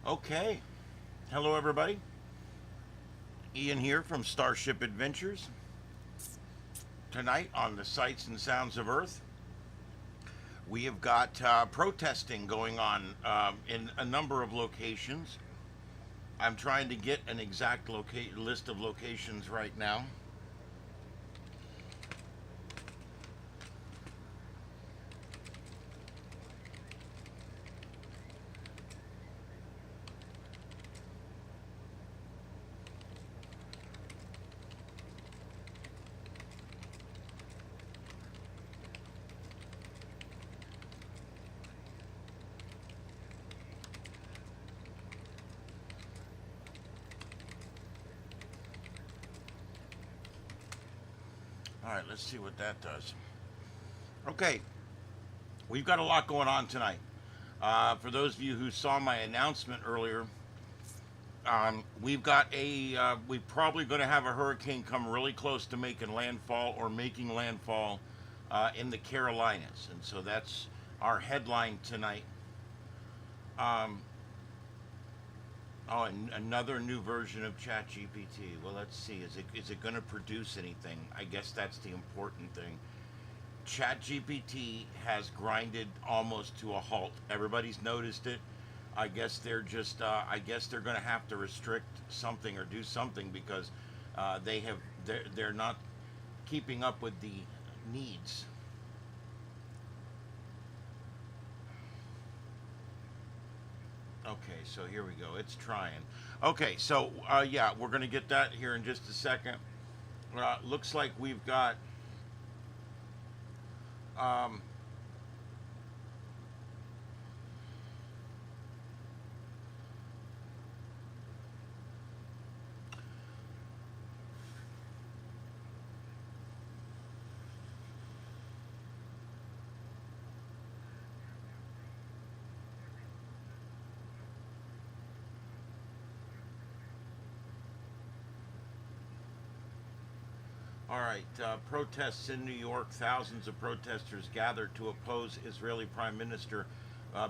Okay. Hello, everybody. Ian here from Starship Adventures. Tonight on the Sights and Sounds of Earth, we have got protesting going on in a number of locations. I'm trying to get an exact list of locations right now. All right, let's see what that does. Okay, we've got a lot going on tonight. For those of you who saw my announcement earlier, we've got we're probably going to have a hurricane come really close to making landfall or making landfall in the Carolinas. And so that's our headline tonight. Oh, and another new version of ChatGPT. Well, let's see. Is it going to produce anything? I guess that's the important thing. ChatGPT has grinded almost to a halt. Everybody's noticed it. I guess they're just. I guess they're going to have to restrict something or do something because they're not keeping up with the needs. Okay, so here we go. It's trying. Okay, so yeah, we're going to get that here in just a second. Looks like we've got um, all right, protests in New York. Thousands of protesters gathered to oppose Israeli Prime Minister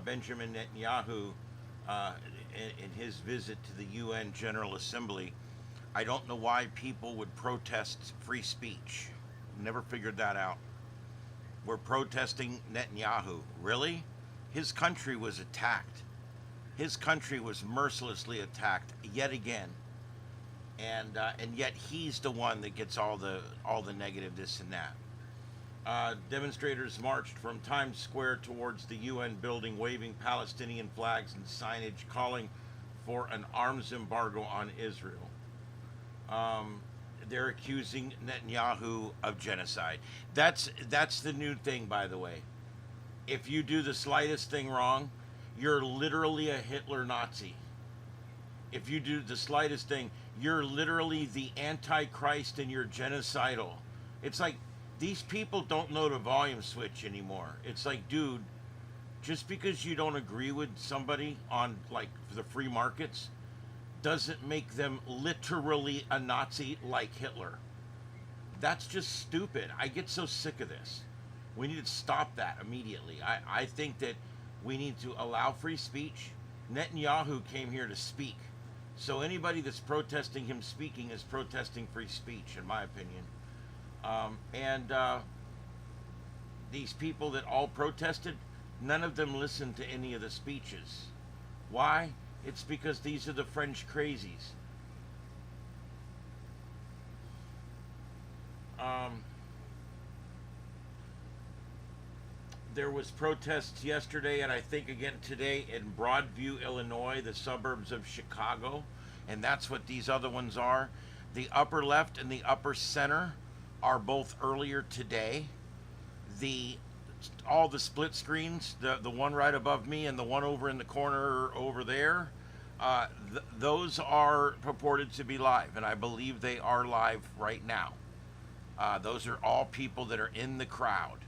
Benjamin Netanyahu in his visit to the UN General Assembly. I don't know why people would protest free speech. Never figured that out. We're protesting Netanyahu. Really? His country was attacked. His country was mercilessly attacked yet again. And yet he's the one that gets all the negative this and that. Demonstrators marched from Times Square towards the UN building, waving Palestinian flags and signage calling for an arms embargo on Israel. They're accusing Netanyahu of genocide. That's the new thing, by the way. If you do the slightest thing wrong, you're literally a Hitler Nazi. If you do the slightest thing, you're literally the Antichrist and you're genocidal. It's like these people don't know the volume switch anymore. It's like, dude, just because you don't agree with somebody on like the free markets doesn't make them literally a Nazi like Hitler. That's just stupid. I get so sick of this. We need to stop that immediately. I think that we need to allow free speech. Netanyahu came here to speak. So anybody that's protesting him speaking is protesting free speech, in my opinion. And these people that all protested, none of them listened to any of the speeches. Why? It's because these are the French crazies. There was protests yesterday and I think again today in Broadview, Illinois, the suburbs of Chicago, and that's what these other ones are. The upper left and the upper center are both earlier today. The all the split screens, the one right above me and the one over in the corner over there, those are purported to be live, and I believe they are live right now. Those are all people that are in the crowd.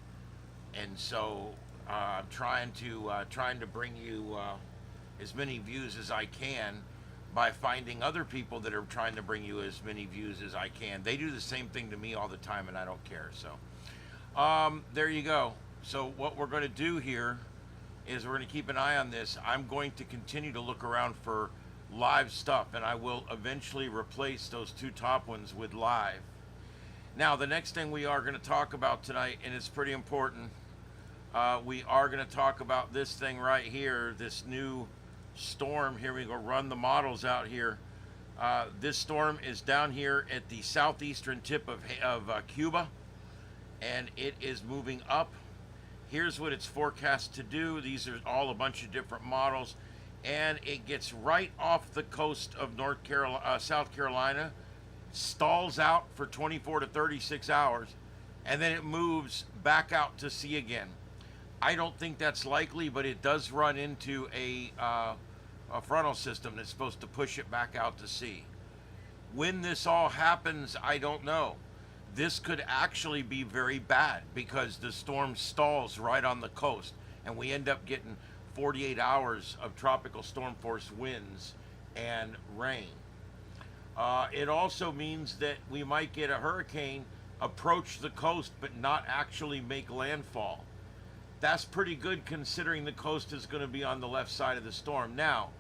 And so I'm trying to bring you as many views as I can, by finding other people that are trying to bring you as many views as I can. They do the same thing to me all the time, and I don't care. So there you go. So what we're going to do here is we're going to keep an eye on this. I'm going to continue to look around for live stuff, and I will eventually replace those two top ones with live. Now, the next thing we are going to talk about tonight, and it's pretty important, we are going to talk about this thing right here, this new storm. Here we go, run the models out here. This storm is down here at the southeastern tip of Cuba, and it is moving up. Here's what it's forecast to do. These are all a bunch of different models, and it gets right off the coast of South Carolina, stalls out for 24 to 36 hours, and then it moves back out to sea again. I don't think that's likely, but it does run into a frontal system that's supposed to push it back out to sea. When this all happens, I don't know. This could actually be very bad because the storm stalls right on the coast, and we end up getting 48 hours of tropical storm force winds and rain. It also means that we might get a hurricane approach the coast but not actually make landfall. That's pretty good considering the coast is going to be on the left side of the storm. Now,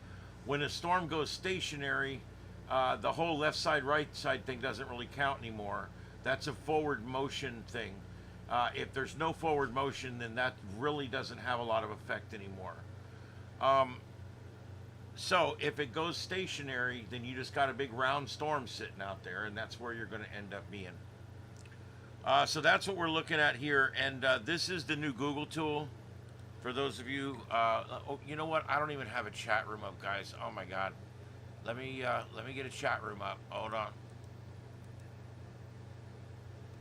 when a storm goes stationary, the whole left side, right side thing doesn't really count anymore. That's a forward motion thing. If there's no forward motion, then that really doesn't have a lot of effect anymore. So if it goes stationary, then you just got a big round storm sitting out there, and that's where you're going to end up being. So that's what we're looking at here, and this is the new Google tool. For those of you, oh, you know what? I don't even have a chat room up, guys. Oh my God. Let me get a chat room up. Hold on.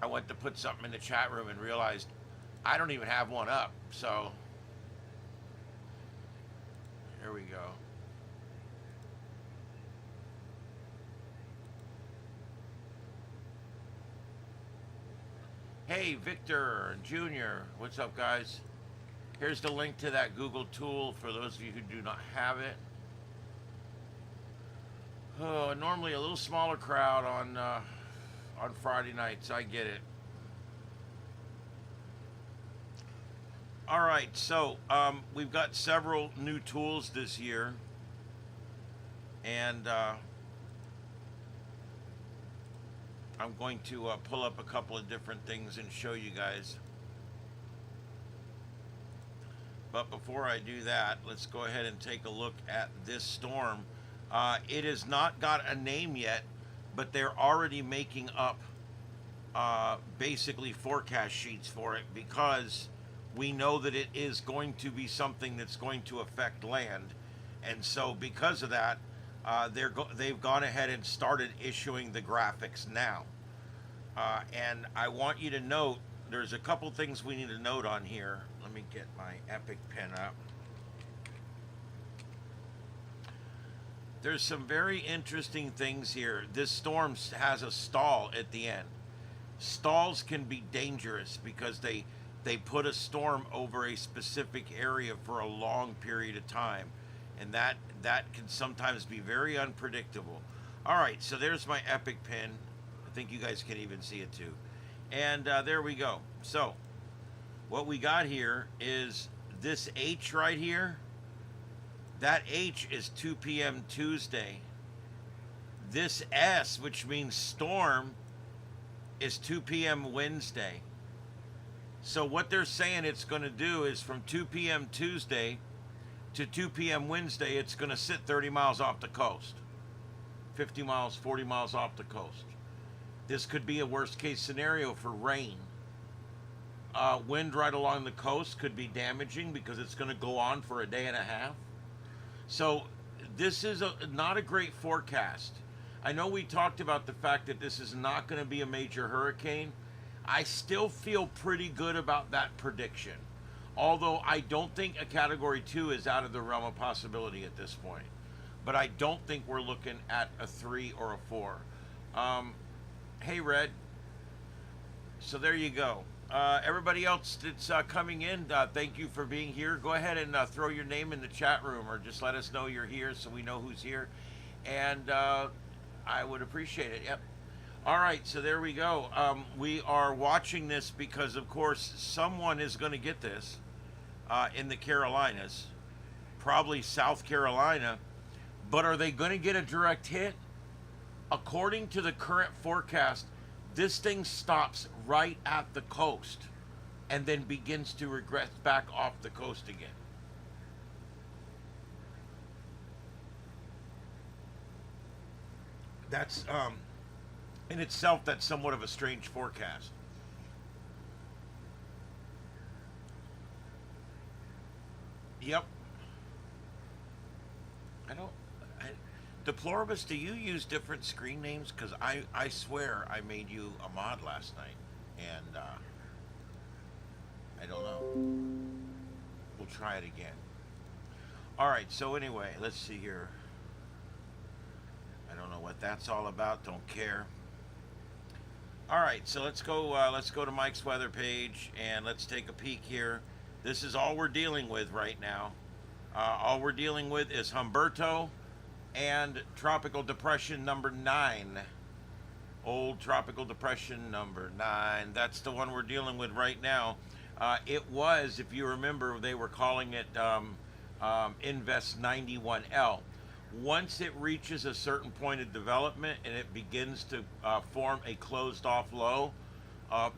I went to put something in the chat room and realized I don't even have one up. So here we go. Hey, Victor Jr., what's up, guys? Here's the link to that Google tool for those of you who do not have it. Oh, normally a little smaller crowd on Friday nights. I get it. All right, so we've got several new tools this year, and I'm going to pull up a couple of different things and show you guys. But before I do that, let's go ahead and take a look at this storm. It has not got a name yet, but they're already making up basically forecast sheets for it, because we know that it is going to be something that's going to affect land. And so because of that, they've gone ahead and started issuing the graphics now. And I want you to note, there's a couple things we need to note on here. Let me get my Epic pen up. There's some very interesting things here. This storm has a stall at the end. Stalls can be dangerous because they put a storm over a specific area for a long period of time, and that can sometimes be very unpredictable. All right, so there's my Epic pen. I think you guys can even see it too. And there we go. So what we got here is this H right here. That H is 2 p.m. Tuesday. This S, which means storm, is 2 p.m. Wednesday. So what they're saying it's going to do is from 2 p.m. Tuesday to 2 p.m. Wednesday, it's going to sit 30 miles off the coast. 50 miles, 40 miles off the coast. This could be a worst case scenario for rain. Wind right along the coast could be damaging because it's going to go on for a day and a half. So this is not a great forecast. I know we talked about the fact that this is not going to be a major hurricane. I still feel pretty good about that prediction. Although I don't think a Category 2 is out of the realm of possibility at this point. But I don't think we're looking at a 3 or a 4. Hey, Red. So there you go. Everybody else that's coming in, thank you for being here. Go ahead and throw your name in the chat room, or just let us know you're here so we know who's here. and I would appreciate it. Yep. All right, so there we go. We are watching this because, of course, someone is going to get this in the Carolinas, probably South Carolina. But are they going to get a direct hit? According to the current forecast, this thing stops right at the coast and then begins to regress back off the coast again. That's in itself, that's somewhat of a strange forecast. Yep. I don't. I, Deploribus, do you use different screen names? Because I swear I made you a mod last night, and I don't know. We'll try it again. All right. So anyway, let's see here. I don't know what that's all about. Don't care. All right. So let's go. Let's go to Mike's weather page and let's take a peek here. This is all we're dealing with right now. All we're dealing with is Humberto and Tropical Depression number 9. Old Tropical Depression number 9. That's the one we're dealing with right now. It was, if you remember, they were calling it Invest 91L. Once it reaches a certain point of development and it begins to form a closed off low,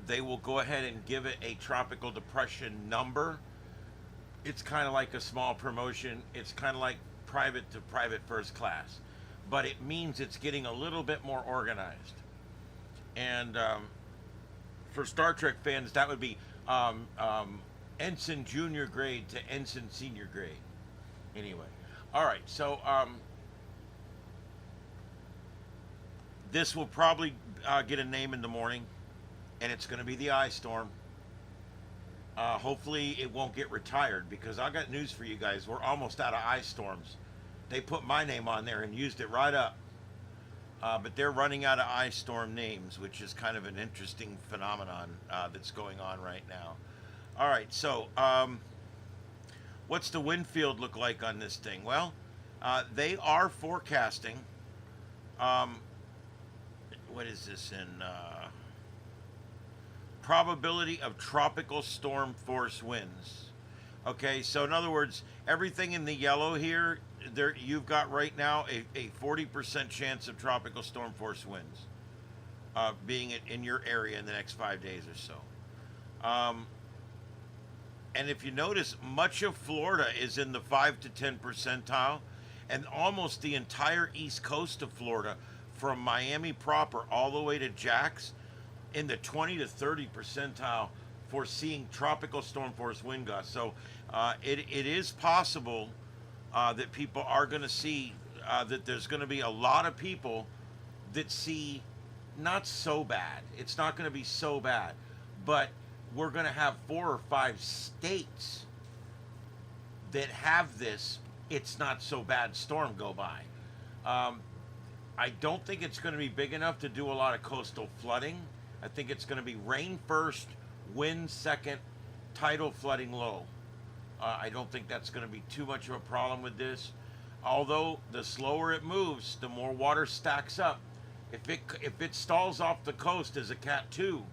they will go ahead and give it a Tropical Depression number. It's kind of like a small promotion. It's kind of like private to private first class, but it means it's getting a little bit more organized. And for Star Trek fans, that would be ensign junior grade to ensign senior grade. Anyway, all right. So this will probably get a name in the morning, and it's going to be the ice storm. Hopefully it won't get retired because I got news for you guys. We're almost out of ice storms. They put my name on there and used it right up. But they're running out of ice storm names, which is kind of an interesting phenomenon that's going on right now. All right, so what's the wind field look like on this thing? Well, they are forecasting. What is this in? Probability of tropical storm force winds. Okay, so in other words, everything in the yellow here, there you've got right now a 40% chance of tropical storm force winds being in your area in the next 5 days or so. And if you notice, much of Florida is in the 5 to 10 percentile, and almost the entire east coast of Florida, from Miami proper all the way to Jax, in the 20 to 30 percentile for seeing tropical storm force wind gusts. So it is possible that people are going to see that there's going to be a lot of people that see not so bad. It's not going to be so bad, but we're going to have 4 or 5 states that have this it's not so bad storm go by. I don't think it's going to be big enough to do a lot of coastal flooding. I think it's going to be rain first, wind second, tidal flooding low. I don't think that's going to be too much of a problem with this. Although the slower it moves, the more water stacks up. If it stalls off the coast as a Cat 2,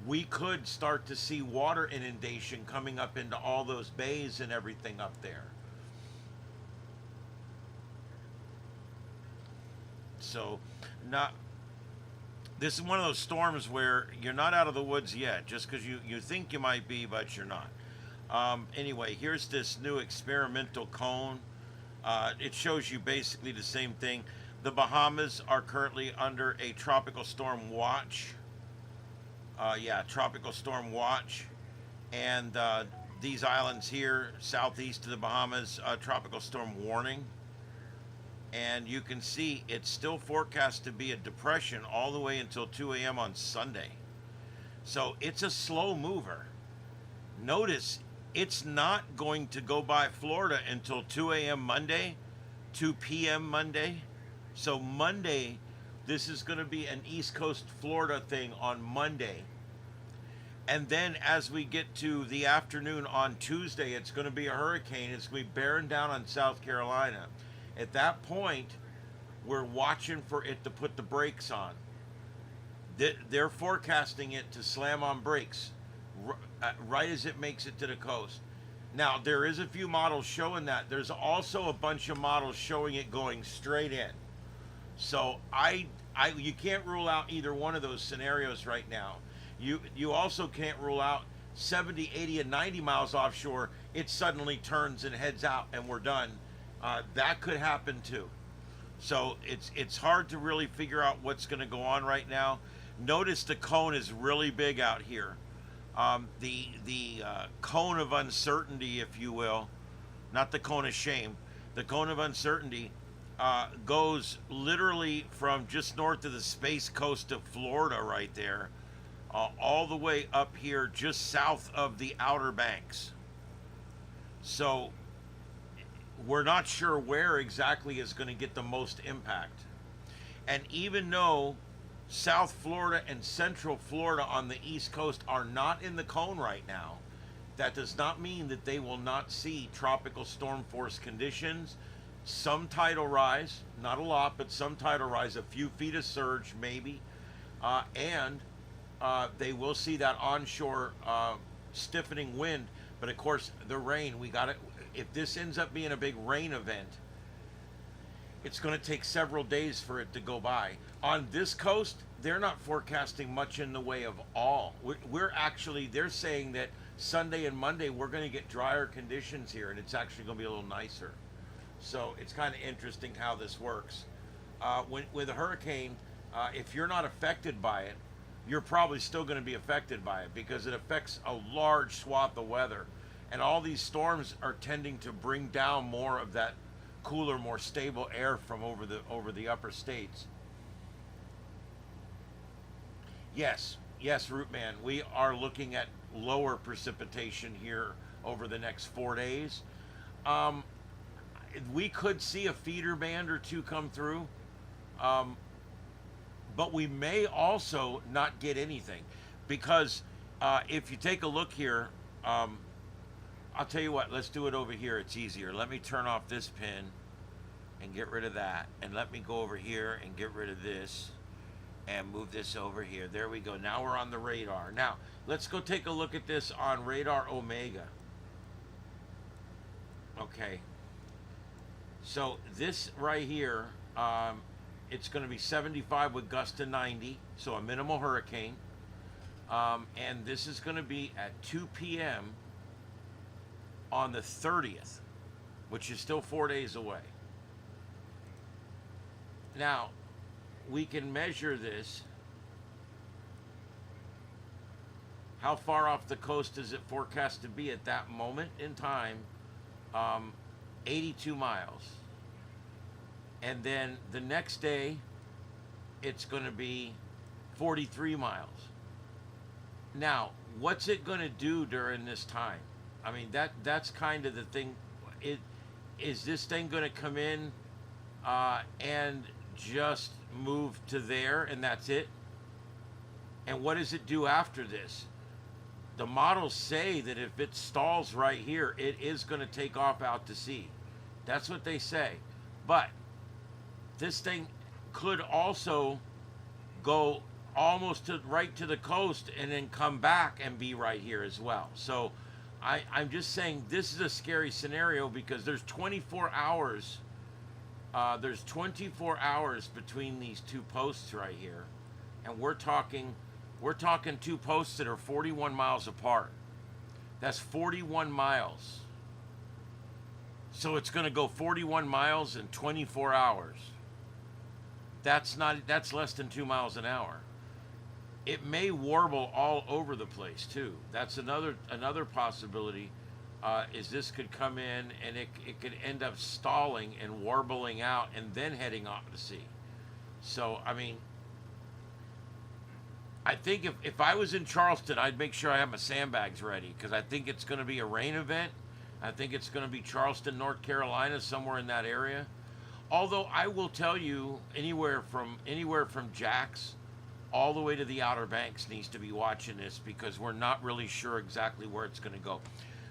we could start to see water inundation coming up into all those bays and everything up there. So, not. This is one of those storms where you're not out of the woods yet, just because you think you might be, but you're not. Anyway, here's this new experimental cone. It shows you basically the same thing. The Bahamas are currently under a tropical storm watch. Tropical storm watch. And these islands here, southeast of the Bahamas, tropical storm warning. And you can see it's still forecast to be a depression all the way until 2 a.m. on Sunday. So it's a slow mover. Notice it's not going to go by Florida until 2 a.m. Monday, 2 p.m. Monday. So Monday, this is going to be an East Coast Florida thing on Monday. And then as we get to the afternoon on Tuesday, it's going to be a hurricane. It's going to be bearing down on South Carolina. At that point, We're watching for it to put the brakes on. They're forecasting it to slam on brakes right as it makes it to the coast. Now, there is a few models showing that. There's also a bunch of models showing it going straight in. So you can't rule out either one of those scenarios right now. You also can't rule out 70, 80, and 90 miles offshore, it suddenly turns and heads out and we're done. That could happen too. So it's hard to really figure out what's going to go on right now. Notice the cone is really big out here. The cone of uncertainty, if you will, not the cone of shame, the cone of uncertainty goes literally from just north of the Space Coast of Florida right there, all the way up here just south of the Outer Banks. So we're not sure where exactly is going to get the most impact. And even though South Florida and Central Florida on the East Coast are not in the cone right now, that does not mean that they will not see tropical storm force conditions, some tidal rise, not a lot, but some tidal rise, a few feet of surge maybe, and they will see that onshore stiffening wind. But of course, the rain, we got it. If this ends up being a big rain event, it's going to take several days for it to go by. On this coast, they're not forecasting much in the way of all. We're actually, they're saying that Sunday and Monday, we're going to get drier conditions here, and it's actually going to be a little nicer. So it's kind of interesting how this works. With a hurricane, if you're not affected by it, you're probably still going to be affected by it because it affects a large swath of weather. And all these storms are tending to bring down more of that cooler, more stable air from over the upper states. Yes, Rootman, we are looking at lower precipitation here over the next 4 days. We could see a feeder band or two come through, but we may also not get anything because if you take a look here, I'll tell you what, let's do it over here. It's easier. Let me turn off this pin and get rid of that. And let me go over here and get rid of this and move this over here. There we go. Now we're on the radar. Now, let's go take a look at this on radar Omega. Okay. So this right here, it's going to be 75 with gusts to 90, so a minimal hurricane. And this is going to be at 2 p.m. on the 30th, which is still 4 days away. Now, we can measure this. How far off the coast is it forecast to be at that moment in time? 82 miles. And then the next day, it's going to be 43 miles. Now, what's it going to do during this time? I mean, that's kind of the thing. Is this thing going to come in and just move to there and that's it? And what does it do after this? The models say that if it stalls right here, it is going to take off out to sea. That's what they say. But this thing could also go almost right to the coast and then come back and be right here as well. So I'm just saying this is a scary scenario because there's 24 hours. There's 24 hours between these two posts right here, and we're talking two posts that are 41 miles apart. That's 41 miles. So it's going to go 41 miles in 24 hours. That's less than 2 miles an hour. It may warble all over the place too. That's another possibility. Is this could come in and it could end up stalling and warbling out and then heading off to sea. So I mean, I think if I was in Charleston, I'd make sure I have my sandbags ready because I think it's going to be a rain event. I think it's going to be Charleston, North Carolina, somewhere in that area. Although I will tell you, anywhere from Jax all the way to the Outer Banks needs to be watching this because we're not really sure exactly where it's going to go.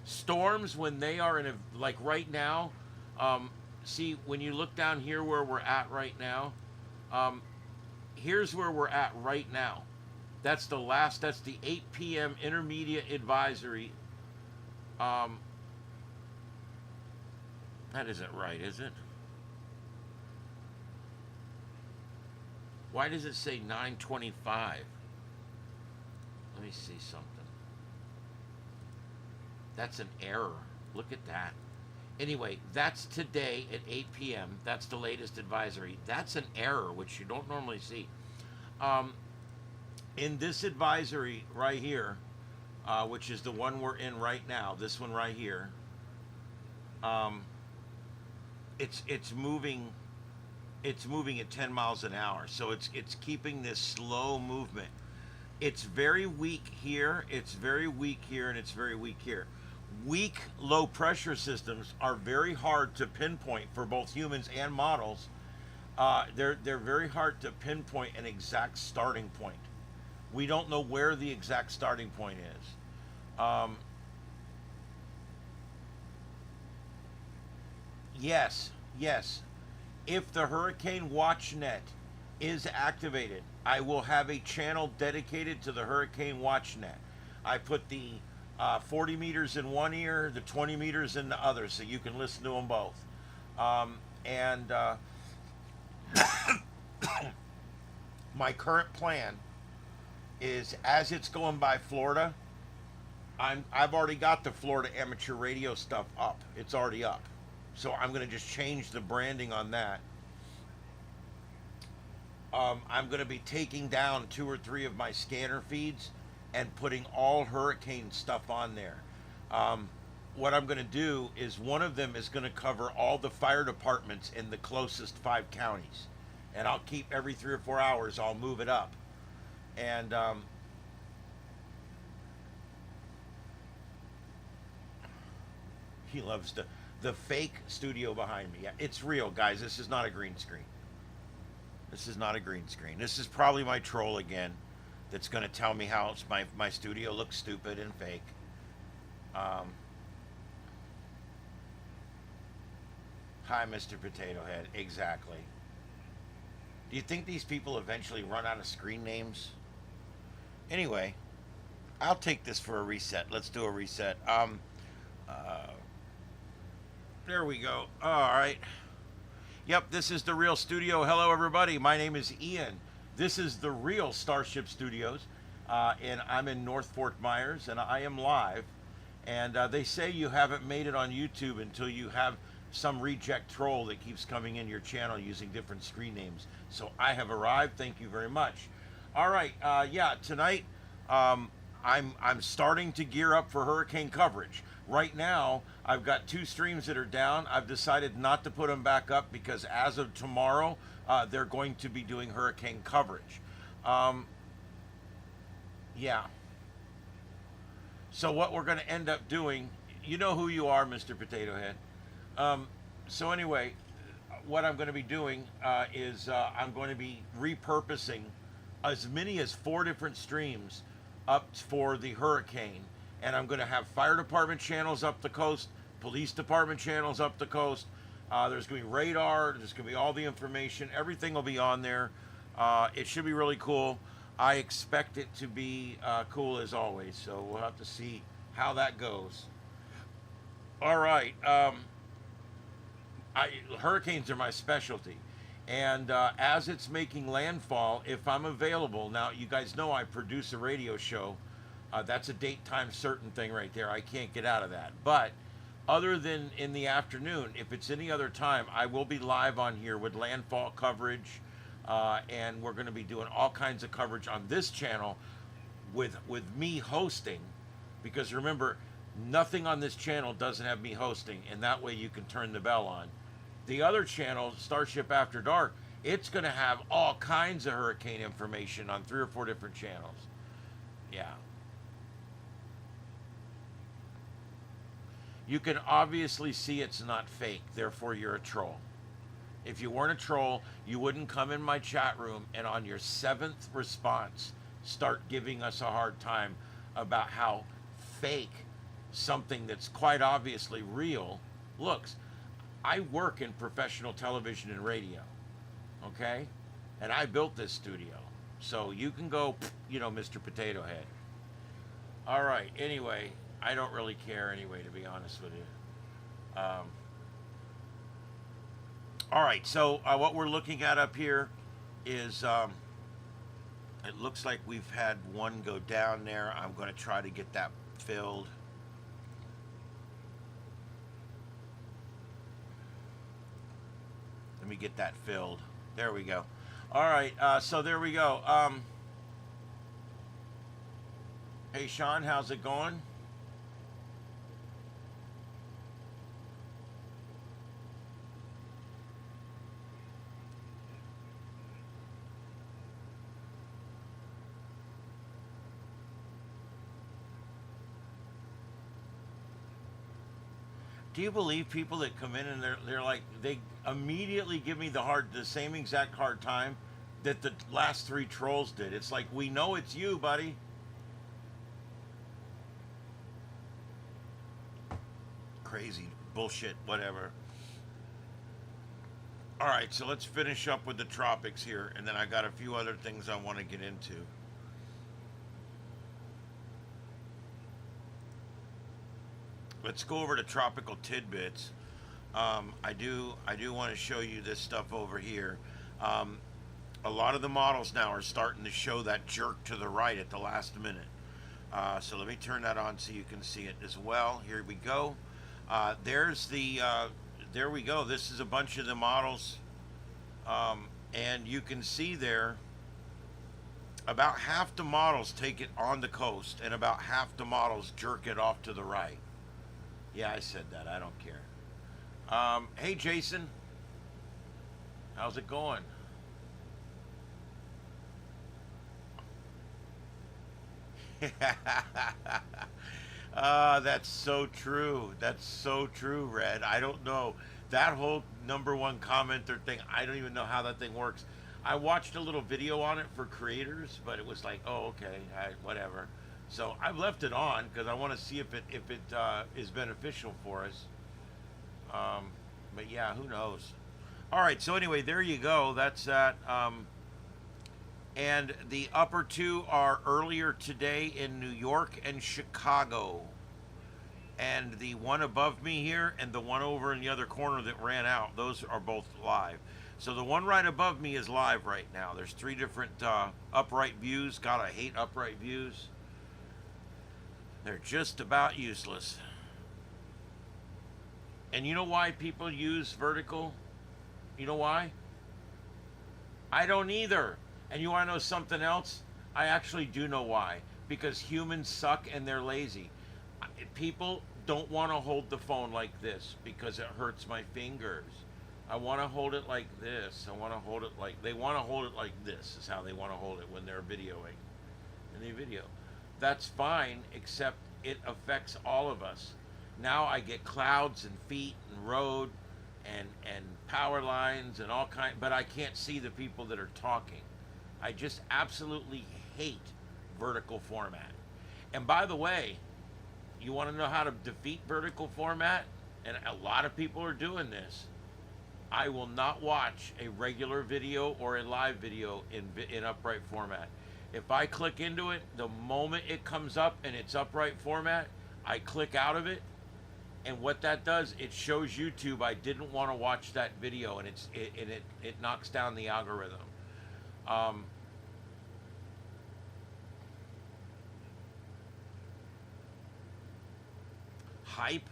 Storms, when they are in like right now, see, when you look down here where we're at right now, um, here's where we're at right now. That's the 8 p.m. intermediate advisory. That isn't right, is it? Why does it say 9:25? Let me see something. That's an error. Look at that. Anyway, that's today at 8 p.m. That's the latest advisory. That's an error, which you don't normally see. In this advisory right here, which is the one we're in right now, this one right here, it's moving at 10 miles an hour. So it's keeping this slow movement. It's very weak here, it's very weak here, and it's very weak here. Weak low pressure systems are very hard to pinpoint for both humans and models. They're very hard to pinpoint an exact starting point. We don't know where the exact starting point is. Yes. If the Hurricane Watch Net is activated, I will have a channel dedicated to the Hurricane Watch Net. I put the 40 meters in one ear, the 20 meters in the other, so you can listen to them both. My current plan is, as it's going by Florida, I've already got the Florida amateur radio stuff up. It's already up. So I'm going to just change the branding on that. I'm going to be taking down 2 or 3 of my scanner feeds and putting all hurricane stuff on there. What I'm going to do is one of them is going to cover all the fire departments in the closest 5 counties. And I'll keep every 3 or 4 hours, I'll move it up. And he loves the fake studio behind me. Yeah, it's real, guys. This is not a green screen. This is not a green screen. This is probably my troll again that's going to tell me how my studio looks stupid and fake. Hi, Mr. Potato Head. Exactly. Do you think these people eventually run out of screen names? Anyway, I'll take this for a reset. Let's do a reset. There we go. All right. Yep, this is the Real Studio. Hello, everybody. My name is Ian. This is the Real Starship Studios, and I'm in North Fort Myers, and I am live. And they say you haven't made it on YouTube until you have some reject troll that keeps coming in your channel using different screen names. So I have arrived. Thank you very much. All right. Yeah, tonight I'm starting to gear up for hurricane coverage. Right now, I've got 2 streams that are down. I've decided not to put them back up because as of tomorrow, they're going to be doing hurricane coverage. Yeah. So what we're going to end up doing, you know who you are, Mr. Potato Head. So anyway, what I'm going to be doing is I'm going to be repurposing as many as 4 different streams up for the hurricane. And I'm going to have fire department channels up the coast, police department channels up the coast. There's going to be radar. There's going to be all the information. Everything will be on there. It should be really cool. I expect it to be cool as always. So we'll have to see how that goes. All right. Hurricanes are my specialty. And as it's making landfall, if I'm available, now you guys know I produce a radio show. That's a date, time, certain thing right there. I can't get out of that. But other than in the afternoon, if it's any other time, I will be live on here with landfall coverage. And we're going to be doing all kinds of coverage on this channel with me hosting. Because remember, nothing on this channel doesn't have me hosting. And that way you can turn the bell on. The other channel, Starship After Dark, it's going to have all kinds of hurricane information on 3 or 4 different channels. Yeah. You can obviously see it's not fake, therefore you're a troll. If you weren't a troll, you wouldn't come in my chat room and on your 7th response start giving us a hard time about how fake something that's quite obviously real looks. I work in professional television and radio, okay? And I built this studio. So you can go, Mr. Potato Head. All right, anyway, I don't really care anyway, to be honest with you. All right, so what we're looking at up here is it looks like we've had one go down there. I'm going to try to get that filled. Let me get that filled. There we go. All right, so there we go. Hey, Sean, how's it going? Do you believe people that come in and they're like, they immediately give me the same exact hard time that the last three trolls did? It's like, we know it's you, buddy. Crazy bullshit, whatever. All right, so let's finish up with the tropics here, and then I got a few other things I want to get into. Let's go over to tropical tidbits. I do want to show you this stuff over here. A lot of the models now are starting to show that jerk to the right at the last minute. So let me turn that on so you can see it as well. Here we go. There we go. This is a bunch of the models. And you can see there, about half the models take it on the coast, and about half the models jerk it off to the right. Yeah, I said that. I don't care. Hey, Jason. How's it going? That's so true. That's so true, Red. I don't know. That whole number one commenter thing, I don't even know how that thing works. I watched a little video on it for creators, but it was like, oh, okay, whatever. So I've left it on because I want to see if it is beneficial for us. But yeah, who knows? All right. So anyway, there you go. That's that. And the upper two are earlier today in New York and Chicago. And the one above me here and the one over in the other corner that ran out, those are both live. So the one right above me is live right now. There's three different upright views. God, I hate upright views. They're just about useless. And you know why people use vertical? You know why? I don't either. And you want to know something else? I actually do know why. Because humans suck and they're lazy. People don't want to hold the phone like this because it hurts my fingers. I want to hold it like this. I want to hold it like... They want to hold it like this is how they want to hold it when they're videoing. In the video. That's fine, except it affects all of us. Now I get clouds and feet and road and power lines and all kind, but I can't see the people that are talking. I just absolutely hate vertical format. And by the way, you want to know how to defeat vertical format? And a lot of people are doing this. I will not watch a regular video or a live video in upright format. If I click into it, the moment it comes up and it's upright format, I click out of it. And what that does, it shows YouTube I didn't want to watch that video, and it knocks down the algorithm. Hype.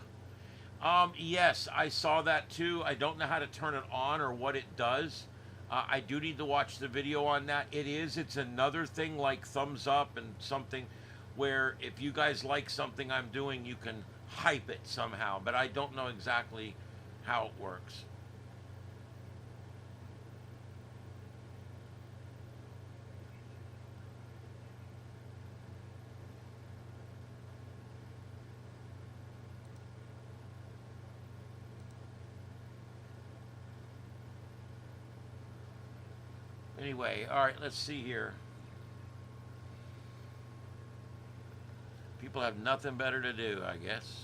Yes, I saw that too. I don't know how to turn it on or what it does. I do need to watch the video on that. It's another thing like thumbs up and something where if you guys like something I'm doing, you can hype it somehow, but I don't know exactly how it works. Anyway, all right, let's see here. People have nothing better to do, I guess.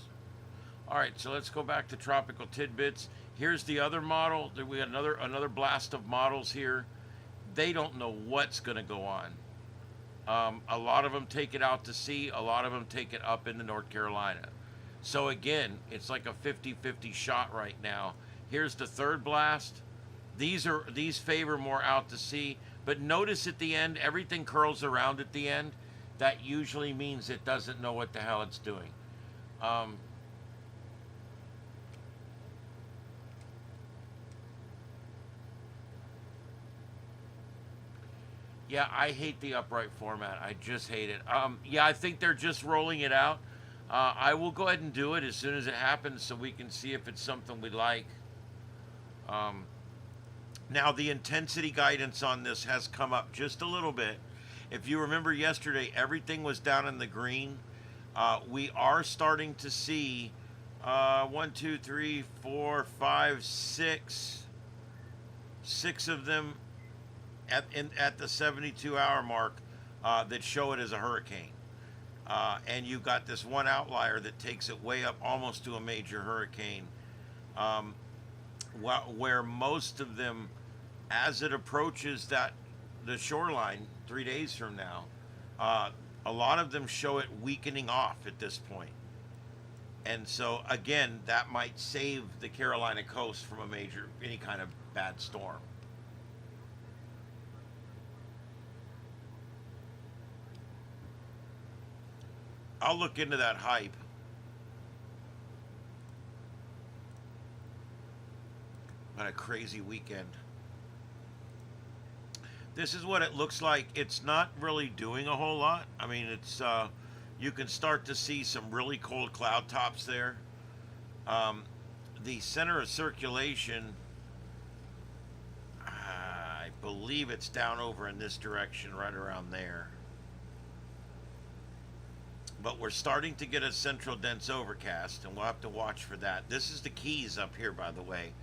All right, so let's go back to tropical tidbits. Here's the other model. We got another blast of models here. They don't know what's going to go on. A lot of them take it out to sea. A lot of them take it up into North Carolina. So again, it's like a 50-50 shot right now. Here's the third blast. These favor more out to sea, but notice at the end everything curls around at the end. That usually means it doesn't know what the hell it's doing. Yeah, I hate the upright format. I just hate it. Yeah, I think they're just rolling it out. I will go ahead and do it as soon as it happens so we can see if it's something we like. Now, the intensity guidance on this has come up just a little bit. If you remember yesterday, everything was down in the green. We are starting to see 1, 2, 3, 4, 5, 6 of them at the 72-hour mark that show it as a hurricane. And you've got this one outlier that takes it way up almost to a major hurricane. Where most of them, as it approaches the shoreline 3 days from now, a lot of them show it weakening off at this point. And so again, that might save the Carolina coast from any kind of bad storm. I'll look into that hype. What a crazy weekend. This is what it looks like. It's not really doing a whole lot. I mean, it's you can start to see some really cold cloud tops there. The center of circulation, I believe it's down over in this direction, right around there. But we're starting to get a central dense overcast, and we'll have to watch for that. This is the Keys up here, by the way,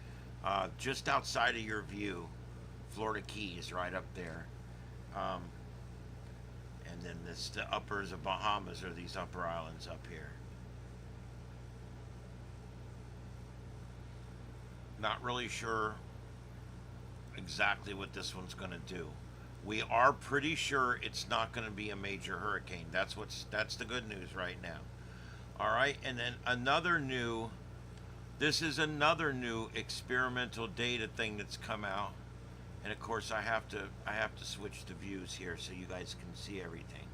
just outside of your view. Florida Keys right up there. And then the uppers of Bahamas are these upper islands up here. Not really sure exactly what this one's going to do. We are pretty sure it's not going to be a major hurricane. That's the good news right now. All right, and then this is another new experimental data thing that's come out. And of course, I have to switch the views here so you guys can see everything.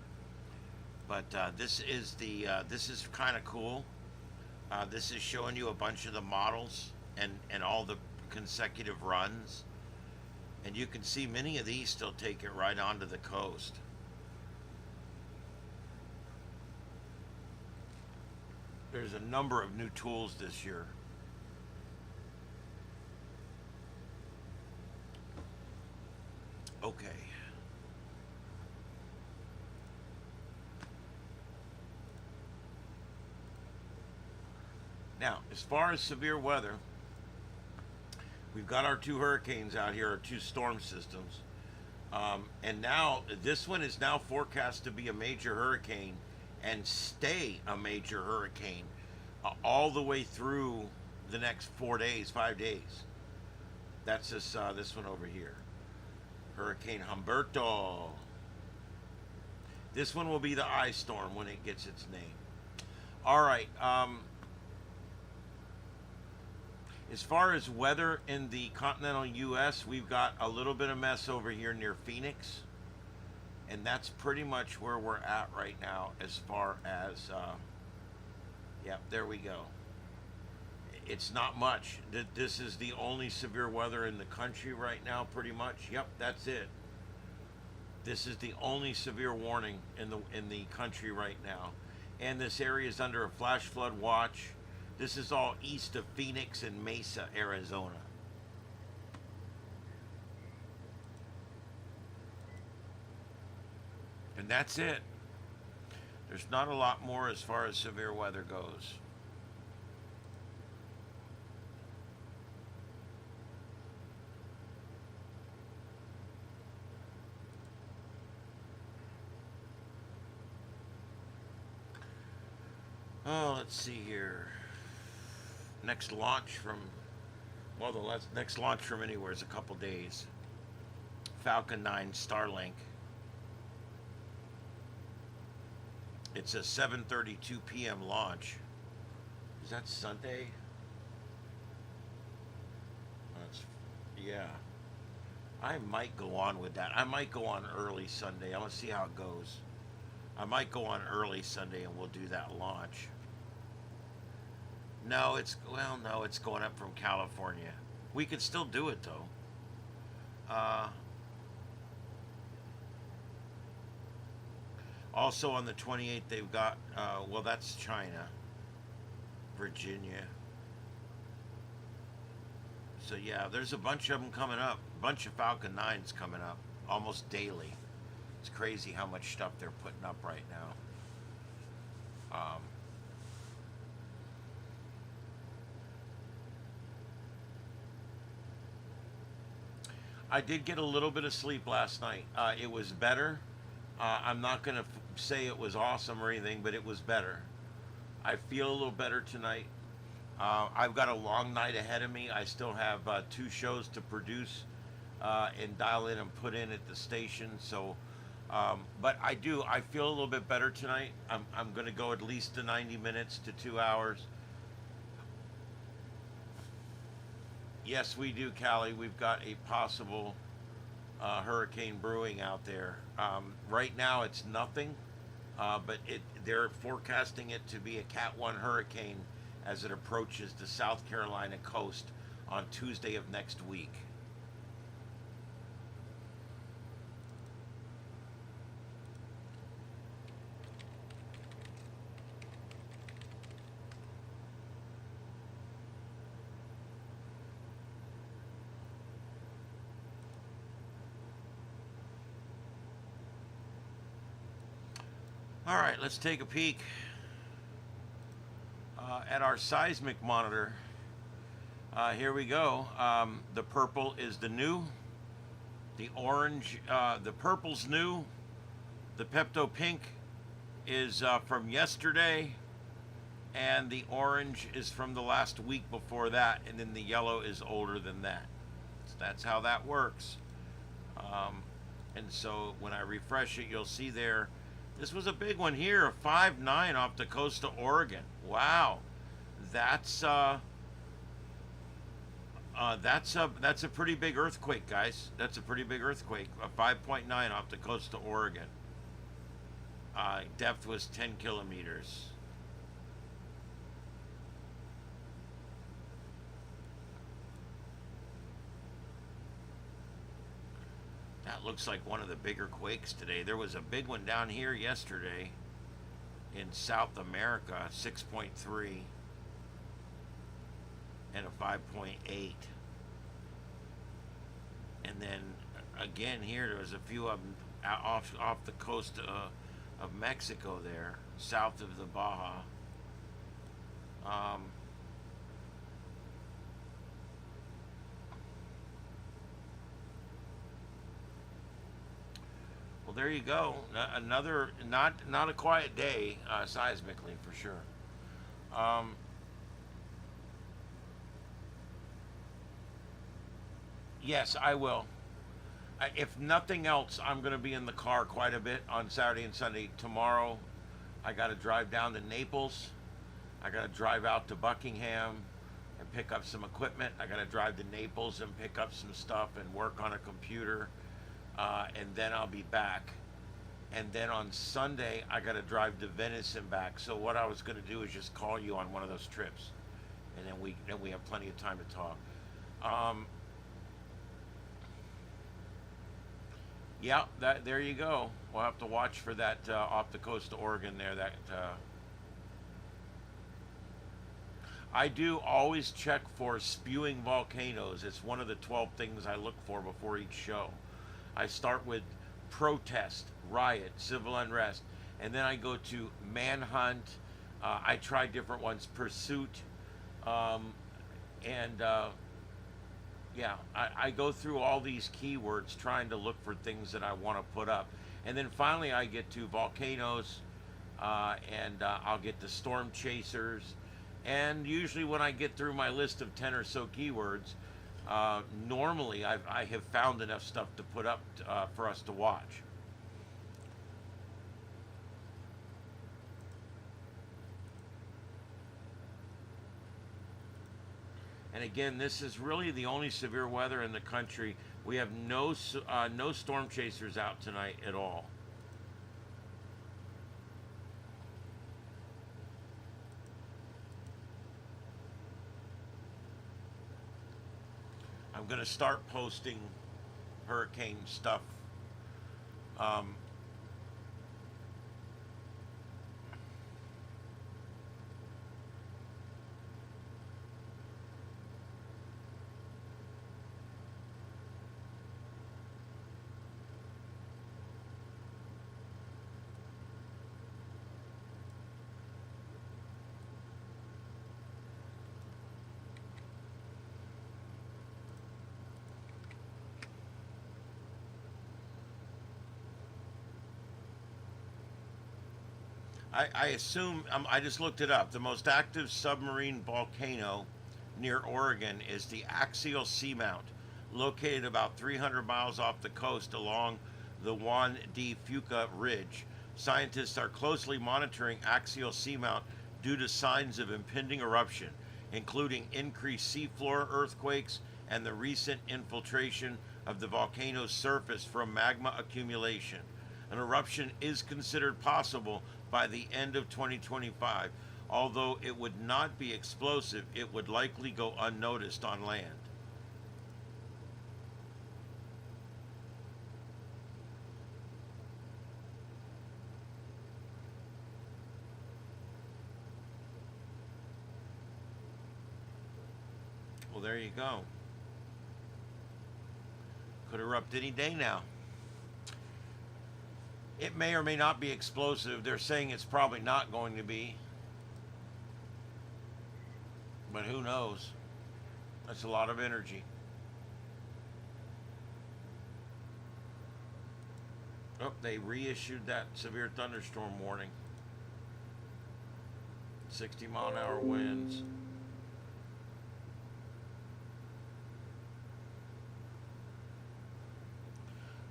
But this is kind of cool. This is showing you a bunch of the models and all the consecutive runs. And you can see many of these still take it right onto the coast. There's a number of new tools this year. Okay. Now, as far as severe weather, we've got our two hurricanes out here, our two storm systems. And now, this one is now forecast to be a major hurricane and stay a major hurricane all the way through the next 4 days, 5 days. That's this one over here. Hurricane Humberto. This one will be the ice storm when it gets its name. All right. As far as weather in the continental U.S., we've got a little bit of mess over here near Phoenix. And that's pretty much where we're at right now as far as, yeah, there we go. It's not much. This is the only severe weather in the country right now, pretty much. Yep, that's it. This is the only severe warning in the country right now. And this area is under a flash flood watch. This is all east of Phoenix and Mesa, Arizona. And that's it. There's not a lot more as far as severe weather goes. Oh, let's see here. Next launch from, well, the next launch from anywhere is a couple days. Falcon 9 Starlink. It's a 7:32 p.m. launch. Is that Sunday? That's, yeah. I might go on with that. I might go on early Sunday. I want to see how it goes. I might go on early Sunday and we'll do that launch. No, it's going up from California. We could still do it though. Also on the 28th, they've got, well, that's China, Virginia. So yeah, there's a bunch of them coming up. A bunch of Falcon 9s coming up almost daily. It's crazy how much stuff they're putting up right now. I did get a little bit of sleep last night. It was better. I'm not going to say it was awesome or anything, but it was better. I feel a little better tonight. I've got a long night ahead of me. I still have 2 shows to produce and dial in and put in at the station. So, but I feel a little bit better tonight. I'm going to go at least to 90 minutes to 2 hours. Yes, we do, Callie. We've got a possible hurricane brewing out there. Right now, it's nothing, but they're forecasting it to be a Cat 1 hurricane as it approaches the South Carolina coast on Tuesday of next week. All right, let's take a peek at our seismic monitor. Here we go. The purple is the new. The orange, the purple's new. The Pepto Pink is from yesterday. And the orange is from the last week before that. And then the yellow is older than that. So that's how that works. And so when I refresh it, you'll see there, this was a big one here, a 5.9 off the coast of Oregon. Wow, that's a pretty big earthquake, guys. That's a pretty big earthquake. A 5.9 off the coast of Oregon. Depth was 10 kilometers. That looks like one of the bigger quakes today. There was a big one down here yesterday in South America, 6.3 and a 5.8. And then again here, there was a few of them off the coast of Mexico there, south of the Baja. Well, there you go. Another not a quiet day seismically for sure. Yes, I will. If nothing else, I'm going to be in the car quite a bit on Saturday and Sunday. Tomorrow, I got to drive down to Naples. I got to drive out to Buckingham and pick up some equipment. I got to drive to Naples and pick up some stuff and work on a computer. And then I'll be back. And then on Sunday, I got to drive to Venice and back. So what I was going to do is just call you on one of those trips, and then we have plenty of time to talk. Yeah, there you go. We'll have to watch for that off the coast of Oregon there. I do always check for spewing volcanoes. It's one of the 12 things I look for before each show. I start with protest, riot, civil unrest, and then I go to manhunt. I try different ones, pursuit, yeah, I go through all these keywords trying to look for things that I want to put up. And then finally I get to volcanoes, and I'll get to storm chasers, And usually, when I get through my list of 10 or so keywords, normally I have found enough stuff to put up for us to watch. And again, this is really the only severe weather in the country. We have no storm chasers out tonight at all. I'm going to start posting hurricane stuff. Um, I assume, I just looked it up. The most active submarine volcano near Oregon is the Axial Seamount, located about 300 miles off the coast along the Juan de Fuca Ridge. Scientists are closely monitoring Axial Seamount due to signs of impending eruption, including increased seafloor earthquakes and the recent infiltration of the volcano's surface from magma accumulation. An eruption is considered possible by the end of 2025. Although it would not be explosive, it would likely go unnoticed on land. Well, there you go. Could erupt any day now. It may or may not be explosive. They're saying it's probably not going to be. But who knows? That's a lot of energy. Oh, they reissued that severe thunderstorm warning. 60-mile-an-hour winds.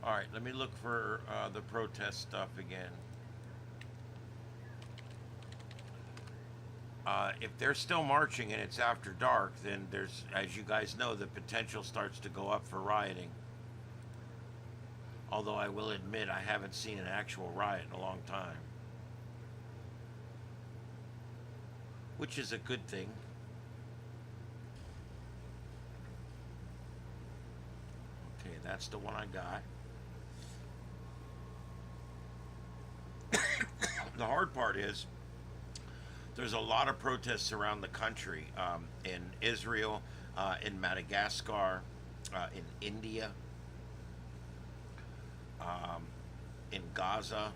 All right, let me look for the protest stuff again. If they're still marching and it's after dark, then there's, as you guys know, the potential starts to go up for rioting. Although I will admit I haven't seen an actual riot in a long time. Which is a good thing. Okay, that's the one I got. The hard part is there's a lot of protests around the country, in Israel, in Madagascar, in India, in Gaza,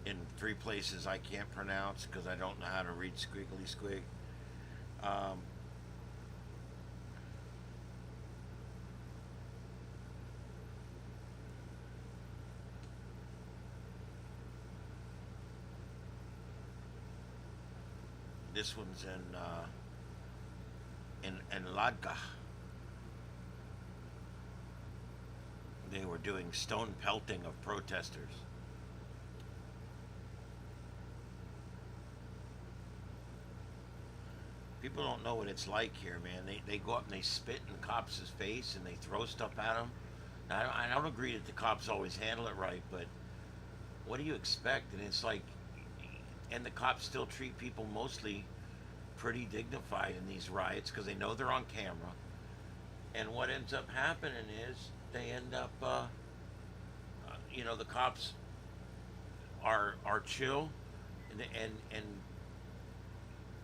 in 3 places I can't pronounce because I don't know how to read squiggly squig. Um, this one's in Ladga. They were doing stone pelting of protesters. People don't know what it's like here, man. They go up and they spit in the cops' face and they throw stuff at them. Now, I don't agree that the cops always handle it right, but what do you expect? And it's like, and the cops still treat people mostly pretty dignified in these riots because they know they're on camera. And what ends up happening is they end up, the cops are chill, and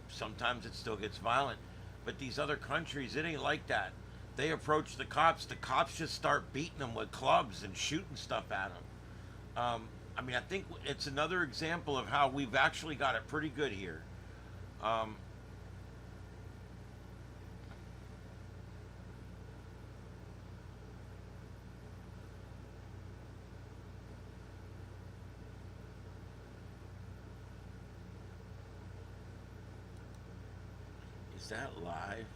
sometimes it still gets violent. But these other countries, it ain't like that. They approach the cops just start beating them with clubs and shooting stuff at them. I think it's another example of how we've actually got it pretty good here. Um, Is that live?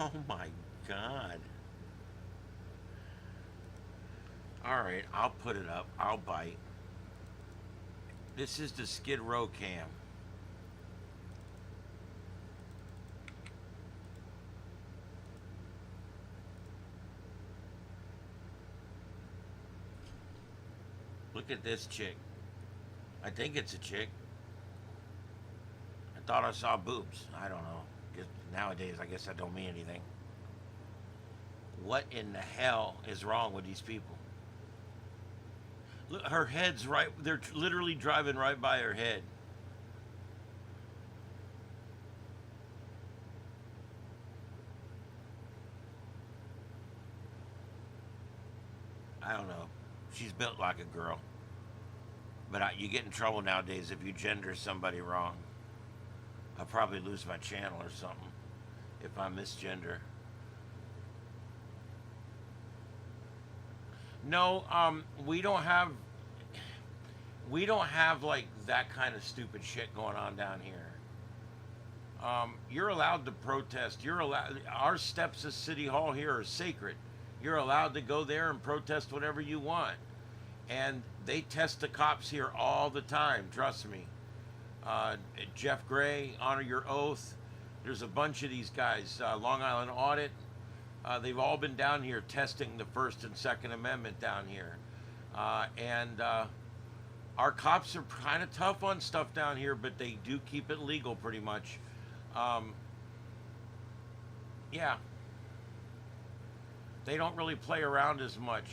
Oh my god. Alright, I'll put it up. I'll bite. This is the Skid Row cam. Look at this chick. I think it's a chick. I thought I saw boobs. I don't know. Nowadays, I guess that don't mean anything. What in the hell is wrong with these people? Look, her head's right. They're literally driving right by her head. I don't know. She's built like a girl. But you get in trouble nowadays if you gender somebody wrong. I'll probably lose my channel or something if I misgender. No, we don't have like that kind of stupid shit going on down here. You're allowed to protest. You're allowed. Our steps at City Hall here are sacred. You're allowed to go there and protest whatever you want. And they test the cops here all the time. Trust me. Jeff Gray, Honor Your Oath. There's a bunch of these guys. Long Island Audit. They've all been down here testing the First and Second Amendment down here. And our cops are kind of tough on stuff down here, but they do keep it legal pretty much. Yeah. They don't really play around as much.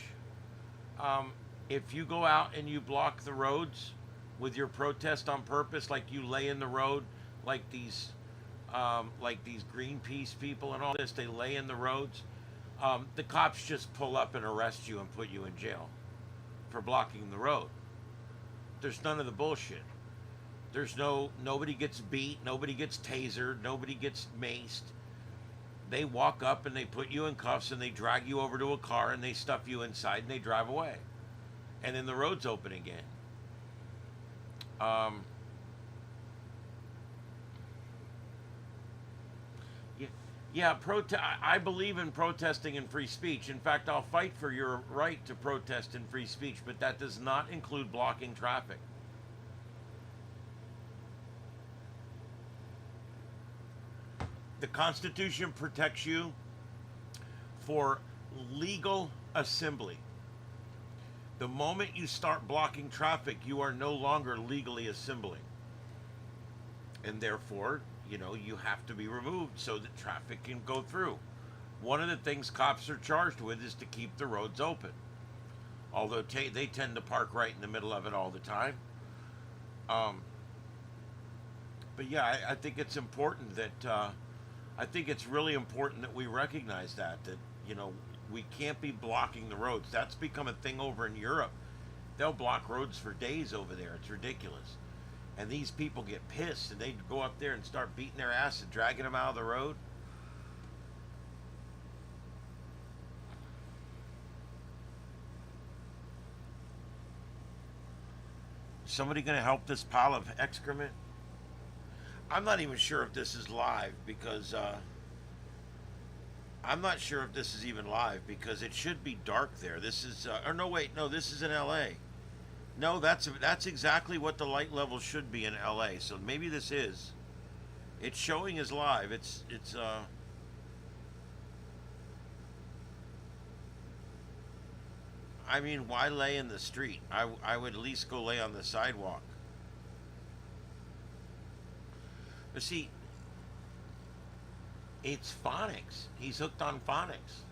If you go out and you block the roads with your protest on purpose, like you lay in the road, like these Greenpeace people and all this, they lay in the roads. The cops just pull up and arrest you and put you in jail for blocking the road. There's none of the bullshit. Nobody gets beat, nobody gets tasered, nobody gets maced. They walk up and they put you in cuffs and they drag you over to a car and they stuff you inside and they drive away. And then the road's open again. Yeah, I believe in protesting and free speech. In fact, I'll fight for your right to protest and free speech, but that does not include blocking traffic. The Constitution protects you for legal assembly. The moment you start blocking traffic, you are no longer legally assembling. And therefore, you have to be removed so that traffic can go through. One of the things cops are charged with is to keep the roads open. Although they tend to park right in the middle of it all the time. But yeah, I think it's important that, I think it's really important that we recognize that we can't be blocking the roads. That's become a thing over in Europe. They'll block roads for days over there. It's ridiculous. And these people get pissed and they go up there and start beating their ass and dragging them out of the road. Somebody gonna help this pile of excrement? I'm not even sure if this is live because I'm not sure if this is even live because it should be dark there. This is or no, wait, no, this is in LA. No, that's exactly what the light level should be in LA. So maybe this is. It's showing as live. It's I mean, why lay in the street? I would at least go lay on the sidewalk. But see, it's phonics. He's hooked on phonics.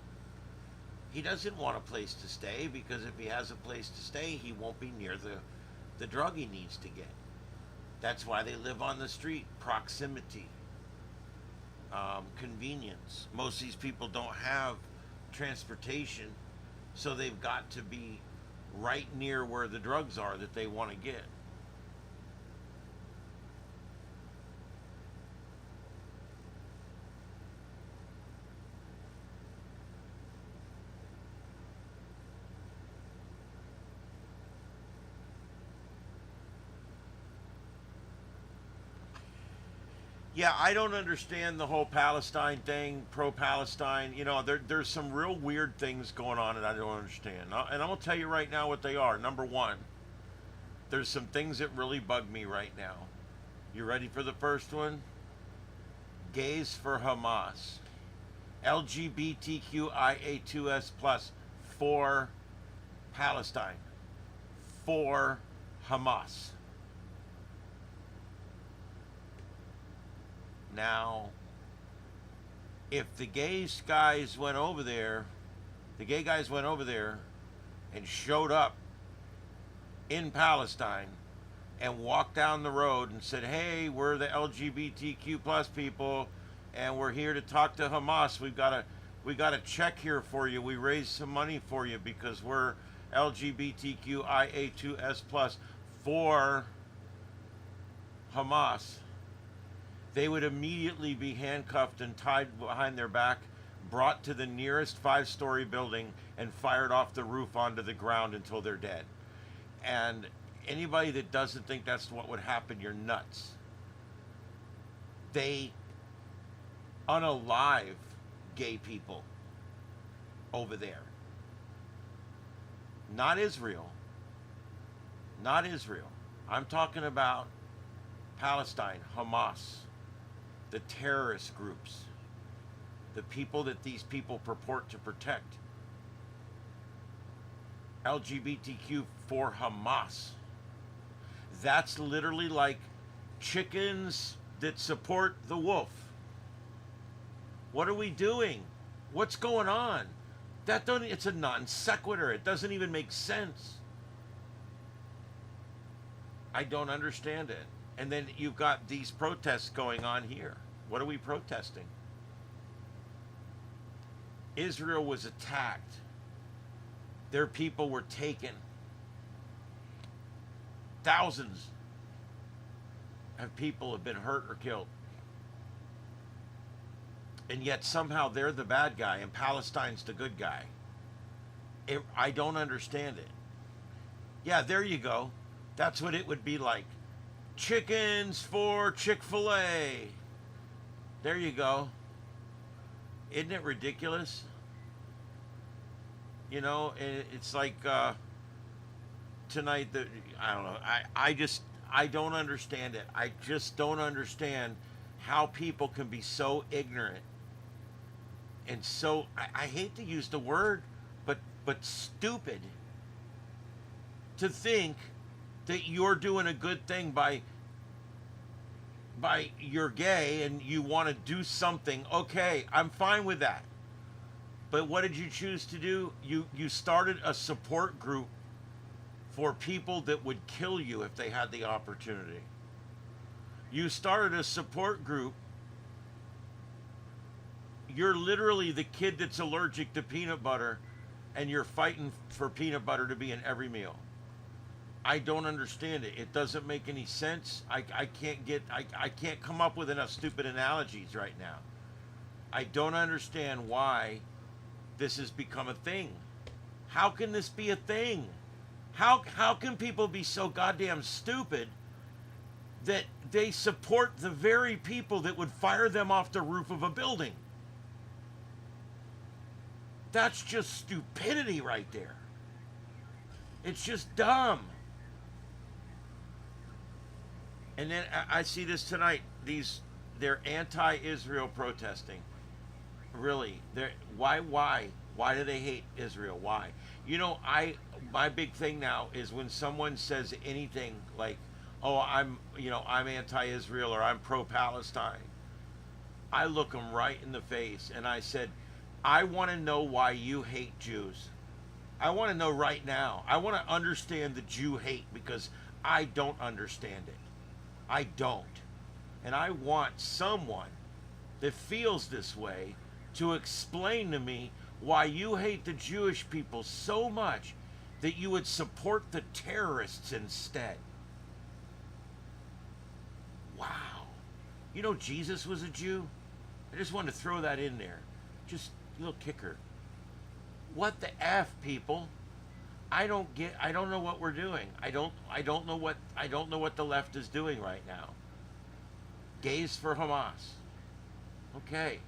He doesn't want a place to stay because if he has a place to stay, he won't be near the drug he needs to get. That's why they live on the street. Proximity. Convenience. Most of these people don't have transportation, so they've got to be right near where the drugs are that they want to get. Yeah, I don't understand the whole Palestine thing, pro-Palestine. You know, there's some real weird things going on that I don't understand. And I'm gonna tell you right now what they are. Number one, there's some things that really bug me right now. You ready for the first one? Gays for Hamas. LGBTQIA2S plus for Palestine. For Hamas. Now, if the gay guys went over there, the gay guys went over there and showed up in Palestine and walked down the road and said, "Hey, we're the LGBTQ plus people, and we're here to talk to Hamas. We got a check here for you. We raised some money for you because we're LGBTQIA2S plus for Hamas." They would immediately be handcuffed and tied behind their back, brought to the nearest five-story building, and fired off the roof onto the ground until they're dead. And anybody that doesn't think that's what would happen, you're nuts. They unalive gay people over there. Not Israel. Not Israel. I'm talking about Palestine, Hamas, the terrorist groups, the people that these people purport to protect. LGBTQ for Hamas. That's literally like chickens that support the wolf. What are we doing? What's going on? It's a non sequitur. It doesn't even make sense. I don't understand it. And then you've got these protests going on here. What are we protesting? Israel was attacked. Their people were taken. Thousands of people have been hurt or killed. And yet somehow they're the bad guy and Palestine's the good guy. I don't understand it. Yeah, there you go. That's what it would be like. Chickens for Chick-fil-A. There you go. Isn't it ridiculous? You know, it's like tonight. I don't know. I don't understand it. I just don't understand how people can be so ignorant and so. I hate to use the word, but stupid to think that you're doing a good thing by you're gay and you want to do something. Okay, I'm fine with that. But what did you choose to do? You started a support group for people that would kill you if they had the opportunity. You started a support group. You're literally the kid that's allergic to peanut butter and you're fighting for peanut butter to be in every meal. I don't understand it. It doesn't make any sense. I can't come up with enough stupid analogies right now. I don't understand why this has become a thing. How can this be a thing? How can people be so goddamn stupid that they support the very people that would fire them off the roof of a building? That's just stupidity right there. It's just dumb. And then I see this tonight. They're anti-Israel protesting. Really, why do they hate Israel? Why? You know, my big thing now is when someone says anything like, "Oh, I'm anti-Israel" or "I'm pro-Palestine," I look them right in the face and I said, "I want to know why you hate Jews. I want to know right now. I want to understand the Jew hate because I don't understand it. I don't. And I want someone that feels this way to explain to me why you hate the Jewish people so much that you would support the terrorists instead." Wow. You know Jesus was a Jew? I just wanted to throw that in there. Just a little kicker. What the F, people? I don't know what we're doing. I don't know what the left is doing right now. Gays for Hamas. Okay.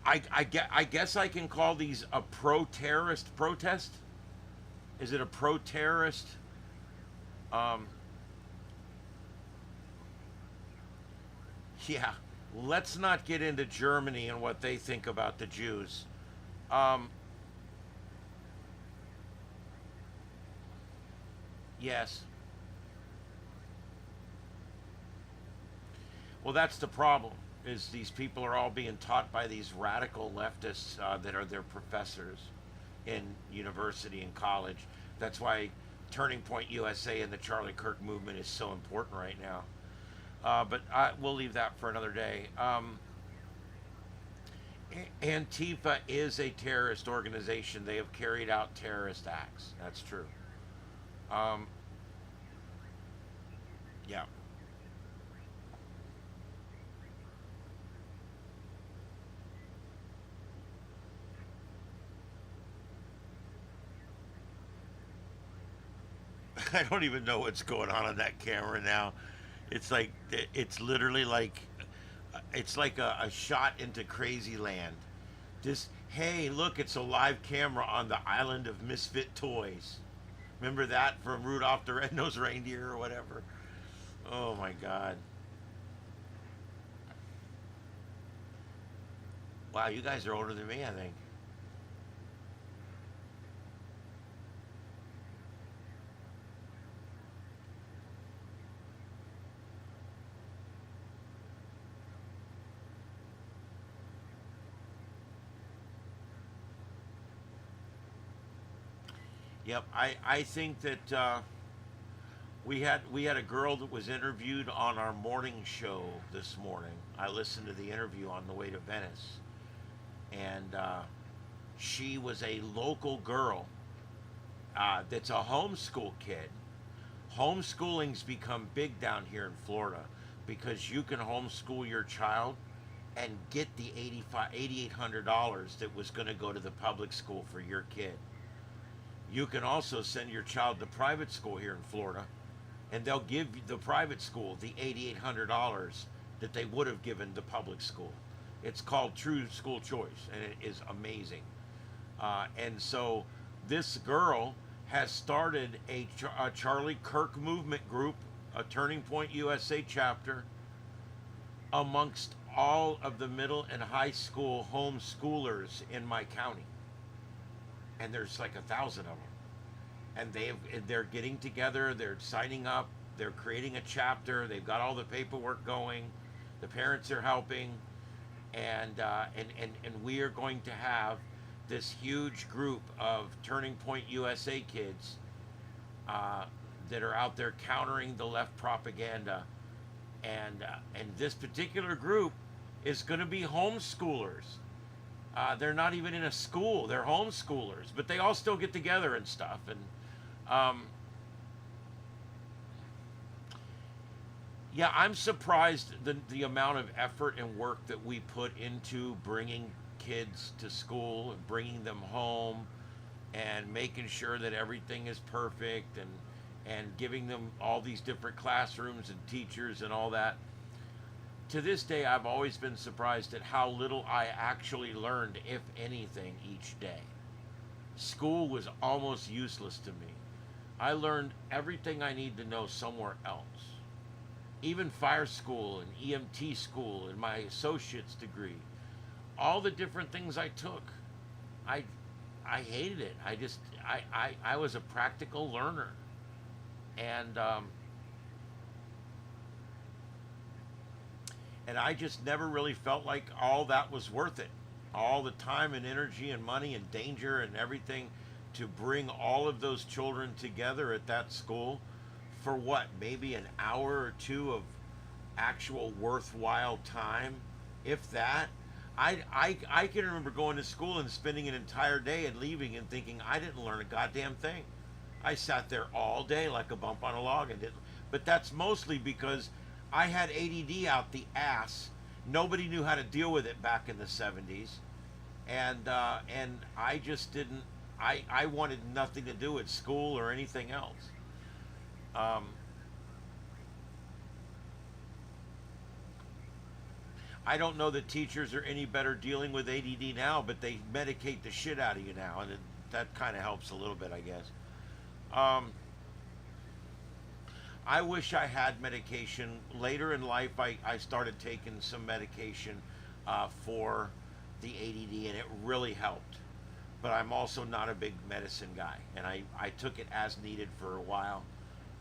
I guess I can call these a pro-terrorist protest. Is it a pro-terrorist? Um, yeah. Let's not get into Germany and what they think about the Jews. Um, yes. Well, that's the problem. Is these people are all being taught by these radical leftists that are their professors in university and college. That's why Turning Point USA and the Charlie Kirk movement is so important right now. We'll leave that for another day. Antifa is a terrorist organization. They have carried out terrorist acts. That's true. Um, yeah. I don't even know what's going on that camera now. It's like it's literally like it's like a shot into crazy land. Just hey, look, it's a live camera on the island of misfit toys. Remember that from Rudolph the Red-Nosed Reindeer or whatever? Oh my God! Wow, you guys are older than me, I think. Yep, I think that we had a girl that was interviewed on our morning show this morning. I listened to the interview on the way to Venice, and she was a local girl that's a homeschool kid. Homeschooling's become big down here in Florida because you can homeschool your child and get the $8,800 that was going to go to the public school for your kid. You can also send your child to private school here in Florida, and they'll give the private school the $8,800 that they would have given the public school. It's called True School Choice, and it is amazing. And so this girl has started a Charlie Kirk movement group, a Turning Point USA chapter, amongst all of the middle and high school homeschoolers in my county. And there's like 1,000 of them. And they're getting together, they're signing up, they're creating a chapter, they've got all the paperwork going, the parents are helping, and we are going to have this huge group of Turning Point USA kids that are out there countering the left propaganda, and this particular group is going to be homeschoolers. They're not even in a school; they're homeschoolers, but they all still get together and stuff. And um, yeah, I'm surprised the amount of effort and work that we put into bringing kids to school and bringing them home and making sure that everything is perfect and giving them all these different classrooms and teachers and all that. To this day, I've always been surprised at how little I actually learned, if anything, each day. School was almost useless to me. I learned everything I need to know somewhere else. Even fire school and EMT school and my associate's degree, all the different things I took, I I hated it. I was a practical learner, and and I just never really felt like all that was worth it. All the time and energy and money and danger and everything to bring all of those children together at that school for what? Maybe an hour or two of actual worthwhile time, if that. I can remember going to school and spending an entire day and leaving and thinking I didn't learn a goddamn thing. I sat there all day like a bump on a log and didn't. But that's mostly because I had ADD out the ass. Nobody knew how to deal with it back in the 70s, and I just didn't. I wanted nothing to do with school or anything else. I don't know that teachers are any better dealing with ADD now, but they medicate the shit out of you now, and that kind of helps a little bit, I guess. Um, I wish I had medication. Later in life, I started taking some medication for the ADD, and it really helped. But I'm also not a big medicine guy, and I took it as needed for a while.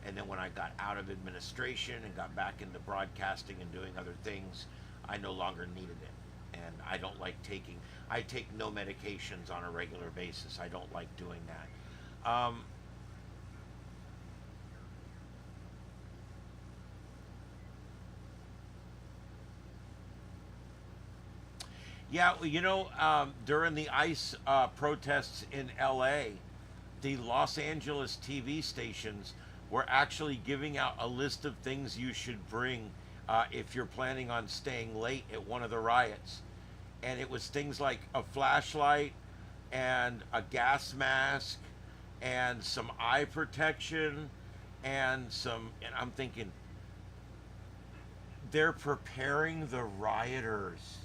And then when I got out of administration and got back into broadcasting and doing other things, I no longer needed it. And I don't like taking, I take no medications on a regular basis. I don't like doing that. Yeah, well, during the ICE protests in LA, the Los Angeles TV stations were actually giving out a list of things you should bring if you're planning on staying late at one of the riots. And it was things like a flashlight and a gas mask and some eye protection and I'm thinking, they're preparing the rioters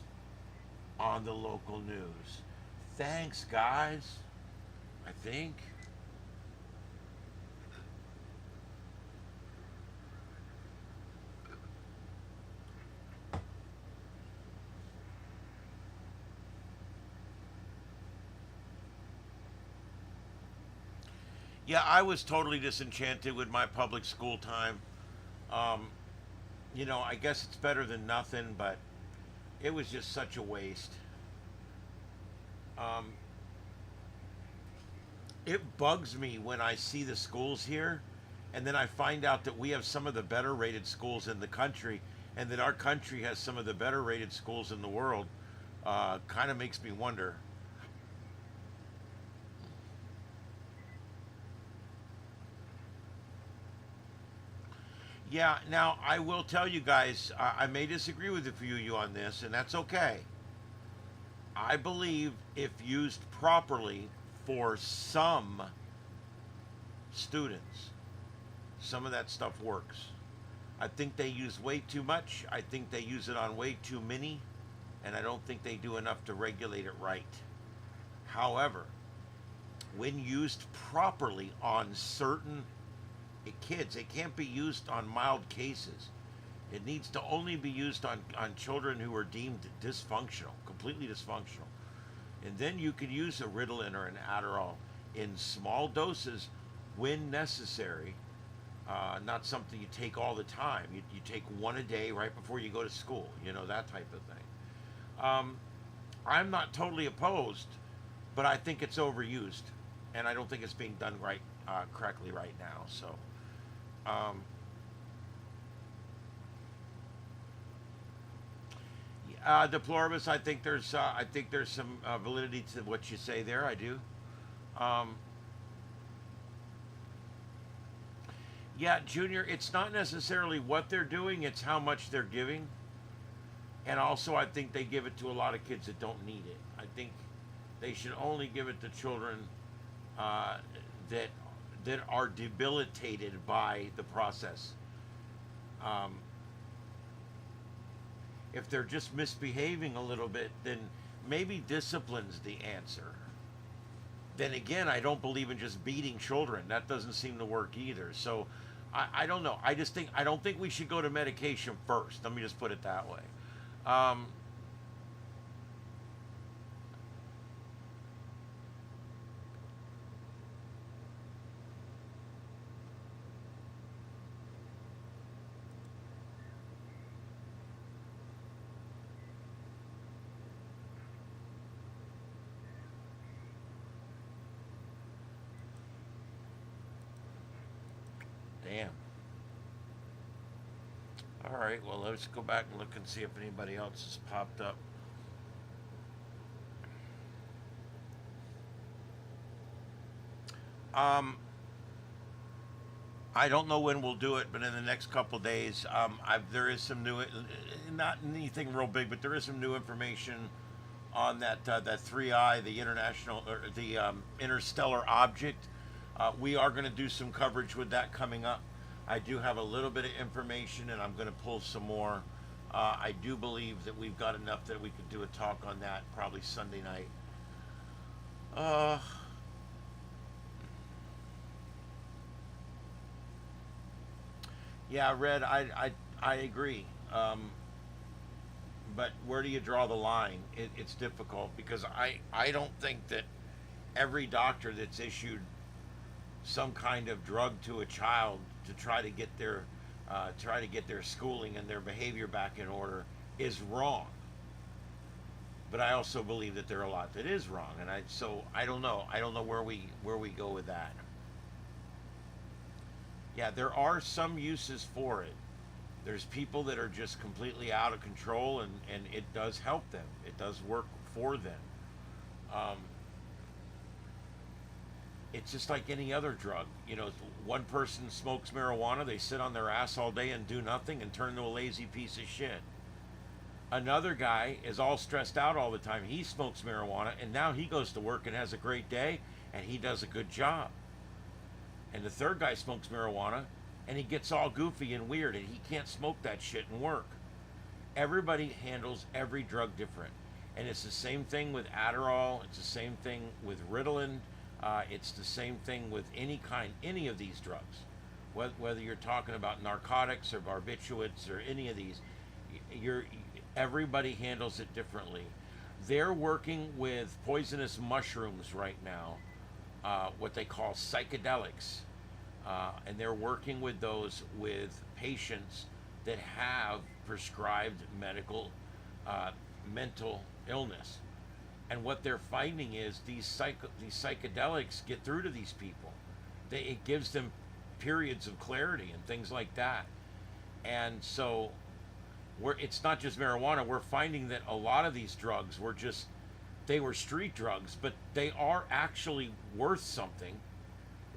on the local news. Thanks, guys. I think. Yeah, I was totally disenchanted with my public school time. Um, I guess it's better than nothing, but it was just such a waste. Um, it bugs me when I see the schools here, and then I find out that we have some of the better rated schools in the country, and that our country has some of the better rated schools in the world. Kind of makes me wonder. Yeah, now I will tell you guys, I may disagree with a few of you on this, and that's okay. I believe if used properly for some students, some of that stuff works. I think they use way too much. I think they use it on way too many, and I don't think they do enough to regulate it right. However, when used properly on certain kids, it can't be used on mild cases. It needs to only be used on children who are deemed dysfunctional, completely dysfunctional. And then you can use a Ritalin or an Adderall in small doses when necessary. Not something you take all the time. You take one a day right before you go to school, that type of thing. Um, I'm not totally opposed, but I think it's overused. And I don't think it's being done right, correctly right now. So, um, deploribus. I think there's some validity to what you say there. I do. Um, yeah, Junior. It's not necessarily what they're doing; it's how much they're giving. And also, I think they give it to a lot of kids that don't need it. I think they should only give it to children uh, that are debilitated by the process. Um, if they're just misbehaving a little bit, then maybe discipline's the answer. Then again, I don't believe in just beating children. That doesn't seem to work either. So I don't know. I don't think we should go to medication first. Let me just put it that way. Um, Damn. All right. Well, let's go back and look and see if anybody else has popped up. Um, I don't know when we'll do it, but in the next couple days, there is some new, not anything real big, but there is some new information on that 3I, the international or the interstellar object. We are going to do some coverage with that coming up. I do have a little bit of information, and I'm going to pull some more I do believe that we've got enough that we could do a talk on that probably Sunday night. Uh, yeah, Red, I agree. But where do you draw the line? It's difficult because I don't think that every doctor that's issued some kind of drug to a child to try to get their schooling and their behavior back in order is wrong. But I also believe that there are a lot that is wrong, and I don't know. I don't know where we go with that. Yeah, there are some uses for it. There's people that are just completely out of control, and it does help them. It does work for them. Um, it's just like any other drug. You know, one person smokes marijuana, they sit on their ass all day and do nothing and turn to a lazy piece of shit. Another guy is all stressed out all the time. He smokes marijuana, and now he goes to work and has a great day, and he does a good job. And the third guy smokes marijuana, and he gets all goofy and weird, and he can't smoke that shit and work. Everybody handles every drug different. And it's the same thing with Adderall. It's the same thing with Ritalin. It's the same thing with any of these drugs. Whether you're talking about narcotics or barbiturates or any of these, everybody handles it differently. They're working with poisonous mushrooms right now, what they call psychedelics. And they're working with those with patients that have prescribed mental illness. And what they're finding is these psychedelics get through to these people. It gives them periods of clarity and things like that. And so it's not just marijuana. We're finding that a lot of these drugs they were street drugs, but they are actually worth something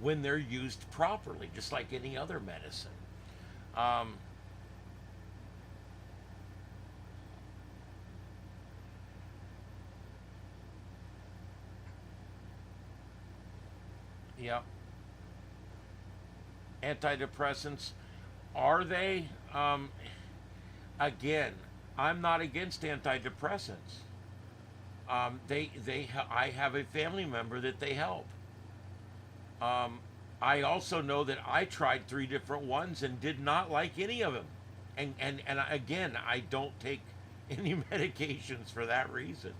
when they're used properly, just like any other medicine. Um, yeah. Antidepressants, are they? Again, I'm not against antidepressants. I have a family member that they help. Um, I also know that I tried 3 different ones and did not like any of them. And again, I don't take any medications for that reason.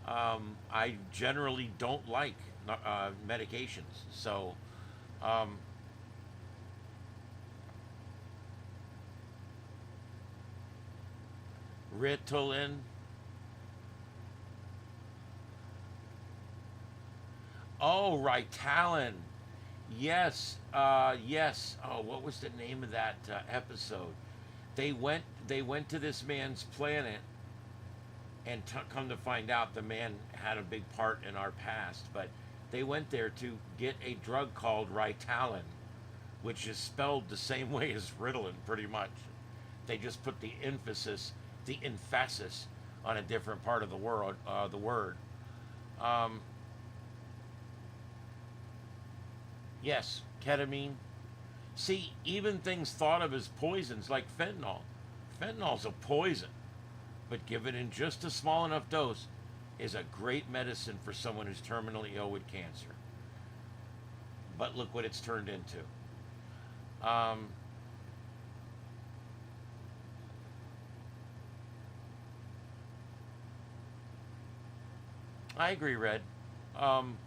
I generally don't like medications. So, um, Ritalin. Oh, Ritalin. Yes, yes. Oh, what was the name of that episode? They went to this man's planet, and come to find out, the man had a big part in our past. But they went there to get a drug called Ritalin, which is spelled the same way as Ritalin, pretty much. They just put the emphasis on a different part of the world, the word. Um, yes, ketamine. See, even things thought of as poisons like fentanyl. Fentanyl's a poison, but given in just a small enough dose, is a great medicine for someone who's terminally ill with cancer. But look what it's turned into. Um, I agree, Red. Um,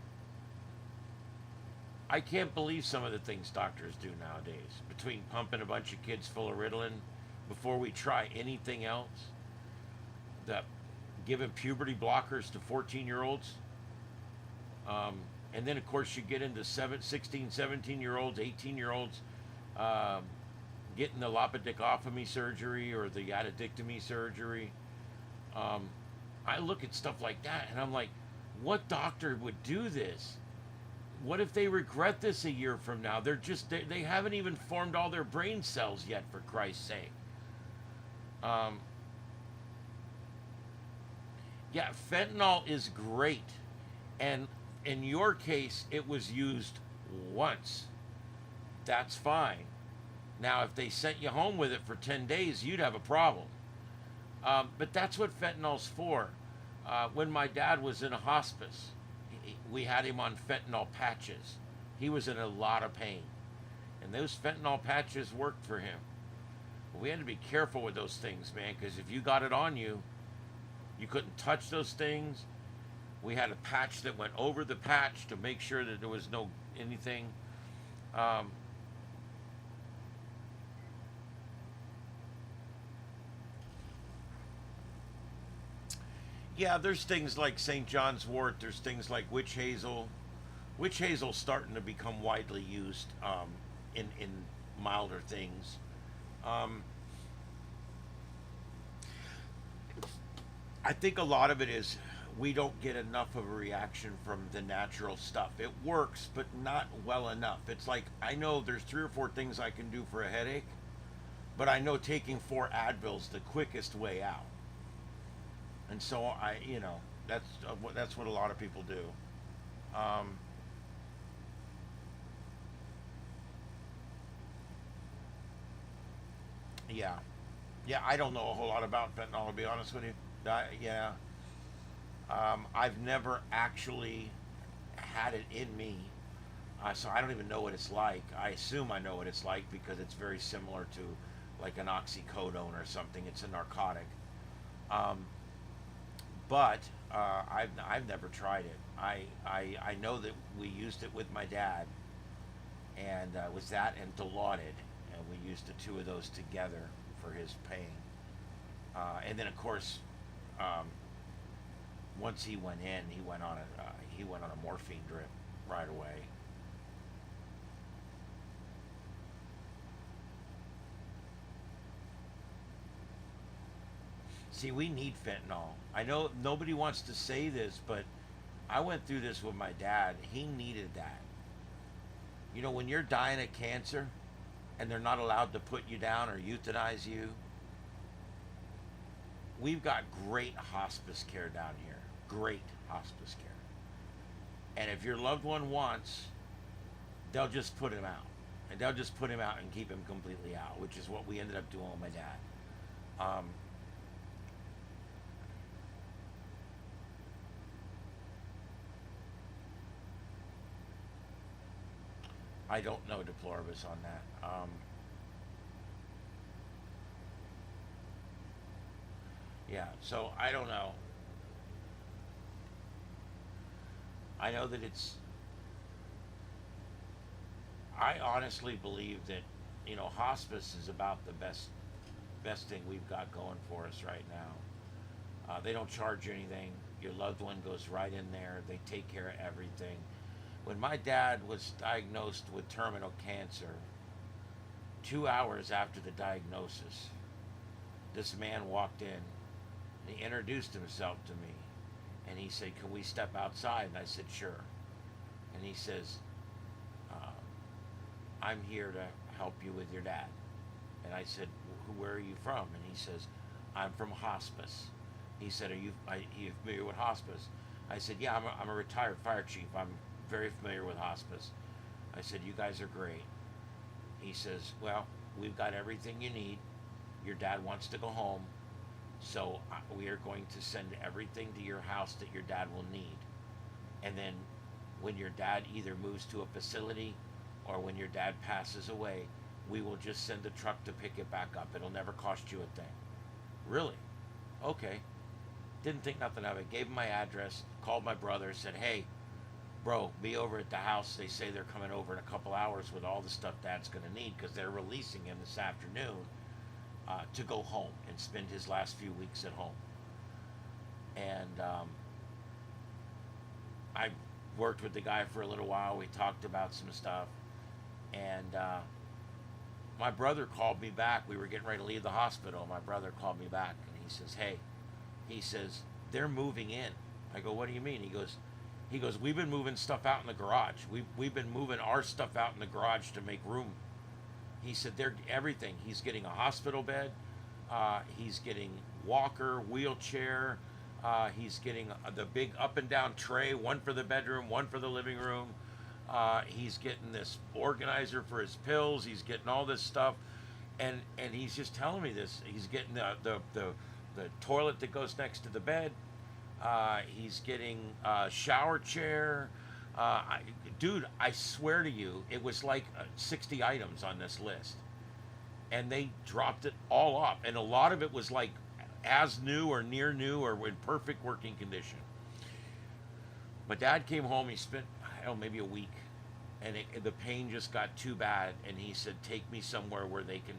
I can't believe some of the things doctors do nowadays. Between pumping a bunch of kids full of Ritalin before we try anything else, the giving puberty blockers to 14-year-olds, and then of course you get into 16, 17-year-olds, 18-year-olds, um, getting the lopidectomy surgery or the addictomy surgery. Um, I look at stuff like that and I'm like, what doctor would do this? What if they regret this a year from now? They haven't even formed all their brain cells yet, for Christ's sake. Um, yeah, fentanyl is great. And in your case, it was used once. That's fine. Now, if they sent you home with it for 10 days, you'd have a problem. But that's what fentanyl's for. When my dad was in a hospice, we had him on fentanyl patches. He was in a lot of pain, and those fentanyl patches worked for him. But we had to be careful with those things, man, because if you got it on you, you couldn't touch those things. We had a patch that went over the patch to make sure that there was no anything. Um, yeah, there's things like St. John's wort. There's things like witch hazel. Witch hazel's starting to become widely used in milder things. Um, I think a lot of it is we don't get enough of a reaction from the natural stuff. It works, but not well enough. It's like I know there's 3 or 4 things I can do for a headache, but I know taking 4 Advil's the quickest way out. And so that's what a lot of people do. Um, yeah, yeah. I don't know a whole lot about fentanyl, to be honest with you. Yeah, I've never actually had it in me, so I don't even know what it's like. I assume I know what it's like because it's very similar to like an oxycodone or something. It's a narcotic. Um, but I've never tried it. I know that we used it with my dad, and it was that and Dilaudid, and we used the two of those together for his pain. And then of course, um, once he went in, he went on a morphine drip right away. See, we need fentanyl. I know nobody wants to say this, but I went through this with my dad. He needed that. You know, when you're dying of cancer and they're not allowed to put you down or euthanize you, we've got great hospice care down here. Great hospice care. And if your loved one wants, they'll just put him out. And they'll just put him out and keep him completely out, which is what we ended up doing with my dad. Um, I don't know deploribus on that. Yeah, so I don't know. I know that I honestly believe that, hospice is about the best thing we've got going for us right now. They don't charge you anything. Your loved one goes right in there. They take care of everything. When my dad was diagnosed with terminal cancer, 2 hours after the diagnosis, this man walked in and he introduced himself to me. And he said, "Can we step outside?" And I said, "Sure." And he says, uh, "I'm here to help you with your dad." And I said, "Where are you from?" And he says, "I'm from hospice." He said, are you familiar with hospice?" I said, "Yeah, I'm a retired fire chief. I'm very familiar with hospice." I said, "You guys are great." He says, "Well, we've got everything you need. Your dad wants to go home. So we are going to send everything to your house that your dad will need. And then when your dad either moves to a facility or when your dad passes away, we will just send a truck to pick it back up. It'll never cost you a thing." Really? Okay. Didn't think nothing of it. Gave him my address, called my brother, said, "Hey, bro, be over at the house. They say they're coming over in a couple hours with all the stuff Dad's going to need because they're releasing him this afternoon to go home and spend his last few weeks at home." And I worked with the guy for a little while. We talked about some stuff. And my brother called me back. We were getting ready to leave the hospital. My brother called me back and he says, "Hey," he says, "they're moving in." I go, "What do you mean?" He goes, "We've been moving stuff out in the garage. We've been moving our stuff out in the garage to make room." He said, "They're everything." He's getting a hospital bed. He's getting walker, wheelchair. He's getting the big up and down tray, one for the bedroom, one for the living room. He's getting this organizer for his pills. He's getting all this stuff, and he's just telling me this. He's getting the the toilet that goes next to the bed. He's getting a shower chair. Dude, I swear to you, it was like 60 items on this list. And they dropped it all off. And a lot of it was like as new or near new or in perfect working condition. My dad came home, he spent, I don't know, maybe a week. And the pain just got too bad. And he said, take me somewhere where they can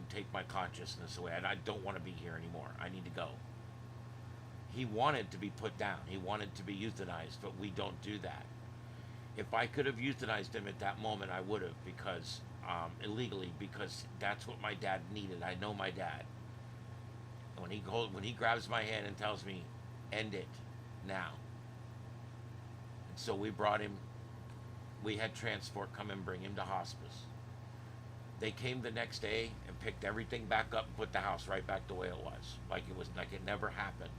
take my consciousness away. And I don't want to be here anymore. I need to go. He wanted to be put down. He wanted to be euthanized, but we don't do that. If I could have euthanized him at that moment, I would have, because illegally, because that's what my dad needed. I know my dad. When he grabs my hand and tells me, end it now. And so we brought him. We had transport come and bring him to hospice. They came the next day and picked everything back up and put the house right back the way it was, like it never happened.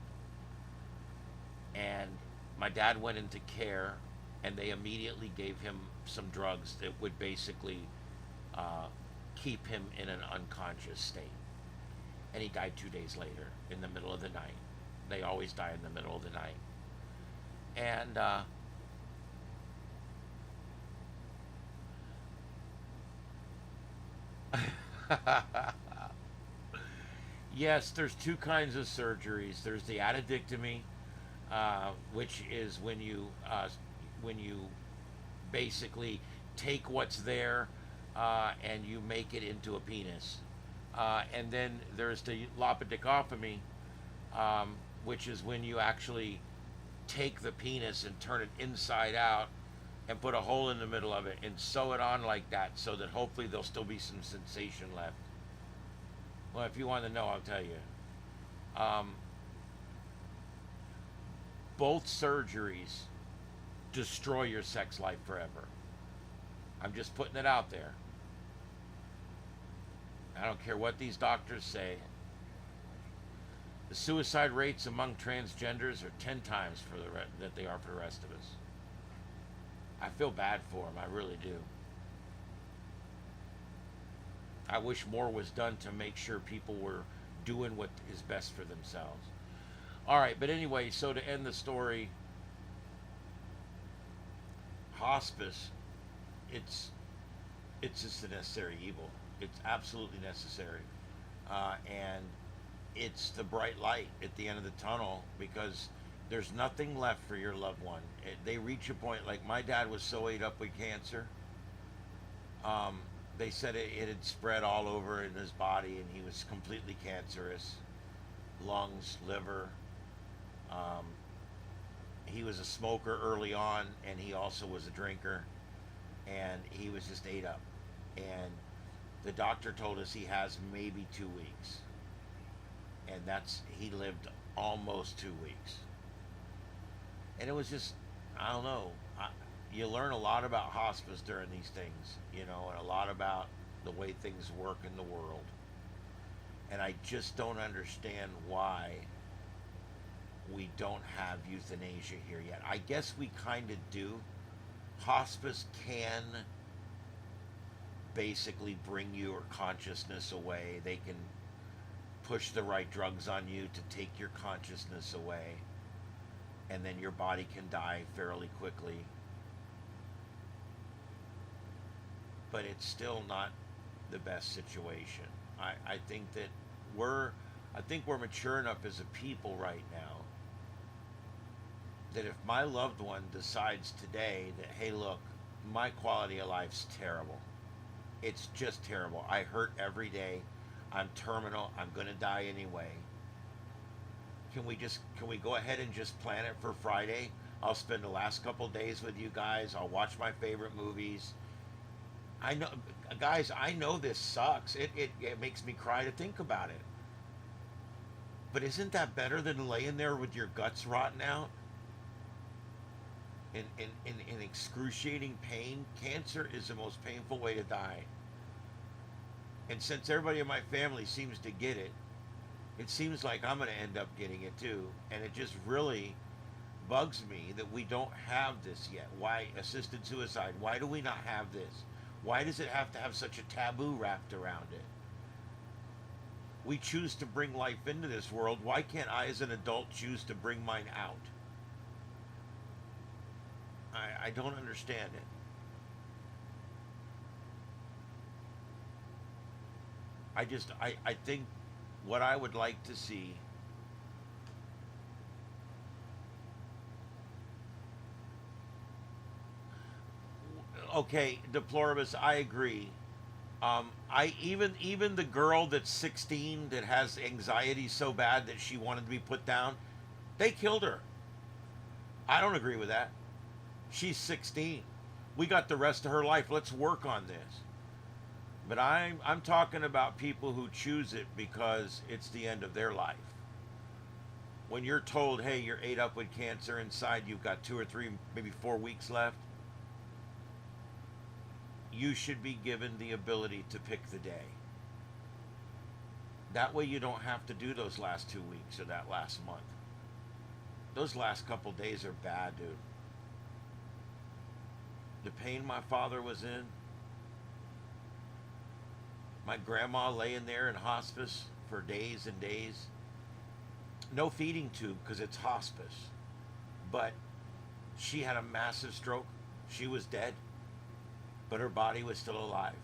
And my dad went into care, and they immediately gave him some drugs that would basically keep him in an unconscious state. And he died 2 days later in the middle of the night. They always die in the middle of the night. And yes, there's two kinds of surgeries. There's the addictomy, which is when you basically take what's there and you make it into a penis. And then there's the laparotomy, which is when you actually take the penis and turn it inside out and put a hole in the middle of it and sew it on like that, so that hopefully there'll still be some sensation left. Well, if you want to know, I'll tell you. Both surgeries destroy your sex life forever. I'm just putting it out there. I don't care what these doctors say. The suicide rates among transgenders are 10 times that they are for the rest of us. I feel bad for them. I really do. I wish more was done to make sure people were doing what is best for themselves. All right, but anyway, so to end the story, hospice, it's just a necessary evil. It's absolutely necessary. And it's the bright light at the end of the tunnel, because there's nothing left for your loved one. They reach a point, like my dad was so ate up with cancer. They said it had spread all over in his body, and he was completely cancerous. Lungs, liver. He was a smoker early on, and he also was a drinker, and he was just ate up. And the doctor told us he has maybe 2 weeks, and he lived almost 2 weeks. And it was just, I don't know, you learn a lot about hospice during these things, and a lot about the way things work in the world. And I just don't understand why we don't have euthanasia here yet. I guess we kind of do. Hospice can basically bring your consciousness away. They can push the right drugs on you to take your consciousness away, and then your body can die fairly quickly. But it's still not the best situation. I think that we're mature enough as a people right now that if my loved one decides today that, hey, look, my quality of life's terrible. It's just terrible. I hurt every day. I'm terminal. I'm going to die anyway. Can we go ahead and just plan it for Friday? I'll spend the last couple days with you guys. I'll watch my favorite movies. I know, guys, I know this sucks. It makes me cry to think about it. But isn't that better than laying there with your guts rotting out? In excruciating pain. Cancer is the most painful way to die. And since everybody in my family seems to get it, it seems like I'm going to end up getting it too. And it just really bugs me that we don't have this yet. Why assisted suicide? Why do we not have this? Why does it have to have such a taboo wrapped around it? We choose to bring life into this world. Why can't I, as an adult, choose to bring mine out? I don't understand it. I think what I would like to see. Okay, deploribus, I agree. I even the girl that's 16 that has anxiety so bad that she wanted to be put down, they killed her. I don't agree with that. She's 16. We got the rest of her life. Let's work on this. But I'm talking about people who choose it because it's the end of their life. When you're told, hey, you're ate up with cancer inside, you've got 2 or 3, maybe 4 weeks left, you should be given the ability to pick the day. That way you don't have to do those last 2 weeks or that last month. Those last couple days are bad, dude. The pain my father was in, my grandma laying there in hospice for days and days. No feeding tube because it's hospice. But she had a massive stroke. She was dead, but her body was still alive.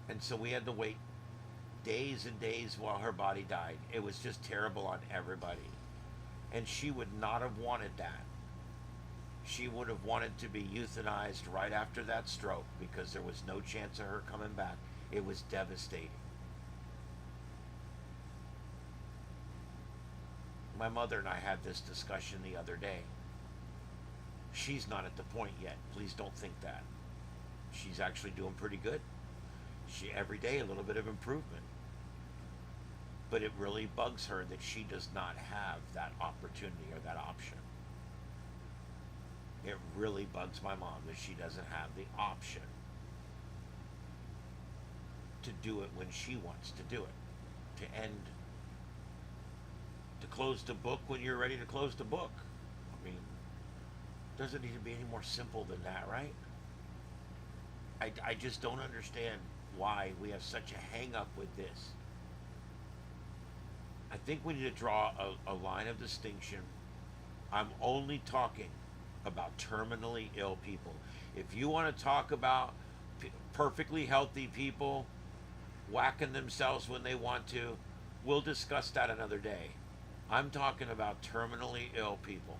And so we had to wait days and days while her body died. It was just terrible on everybody. And she would not have wanted that. She would have wanted to be euthanized right after that stroke because there was no chance of her coming back. It was devastating. My mother and I had this discussion the other day. She's not at the point yet. Please don't think that. She's actually doing pretty good. She every day a little bit of improvement. But it really bugs her that she does not have that opportunity or that option. It really bugs my mom that she doesn't have the option to do it when she wants to do it. To close the book when you're ready to close the book. I mean, doesn't need to be any more simple than that, right? I just don't understand why we have such a hang up with this. I think we need to draw a line of distinction. I'm only talking about terminally ill people. If you want to talk about perfectly healthy people whacking themselves when they want to, we'll discuss that another day. I'm talking about terminally ill people.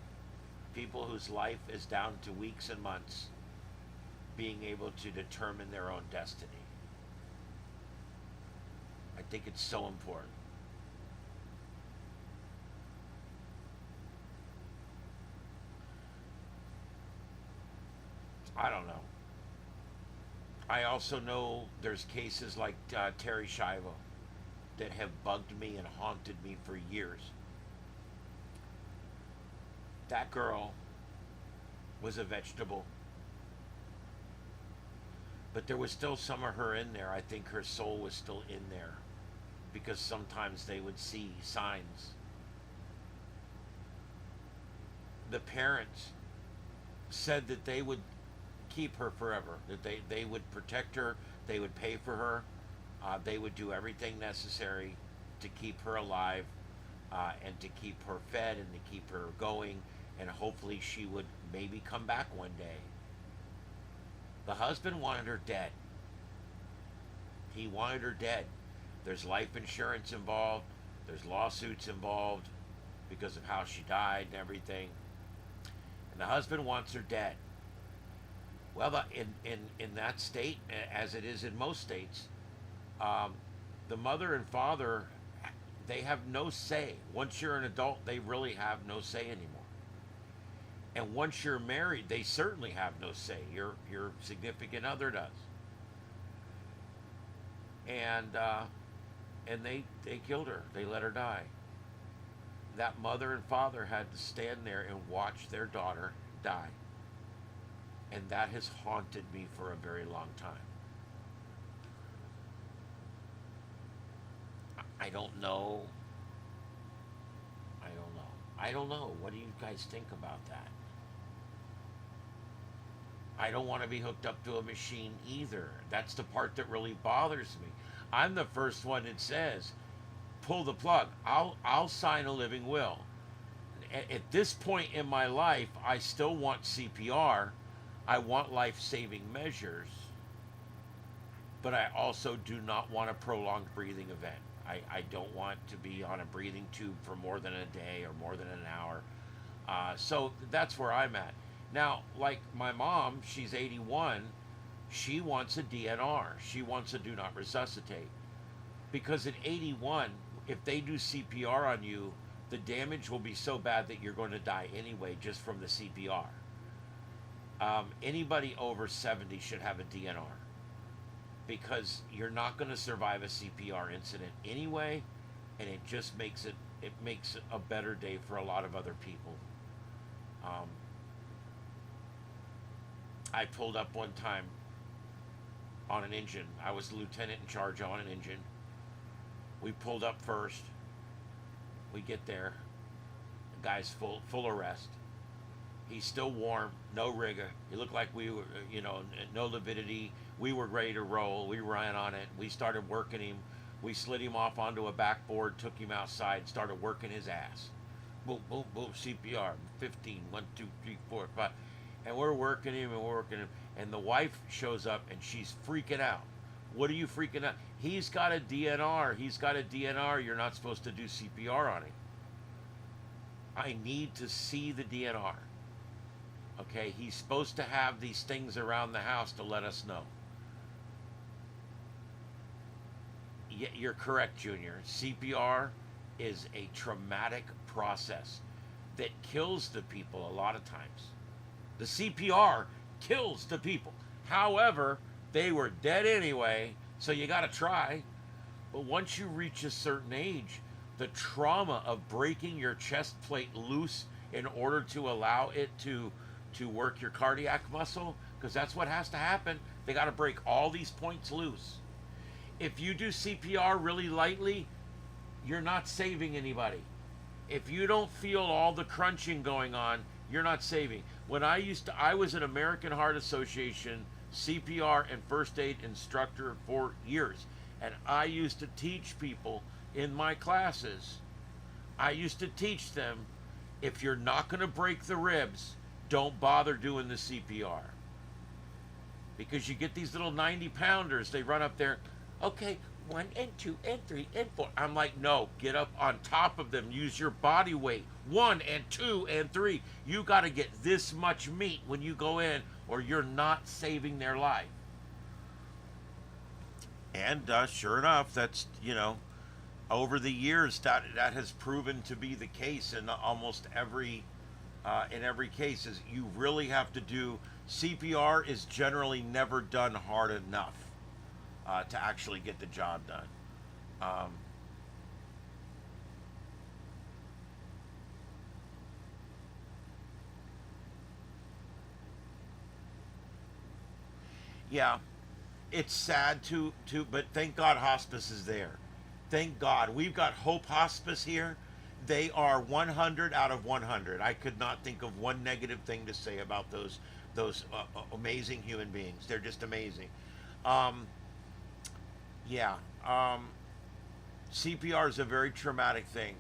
People whose life is down to weeks and months being able to determine their own destiny. I think it's so important. I don't know. I also know there's cases like Terry Shivo that have bugged me and haunted me for years. That girl was a vegetable, but there was still some of her in there. I think her soul was still in there because sometimes they would see signs. The parents said that they would keep her forever, that they would protect her, they would pay for her, they would do everything necessary to keep her alive, and to keep her fed and to keep her going, and hopefully she would maybe come back one day. The husband wanted her dead. He wanted her dead. There's life insurance involved, there's lawsuits involved because of how she died and everything. And the husband wants her dead. Well, in that state, as it is in most states, the mother and father, they have no say. Once you're an adult, they really have no say anymore. And once you're married, they certainly have no say. Your significant other does. And they killed her. They let her die. That mother and father had to stand there and watch their daughter die. And that has haunted me for a very long time. I don't know. I don't know. What do you guys think about that? I don't want to be hooked up to a machine either. That's the part that really bothers me. I'm the first one that says, pull the plug. I'll sign a living will. At this point in my life, I still want CPR. I want life-saving measures, but I also do not want a prolonged breathing event. I don't want to be on a breathing tube for more than a day or more than an hour. So that's where I'm at. Now, like my mom, she's 81. She wants a DNR. She wants a do not resuscitate. Because at 81, if they do CPR on you, the damage will be so bad that you're going to die anyway just from the CPR. Anybody over 70 should have a DNR because you're not going to survive a CPR incident anyway, and it just makes it a better day for a lot of other people. I pulled up one time on an engine. I was the lieutenant in charge on an engine. We pulled up first. We get there. The guy's full arrest. He's still warm, no rigor. He looked like we were, no lividity. We were ready to roll. We ran on it. We started working him. We slid him off onto a backboard, took him outside, started working his ass. Boom, boom, boom, CPR, 15, 1, 2, 3, 4, 5. And we're working him and we're working him. And the wife shows up and she's freaking out. What are you freaking out? He's got a DNR. He's got a DNR. You're not supposed to do CPR on him. I need to see the DNR. Okay, he's supposed to have these things around the house to let us know. Yeah, you're correct, Junior. CPR is a traumatic process that kills the people a lot of times. The CPR kills the people. However, they were dead anyway, so you got to try. But once you reach a certain age, the trauma of breaking your chest plate loose in order to allow it to work your cardiac muscle, because that's what has to happen. They got to break all these points loose. If you do CPR really lightly, you're not saving anybody. If you don't feel all the crunching going on, you're not saving. When I was an American Heart Association CPR and first aid instructor for years, and I used to teach people in my classes. I used to teach them, if you're not going to break the ribs, don't bother doing the CPR. Because you get these little 90-pounders, they run up there, okay, 1 and 2 and 3 and 4. I'm like, no, get up on top of them. Use your body weight. 1 and 2 and 3. You got to get this much meat when you go in, or you're not saving their life. And sure enough, that's, over the years, that has proven to be the case in almost every case. Is you really have to do CPR is generally never done hard enough to actually get the job done. Yeah, it's sad but thank God hospice is there. Thank God. We've got Hope Hospice here. They are 100 out of 100. I could not think of one negative thing to say about those amazing human beings. They're just amazing. Yeah. CPR is a very traumatic thing.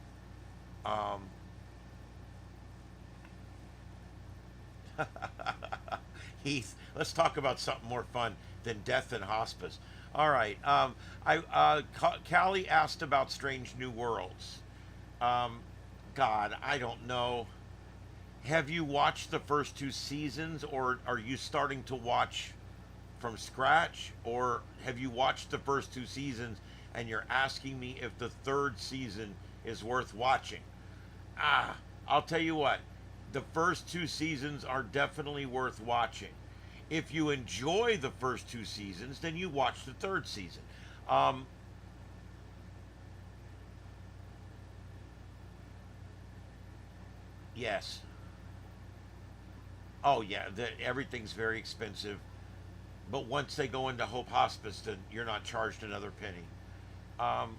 Heath, let's talk about something more fun than death and hospice. All right. Callie asked about Strange New Worlds. God, I don't know. Have you watched the first 2 seasons, or are you starting to watch from scratch, or have you watched the first 2 seasons and you're asking me if the 3rd season is worth watching? I'll tell you what. The first 2 seasons are definitely worth watching. If you enjoy the first 2 seasons, then you watch the 3rd season. Yes. Oh yeah, everything's very expensive. But once they go into Hope Hospice, then you're not charged another penny. Um,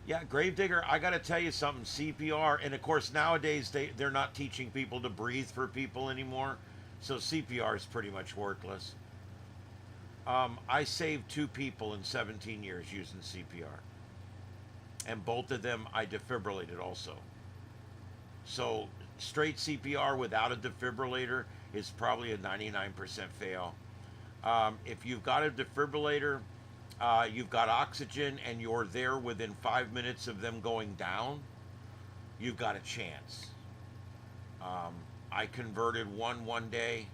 yeah, Gravedigger, I got to tell you something. CPR, and of course nowadays they're not teaching people to breathe for people anymore, so CPR is pretty much worthless. I saved two people in 17 years using CPR, and both of them I defibrillated also. So straight CPR without a defibrillator is probably a 99% fail. If you've got a defibrillator, you've got oxygen, and you're there within 5 minutes of them going down, you've got a chance. Um, I converted one day.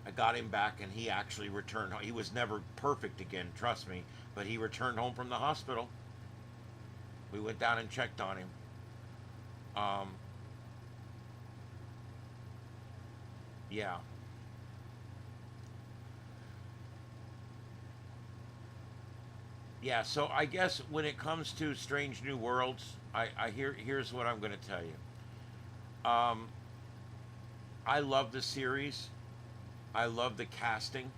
I got him back, and he actually returned home. He was never perfect again, trust me, but he returned home from the hospital. We went down and checked on him. Um, yeah, yeah. So I guess when it comes to Strange New Worlds, here's what I'm going to tell you. Um, I love the series. I love the casting.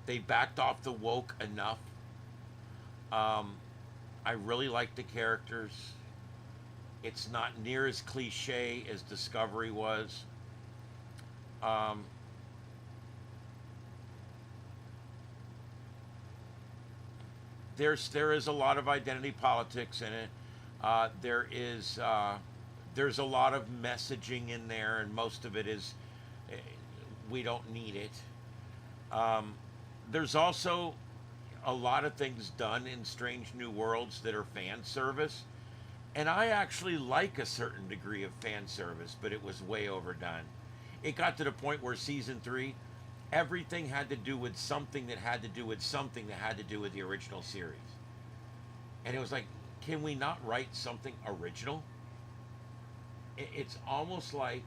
They backed off the woke enough. Um, I really like the characters. It's not near as cliche as Discovery was. Um, there is a lot of identity politics in it. There's a lot of messaging in there, and most of it is uh, we don't need it. Um, there's also a lot of things done in Strange New Worlds that are fan service, and I actually like a certain degree of fan service, but it was way overdone. It got to the point where season three, everything had to do with something that had to do with something that had to do with the original series. And it was like, can we not write something original? It's almost like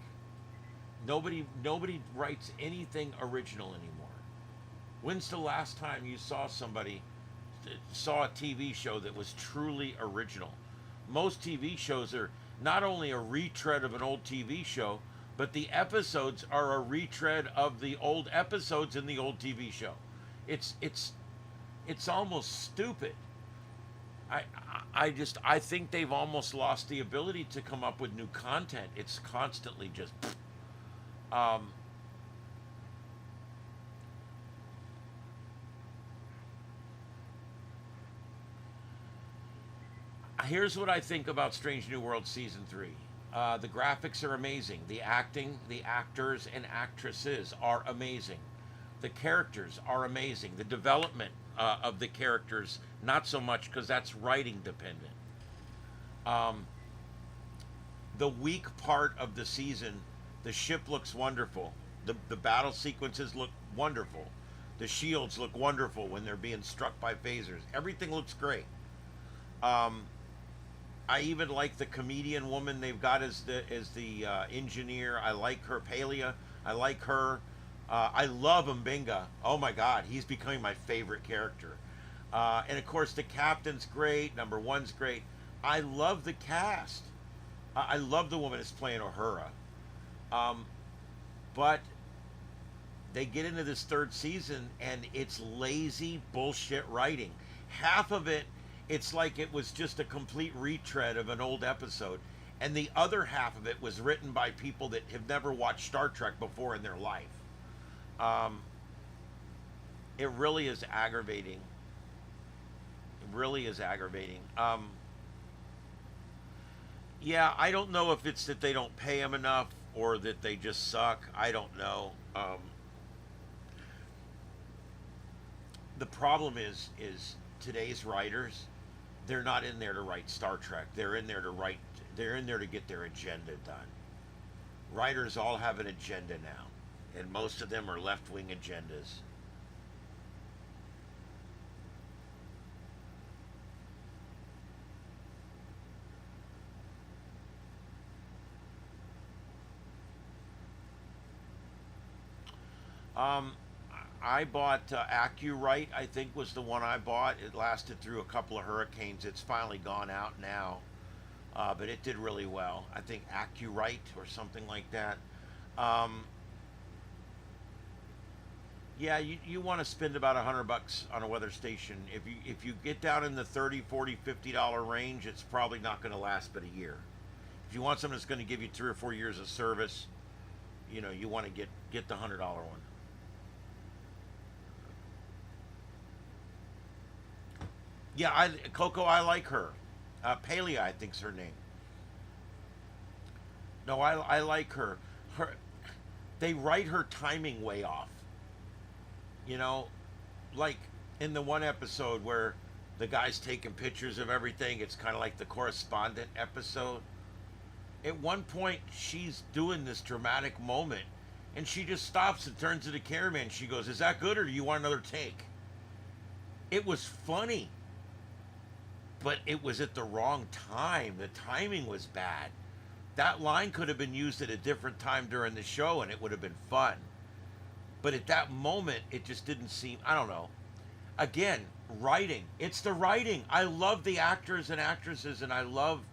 nobody writes anything original anymore. When's the last time you saw a TV show that was truly original? Most TV shows are not only a retread of an old TV show, but the episodes are a retread of the old episodes in the old TV show. It's it's it's almost stupid. I I think they've almost lost the ability to come up with new content. It's constantly just um here's what I think about Strange New World season 3. The graphics are amazing. The acting, the actors and actresses are amazing. The characters are amazing. The development of the characters, not so much because that's writing dependent. Um, the weak part of the season, the ship looks wonderful. The battle sequences look wonderful. The shields look wonderful when they're being struck by phasers. Everything looks great. Um, I even like the comedian woman they've got as the engineer. I like her, Palia. I like her. I love Mbinga. Oh my God, he's becoming my favorite character. And of course, the captain's great. Number one's great. I love the cast. I love the woman that's playing Uhura. Um, but they get into this third season and it's lazy bullshit writing. Half of it, it's like it was just a complete retread of an old episode. And the other half of it was written by people that have never watched Star Trek before in their life. Um, it really is aggravating. It really is aggravating. Yeah, I don't know if it's that they don't pay them enough or that they just suck. I don't know. The problem is today's writers, they're not in there to write Star Trek. They're in there to get their agenda done. Writers all have an agenda now, and most of them are left-wing agendas. Um, I bought Accurite. I think was the one I bought. It lasted through a couple of hurricanes. It's finally gone out now, but it did really well. I think Accurite or something like that. Um, yeah, you want to spend about $100 on a weather station. If you get down in the 30, 40, $50 range, it's probably not going to last but a year. If you want something that's going to give you 3 or 4 years of service, you want to get the $100 one. Yeah, Coco, I like her. Palia, I think's her name. No, I like her. Her, they write her timing way off. You know, like in the one episode where the guy's taking pictures of everything. It's kind of like the correspondent episode. At one point, she's doing this dramatic moment, and she just stops and turns to the cameraman. She goes, "Is that good, or do you want another take?" It was funny, but it was at the wrong time. The timing was bad. That line could have been used at a different time during the show, and it would have been fun. But at that moment, it just didn't seem. I don't know. Again, writing. It's the writing. I love the actors and actresses, and I love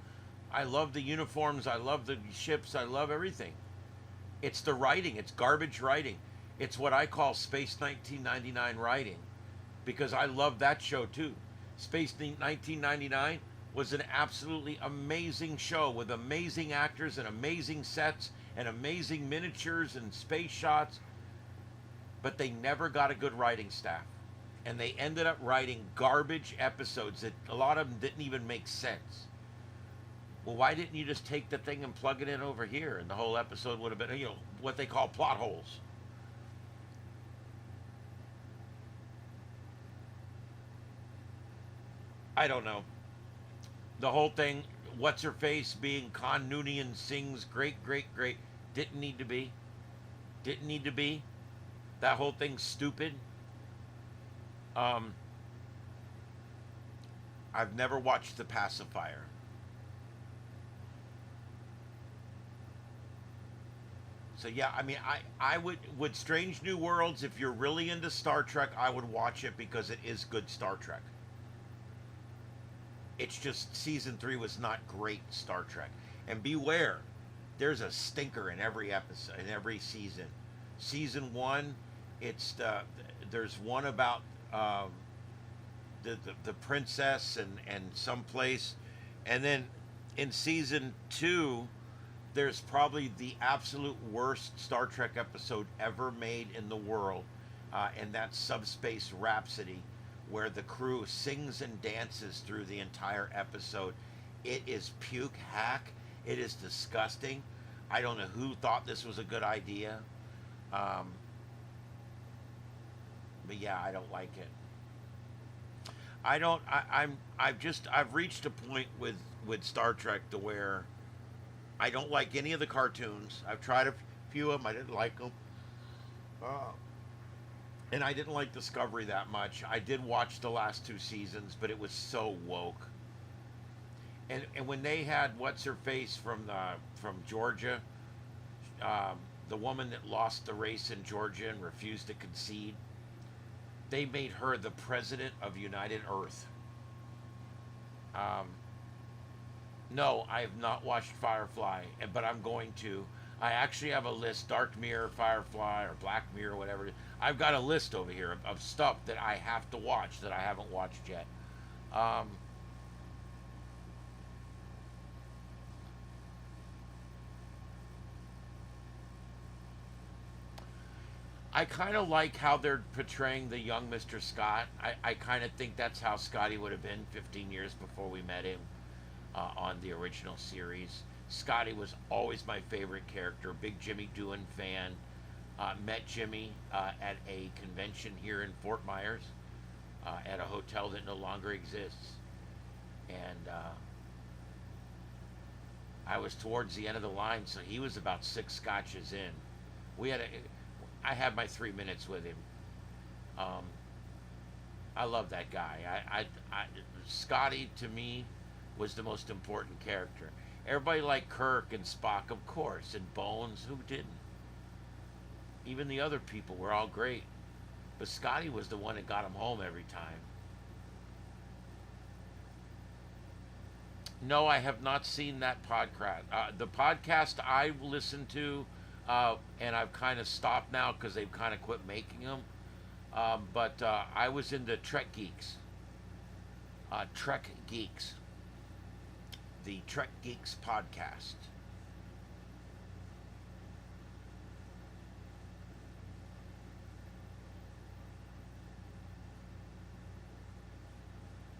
the uniforms. I love the ships. I love everything. It's the writing. It's garbage writing. It's what I call Space 1999 writing, because I love that show too. Space 1999 was an absolutely amazing show with amazing actors and amazing sets and amazing miniatures and space shots, but they never got a good writing staff. And they ended up writing garbage episodes that a lot of them didn't even make sense. Well, why didn't you just take the thing and plug it in over here, and the whole episode would have been, what they call plot holes? I don't know. The whole thing, what's her face being Con Noonian sings great, great, great, didn't need to be. Didn't need to be. That whole thing's stupid. Um, I've never watched The Pacifier. So yeah, I mean, I would Strange New Worlds, if you're really into Star Trek, I would watch it because it is good Star Trek. It's just season 3 was not great Star Trek. And beware, there's a stinker in every episode, in every season. Season 1, there's one about the princess and someplace, and then in season 2, there's probably the absolute worst Star Trek episode ever made in the world, and that's Subspace Rhapsody, where the crew sings and dances through the entire episode. It is puke hack. It is disgusting. I don't know who thought this was a good idea. Um, but yeah, I don't like it. I don't. I've reached a point with Star Trek to where I don't like any of the cartoons. I've tried a few of them. I didn't like them. Uh, and I didn't like Discovery that much. I did watch the last 2 seasons, but it was so woke. And when they had what's her face from Georgia, the woman that lost the race in Georgia and refused to concede, they made her the president of United Earth. Um, no, I have not watched Firefly, but I'm going to. I actually have a list: Dark Mirror, Firefly, or Black Mirror, whatever. I've got a list over here of stuff that I have to watch that I haven't watched yet. Um, I kind of like how they're portraying the young Mr. Scott. I kind of think that's how Scotty would have been 15 years before we met him on the original series. Scotty was always my favorite character. Big Jimmy Doohan fan. Met Jimmy at a convention here in Fort Myers at a hotel that no longer exists. And I was towards the end of the line, so he was about 6 scotches in. We had a, I had my 3 minutes with him. Um, I love that guy. Scotty to me was the most important character. Everybody liked Kirk and Spock, of course, and Bones. Who didn't? Even the other people were all great, but Scotty was the one that got him home every time. No, I have not seen that podcast. The podcast I listen to, and I've kind of stopped now because they've kind of quit making them. But I was into Trek Geeks. Trek Geeks. The Trek Geeks podcast.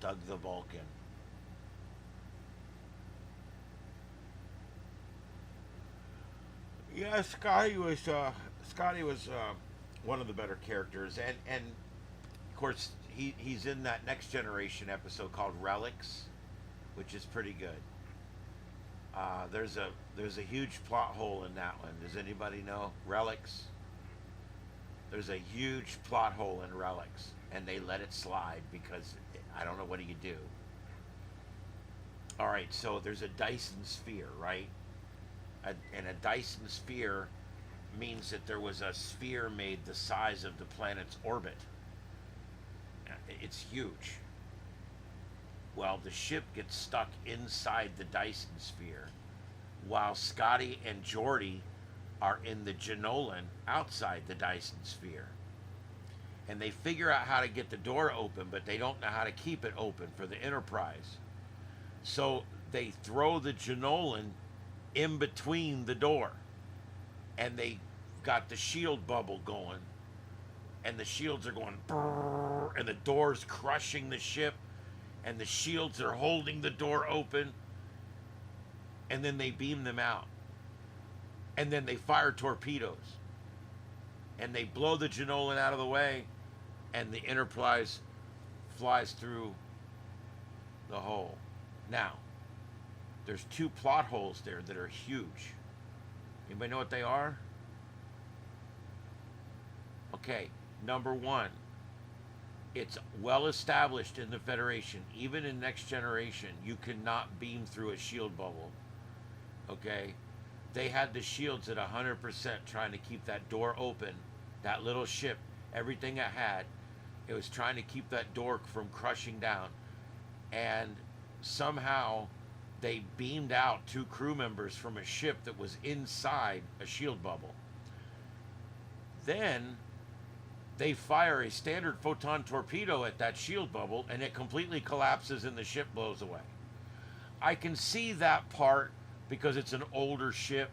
dug the Vulcan. Yeah, Scotty was one of the better characters, and of course he's in that Next Generation episode called Relics, which is pretty good. There's a huge plot hole in that one. Does anybody know Relics? There's a huge plot hole in Relics, and they let it slide because I don't know, what do you do? All right, so there's a Dyson sphere, right? And a Dyson sphere means that there was a sphere made the size of the planet's orbit. It's huge. Well, the ship gets stuck inside the Dyson sphere, while Scotty and Geordi are in the Janolan outside the Dyson sphere. And they figure out how to get the door open, but they don't know how to keep it open for the Enterprise. So they throw the Janolan in between the door, and they got the shield bubble going, and the shields are going brrr, and the door's crushing the ship, and the shields are holding the door open, and then they beam them out, and then they fire torpedoes, and they blow the Janolan out of the way, and the Enterprise flies through the hole. Now, there's two plot holes there that are huge. Anybody know what they are? Okay, number one, it's well established in the Federation, even in Next Generation, you cannot beam through a shield bubble. Okay? They had the shields at 100% trying to keep that door open. That little ship, everything it had, it was trying to keep that door from crushing down. And somehow they beamed out two crew members from a ship that was inside a shield bubble. Then they fire a standard photon torpedo at that shield bubble, and it completely collapses and the ship blows away. I can see that part because it's an older ship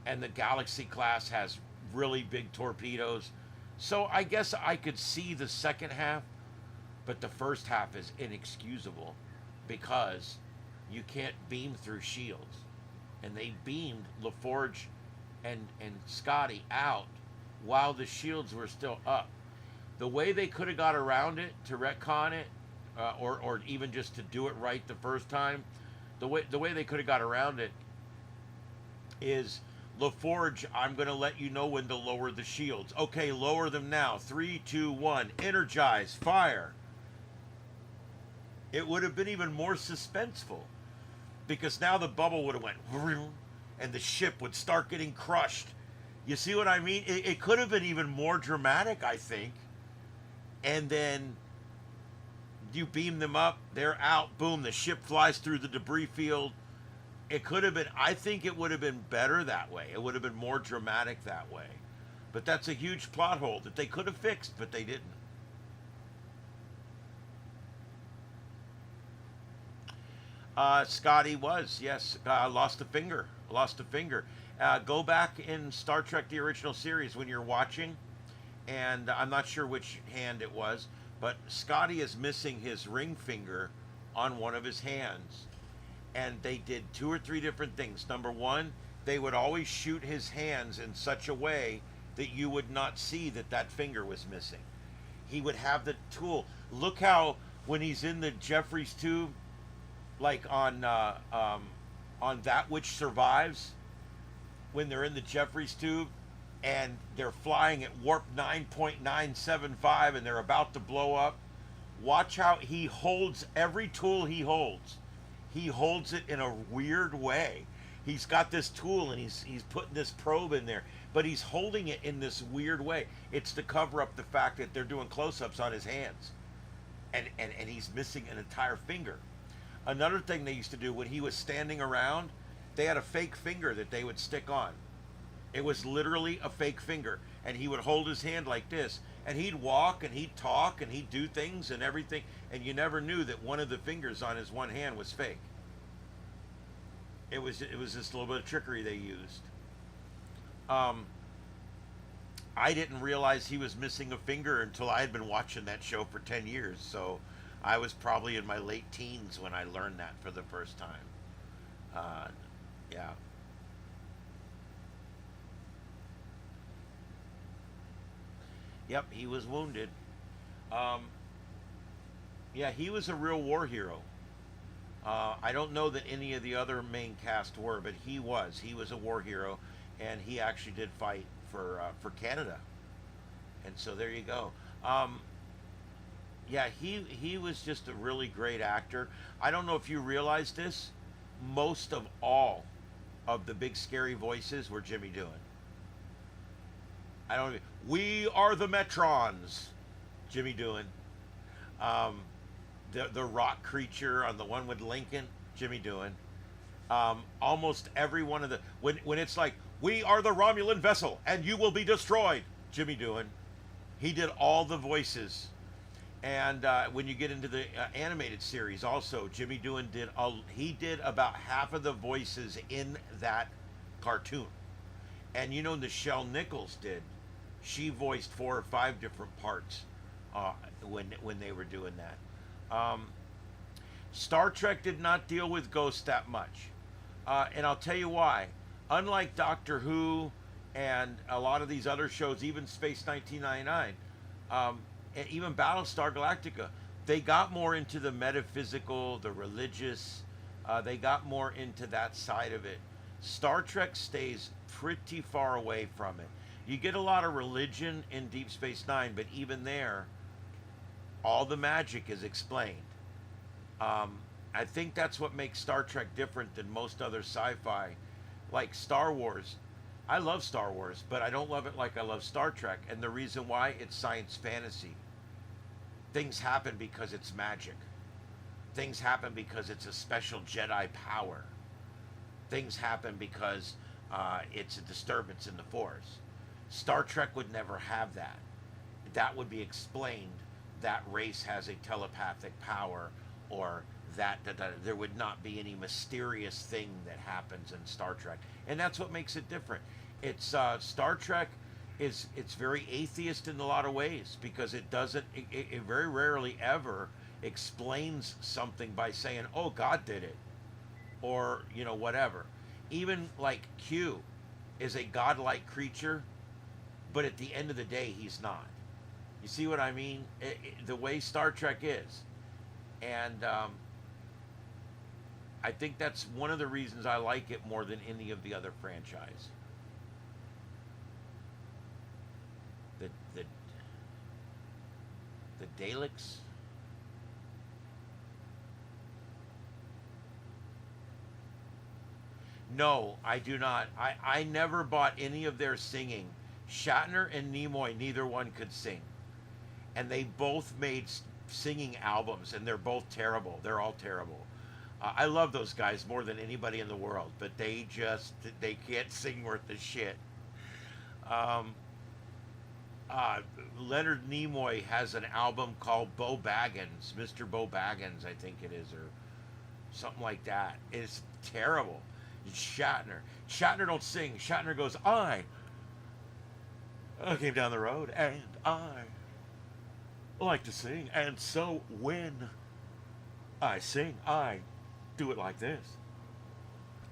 and the Galaxy class has really big torpedoes. So I guess I could see the second half, but the first half is inexcusable because you can't beam through shields. And they beamed LaForge and Scotty out while the shields were still up. The way they could have got around it to retcon it, or even just to do it right the first time, the way they could have got around it is, LaForge, I'm going to let you know when to lower the shields. Okay, lower them now. 3, 2, 1, energize, fire. It would have been even more suspenseful, because now the bubble would have went and the ship would start getting crushed. You see what I mean? It could have been even more dramatic, I think. And then you beam them up, they're out, boom, the ship flies through the debris field. It could have been, I think it would have been better that way. It would have been more dramatic that way. But that's a huge plot hole that they could have fixed, but they didn't. Scotty was, yes, lost a finger. Go back in Star Trek, the original series, when you're watching, and I'm not sure which hand it was, but Scotty is missing his ring finger on one of his hands. And they did 2 or 3 different things. Number one, they would always shoot his hands in such a way that you would not see that that finger was missing. He would have the tool. Look how, when he's in the Jeffries tube, like on That Which Survives, when they're in the Jeffries tube and they're flying at warp 9.975 and they're about to blow up, watch how he holds every tool he holds. He holds it in a weird way. He's got this tool and he's putting this probe in there, but he's holding it in this weird way. It's to cover up the fact that they're doing close-ups on his hands. And he's missing an entire finger. Another thing they used to do when he was standing around, they had a fake finger that they would stick on. It was literally a fake finger. And he would hold his hand like this. And he'd walk and he'd talk and he'd do things and everything. And you never knew that one of the fingers on his one hand was fake. It was just a little bit of trickery they used. I didn't realize he was missing a finger until I had been watching that show for 10 years. So I was probably in my late teens when I learned that for the first time. Uh, yeah. Yep, he was wounded. Um, yeah, he was a real war hero. I don't know that any of the other main cast were, but he was. He was a war hero, and he actually did fight for Canada. And so there you go. Um, yeah, he was just a really great actor. I don't know if you realize this. Most of all of the big scary voices were Jimmy doing. I don't. We are the Metrons. Jimmy doing. Um, the rock creature on the one with Lincoln. Jimmy doing. Almost every one of the when it's like we are the Romulan vessel and you will be destroyed. Jimmy doing. He did all the voices. And when you get into the animated series, also Jimmy Doohan he did about half of the voices in that cartoon. And Nichelle Nichols did. She voiced 4 or 5 different parts when they were doing that. Star Trek did not deal with ghosts that much, and I'll tell you why. Unlike Doctor Who and a lot of these other shows, even Space 1999, and even Battlestar Galactica, they got more into the metaphysical, the religious. They got more into that side of it. Star Trek stays pretty far away from it. You get a lot of religion in Deep Space Nine, but even there, all the magic is explained. I think that's what makes Star Trek different than most other sci-fi, like Star Wars. I love Star Wars, but I don't love it like I love Star Trek. And the reason why, it's science fantasy. Things happen because it's magic. Things happen because it's a special Jedi power. Things happen because it's a disturbance in the Force. Star Trek would never have that. That would be explained. That race has a telepathic power, or that there would not be any mysterious thing that happens in Star Trek, and that's what makes it different. It's Star Trek it's very atheist in a lot of ways because it doesn't it very rarely ever explains something by saying, "Oh, God did it," or whatever. Even like Q is a godlike creature, but at the end of the day, he's not. You see what I mean? The way Star Trek is, and I think that's one of the reasons I like it more than any of the other franchise. The the the Daleks. No, I do not. I never bought any of their singing. Shatner and Nimoy, neither one could sing, and they both made singing albums, and they're both terrible. They're all terrible. I love those guys more than anybody in the world, but they can't sing worth the shit. Um, uh, Leonard Nimoy has an album called Bo Baggins, Mr. Bo Baggins, I think it is, or something like that. It's terrible. It's Shatner. Shatner don't sing. Shatner goes, I came down the road and I like to sing, and so when I sing, I do it like this.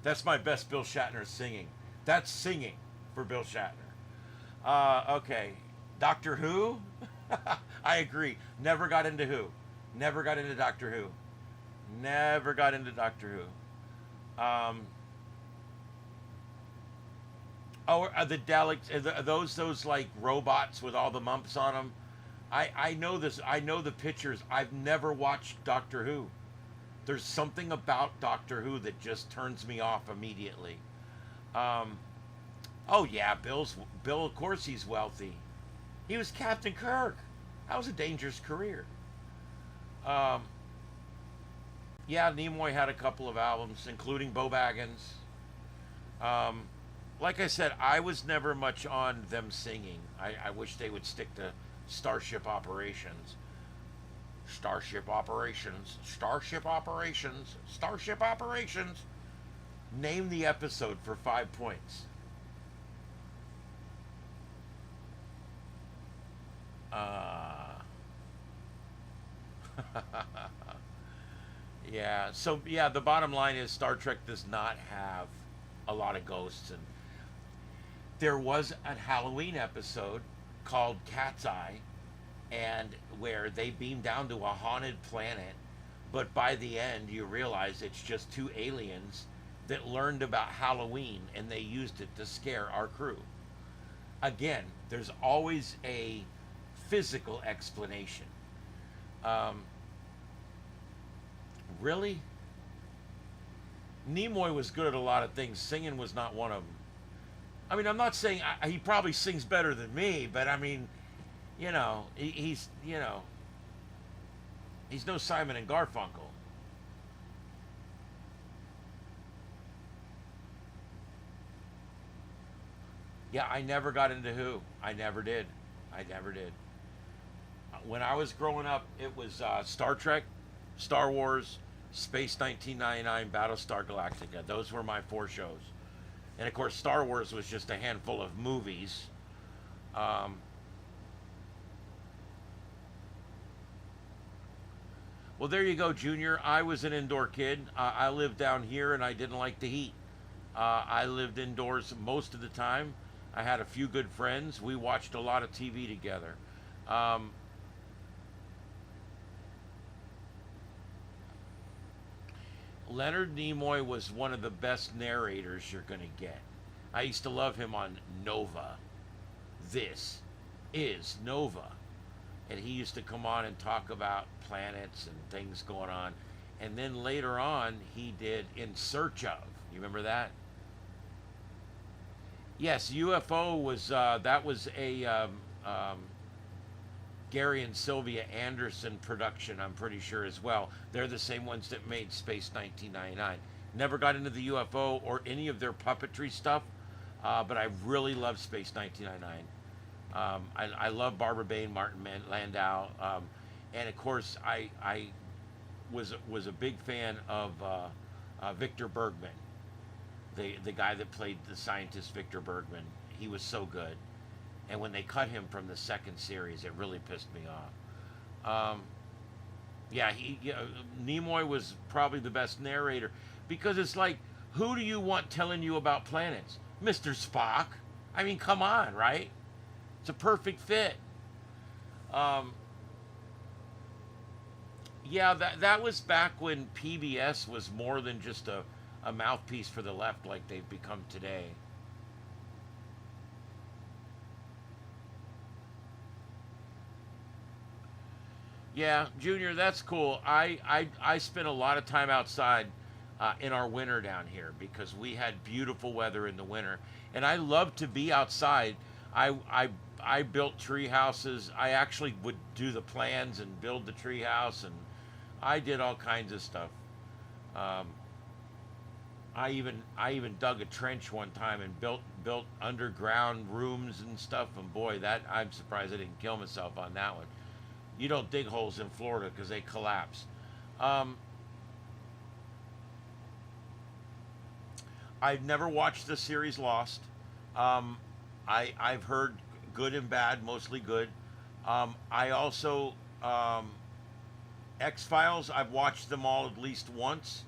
That's my best Bill Shatner singing. That's singing for Bill Shatner. Okay, Doctor Who. I agree. Never got into Who. Never got into Doctor Who. Never got into Doctor Who. The Daleks, those like robots with all the mumps on them. I know this. I know the pictures. I've never watched Doctor Who. There's something about Doctor Who that just turns me off immediately. Um, oh yeah, Bill. Of course, he's wealthy. He was Captain Kirk. That was a dangerous career. Um, yeah, Nimoy had a couple of albums, including Bo Baggins. Um, like I said, I was never much on them singing. I wish they would stick to Starship Operations. Starship Operations. Starship Operations. Starship Operations. Name the episode for 5 points. Uh, Yeah. So yeah, the bottom line is Star Trek does not have a lot of ghosts, and there was a Halloween episode called Cat's Eye, and where they beam down to a haunted planet, but by the end you realize it's just two aliens that learned about Halloween and they used it to scare our crew. Again, there's always a physical explanation. Um, really? Nimoy was good at a lot of things. Singing was not one of them. I mean, I'm not saying he probably sings better than me, but I mean, he's no Simon and Garfunkel. Yeah, I never got into Who. I never did. I never did. When I was growing up, it was Star Trek, Star Wars, Space 1999, Battlestar Galactica. Those were my four shows. And of course, Star Wars was just a handful of movies. Um, well, there you go, Junior. I was an indoor kid. I lived down here and I didn't like the heat. I lived indoors most of the time. I had a few good friends. We watched a lot of TV together. Um, Leonard Nimoy was one of the best narrators you're going to get. I used to love him on Nova. This is Nova. And he used to come on and talk about planets and things going on. And then later on, he did In Search of. You remember that? Yes, UFO was, that was a Gary and Sylvia Anderson production, I'm pretty sure as well. They're the same ones that made Space 1999. Never got into the UFO or any of their puppetry stuff, but I really love Space 1999. I love Barbara Bain, Martin Landau, and of course I was a big fan of Victor Bergman, the guy that played the scientist Victor Bergman. He was so good. And when they cut him from the second series, it really pissed me off. Yeah, Nimoy was probably the best narrator because it's like, who do you want telling you about planets? Mr. Spock. I mean, come on, right? It's a perfect fit. Um, yeah, that was back when PBS was more than just a mouthpiece for the left like they've become today. Yeah, Junior, that's cool. I spent a lot of time outside in our winter down here because we had beautiful weather in the winter, and I love to be outside. I I I built tree houses. I actually would do the plans and build the tree house, and I did all kinds of stuff. Um, I even dug a trench one time and built underground rooms and stuff. And boy, that I'm surprised I didn't kill myself on that one. You don't dig holes in Florida because they collapse. Um, I've never watched the series Lost. Um, I've heard good and bad, mostly good. I also X Files. I've watched them all at least once.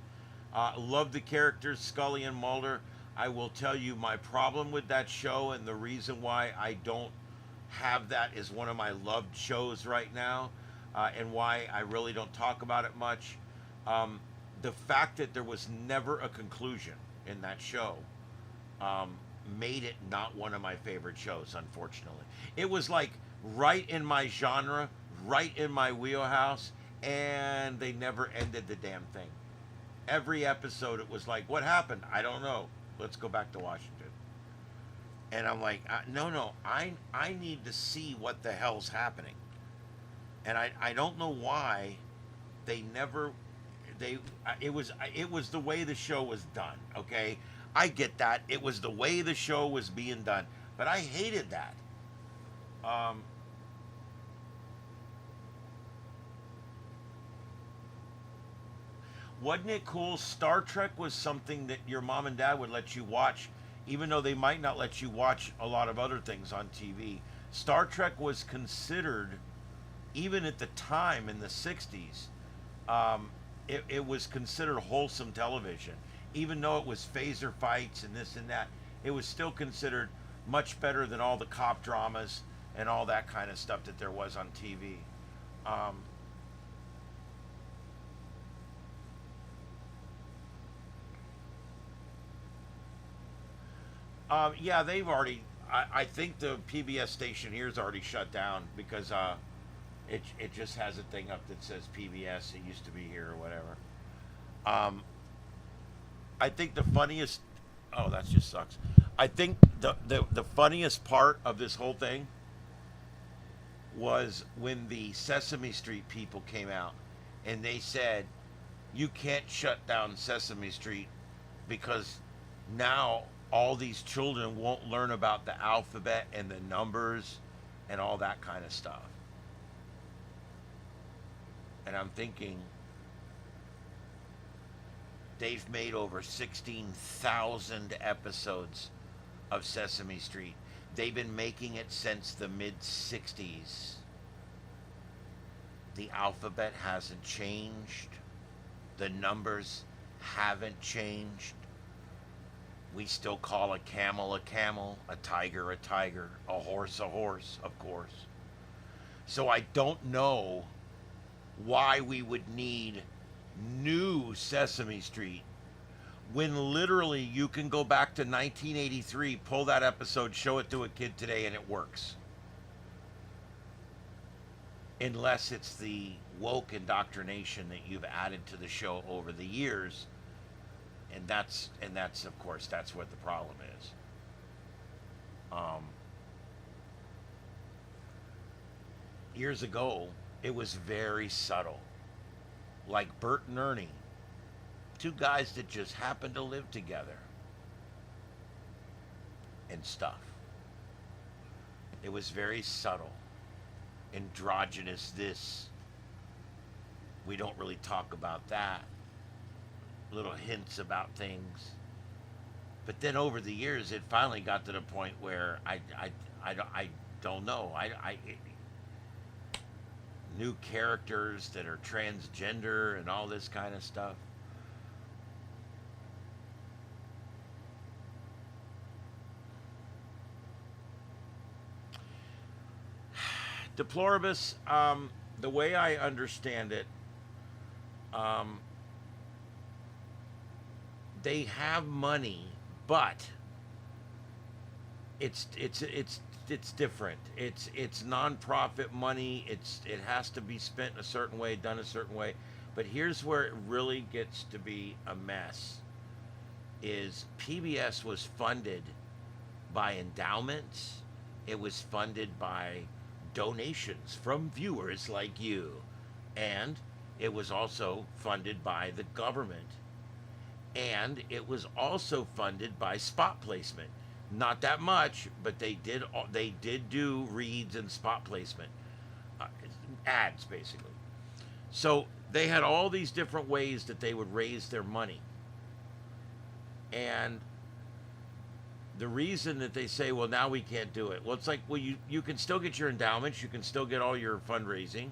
Love the characters Scully and Mulder. I will tell you my problem with that show and the reason why I don't have that as one of my loved shows right now, and why I really don't talk about it much. Um, the fact that there was never a conclusion in that show um, made it not one of my favorite shows, unfortunately. It was like right in my genre, right in my wheelhouse, and they never ended the damn thing. Every episode, it was like, what happened? I don't know. Let's go back to Washington. And I'm like, no, no, I need to see what the hell's happening. And I don't know why they never they it was the way the show was done. Okay, I get that it was the way the show was being done, but I hated that. Um, wasn't it cool? Star Trek was something that your mom and dad would let you watch, even though they might not let you watch a lot of other things on TV. Star Trek was considered, even at the time in the 60s, it was considered wholesome television. Even though it was phaser fights and this and that, it was still considered much better than all the cop dramas and all that kind of stuff that there was on TV. Um, yeah, they've already. I think the PBS station here is already shut down because it just has a thing up that says PBS. It used to be here or whatever. Um, I think the funniest. Oh, that just sucks. I think the funniest part of this whole thing was when the Sesame Street people came out and they said you can't shut down Sesame Street because now all these children won't learn about the alphabet and the numbers and all that kind of stuff. And I'm thinking they've made over 16,000 episodes of Sesame Street. They've been making it since the mid 60s. The alphabet hasn't changed. The numbers haven't changed. We still call a camel, a tiger, a horse, of course. So I don't know why we would need new Sesame Street when literally you can go back to 1983, pull that episode, show it to a kid today, and it works. Unless it's the woke indoctrination that you've added to the show over the years. And that's of course that's what the problem is. Years ago, it was very subtle. Like Bert and Ernie, two guys that just happened to live together and stuff. It was very subtle. Androgynous this. We don't really talk about that. Little hints about things. But then over the years, it finally got to the point where I don't know. New characters that are transgender and all this kind of stuff. Deploribus, the way I understand it, um, they have money, but it's different. It's nonprofit money. It has to be spent a certain way, done a certain way. But here's where it really gets to be a mess. Is PBS was funded by endowments. It was funded by donations from viewers like you, and it was also funded by the government. And it was also funded by spot placement. Not that much, but they did do reads and spot placement, ads basically. So they had all these different ways that they would raise their money. And the reason that they say, well, now we can't do it. Well, it's like, well, you can still get your endowments. You can still get all your fundraising.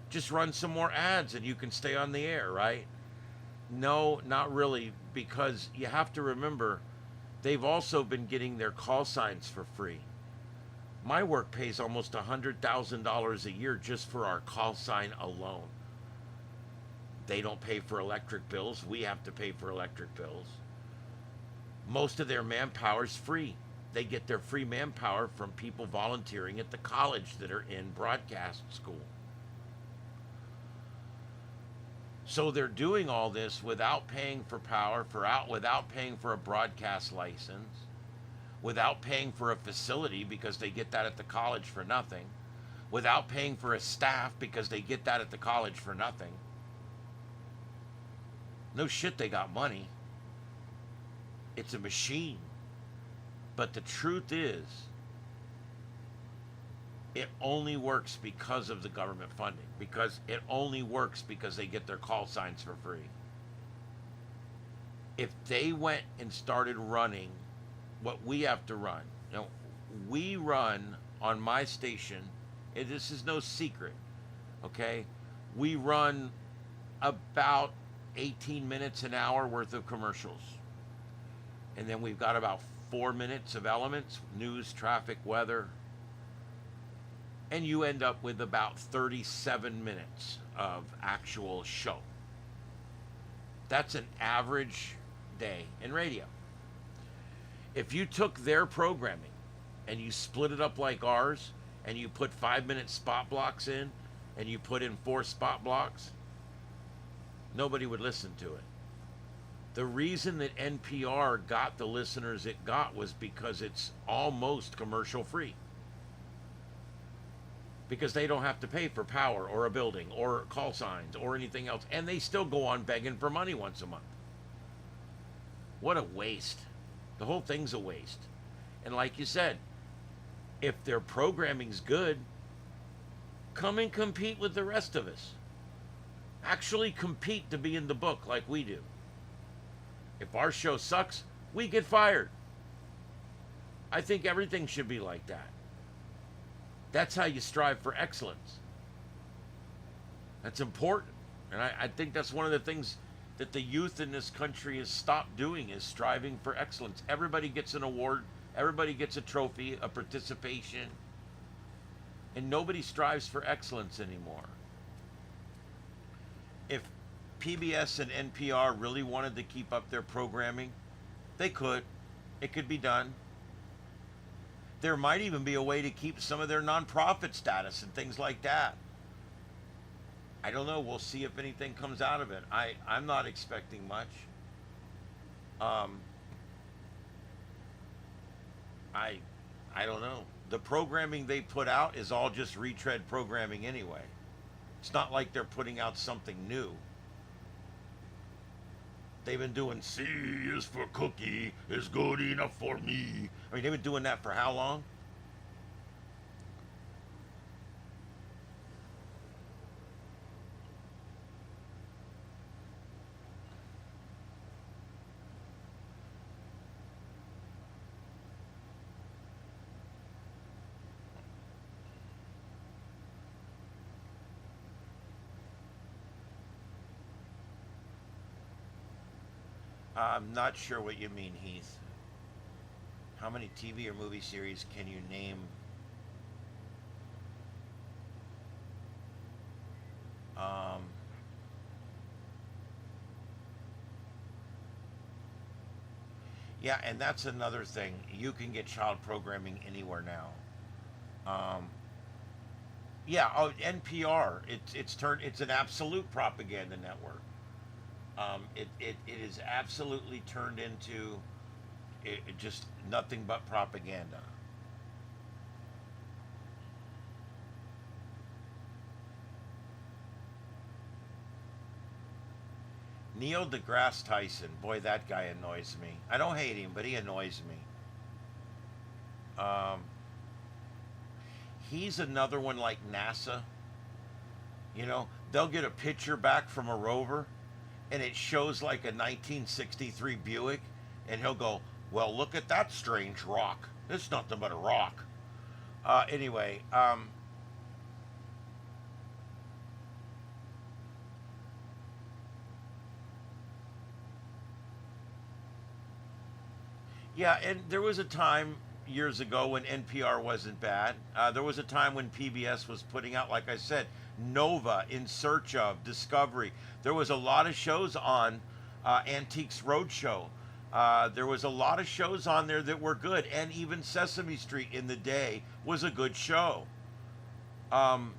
Just run some more ads and you can stay on the air, right? No, not really, because you have to remember, they've also been getting their call signs for free. My work pays almost $100,000 a year just for our call sign alone. They don't pay for electric bills. We have to pay for electric bills. Most of their manpower is free. They get their free manpower from people volunteering at the college that are in broadcast school. So they're doing all this without paying for power, without paying for a broadcast license, without paying for a facility because they get that at the college for nothing, without paying for a staff because they get that at the college for nothing. No shit, they got money. It's a machine. But the truth is, it only works because of the government funding. Because it only works because they get their call signs for free. If they went and started running what we have to run, we run on my station, and this is no secret, okay? We run about 18 minutes an hour worth of commercials. And then we've got about 4 minutes of elements, news, traffic, weather. And you end up with about 37 minutes of actual show. That's an average day in radio. If you took their programming and you split it up like ours, and you put 5-minute spot blocks in, and you put in 4 spot blocks, nobody would listen to it. The reason that NPR got the listeners it got was because it's almost commercial free. Because they don't have to pay for power or a building or call signs or anything else. And they still go on begging for money once a month. What a waste. The whole thing's a waste. And like you said, if their programming's good, come and compete with the rest of us. Actually compete to be in the book like we do. If our show sucks, we get fired. I think everything should be like that. That's how you strive for excellence. That's important. And I think that's one of the things that the youth in this country has stopped doing, is striving for excellence. Everybody gets an award. Everybody gets a trophy, a participation. And nobody strives for excellence anymore. If PBS and NPR really wanted to keep up their programming, they could. It could be done. There might even be a way to keep some of their nonprofit status and things like that. I don't know. We'll see if anything comes out of it. I'm not expecting much. I don't know. The programming they put out is all just retread programming anyway. It's not like they're putting out something new. They've been doing C is for cookie is good enough for me. I mean, they've been doing that for how long? I'm not sure what you mean, Heath. How many TV or movie series can you name? Um, yeah, and that's another thing. You can get child programming anywhere now. Um, yeah, oh, NPR. It's an absolute propaganda network. It is absolutely turned into just nothing but propaganda. Neil deGrasse Tyson, boy, that guy annoys me. I don't hate him, but he annoys me. Um, he's another one like NASA. You know, they'll get a picture back from a rover, and it shows like a 1963 Buick, and he'll go, well, look at that strange rock. It's nothing but a rock. Anyway, yeah, and there was a time years ago when NPR wasn't bad. There was a time when PBS was putting out, like I said, Nova, In Search of, Discovery. There was a lot of shows on Antiques Roadshow. There was a lot of shows on there that were good, and even Sesame Street in the day was a good show. Um,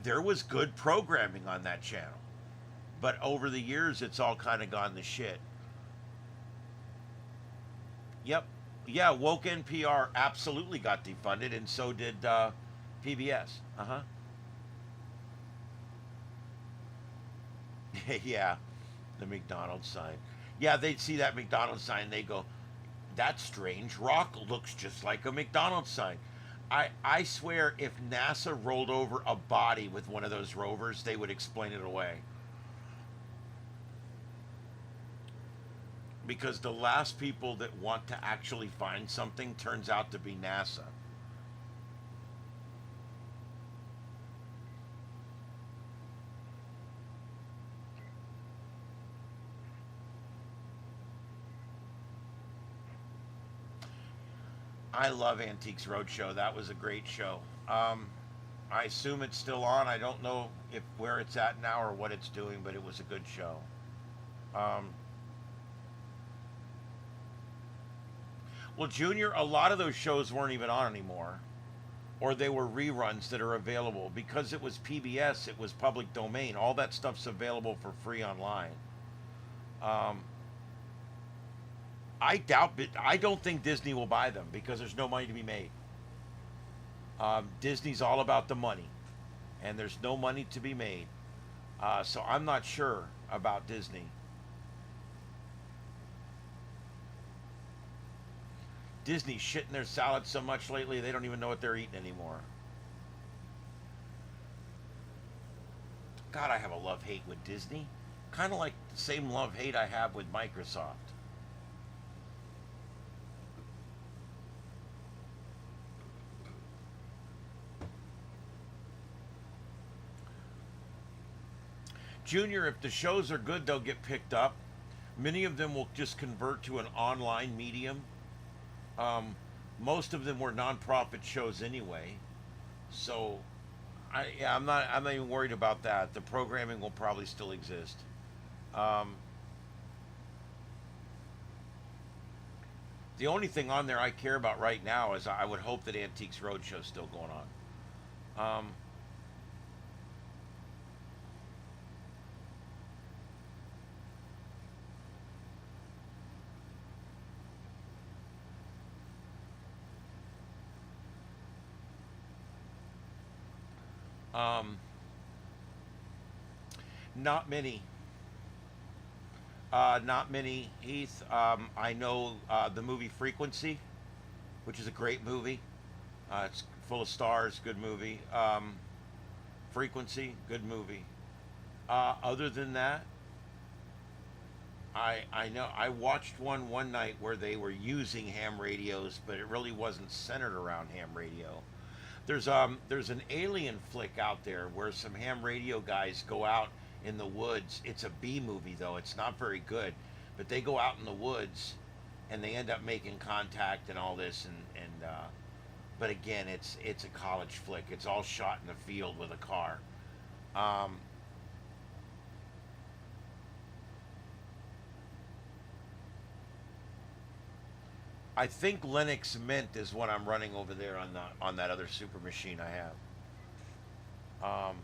there was good programming on that channel, but over the years, it's all kind of gone to shit. Yep, yeah, woke NPR absolutely got defunded, and so did PBS. Uh huh. Yeah, the McDonald's sign. Yeah, they'd see that McDonald's sign, they go, that strange rock looks just like a McDonald's sign. I swear if NASA rolled over a body with one of those rovers, they would explain it away. Because the last people that want to actually find something turns out to be NASA. I love Antiques Roadshow. That was a great show. Um, I assume it's still on. I don't know if where it's at now or what it's doing, but it was a good show. Um, well, Junior, a lot of those shows weren't even on anymore, or they were reruns that are available because it was PBS. It was public domain. All that stuff's available for free online. Um, I doubt it. I don't think Disney will buy them because there's no money to be made. Disney's all about the money, and there's no money to be made. So I'm not sure about Disney. Disney's shitting their salad so much lately they don't even know what they're eating anymore. God, I have a love hate with Disney. Kind of like the same love hate I have with Microsoft. Junior, if the shows are good, they'll get picked up. Many of them will just convert to an online medium. Most of them were nonprofit shows anyway, so I'm not even worried about that. The programming will probably still exist. Um, the only thing on there I care about right now is I would hope that Antiques Roadshow is still going on. Um, not many. Not many, Heath. I know the movie Frequency, which is a great movie. It's full of stars, good movie. Frequency, good movie. Other than that, I know I watched one night where they were using ham radios, but it really wasn't centered around ham radio. There's an alien flick out there where some ham radio guys go out in the woods. It's a B movie though. It's not very good, but they go out in the woods and they end up making contact and all this and but again, it's a college flick. It's all shot in the field with a car. Um, I think Linux Mint is what I'm running over there on that other super machine I have. Um,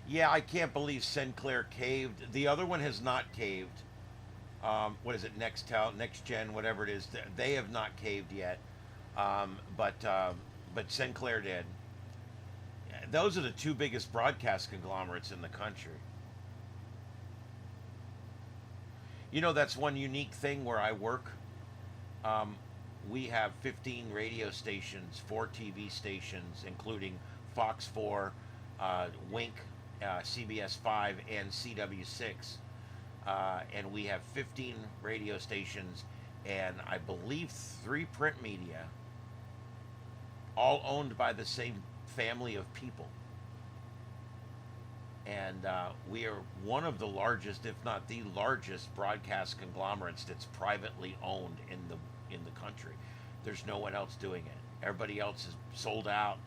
yeah, I can't believe Sinclair caved. The other one has not caved. What is it? Nextel, Next Gen, whatever it is. They have not caved yet. But Sinclair did. Those are the two biggest broadcast conglomerates in the country. You know, that's one unique thing where I work. Um, we have 15 radio stations, 4 TV stations, including Fox 4, Wink, CBS 5, and CW6. And we have 15 radio stations and I believe 3 print media, all owned by the same family of people. And we are one of the largest, if not the largest, broadcast conglomerates that's privately owned in the country. There's no one else doing it. Everybody else is sold out.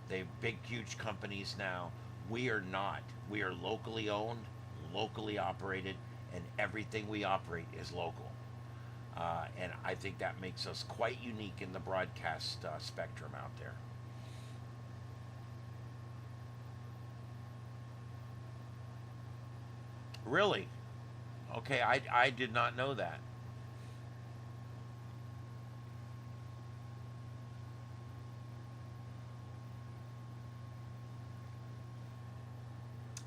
They have big, huge companies now. We are not. We are locally owned, locally operated, and everything we operate is local. And I think that makes us quite unique in the broadcast spectrum out there. Really? Okay, I did not know that.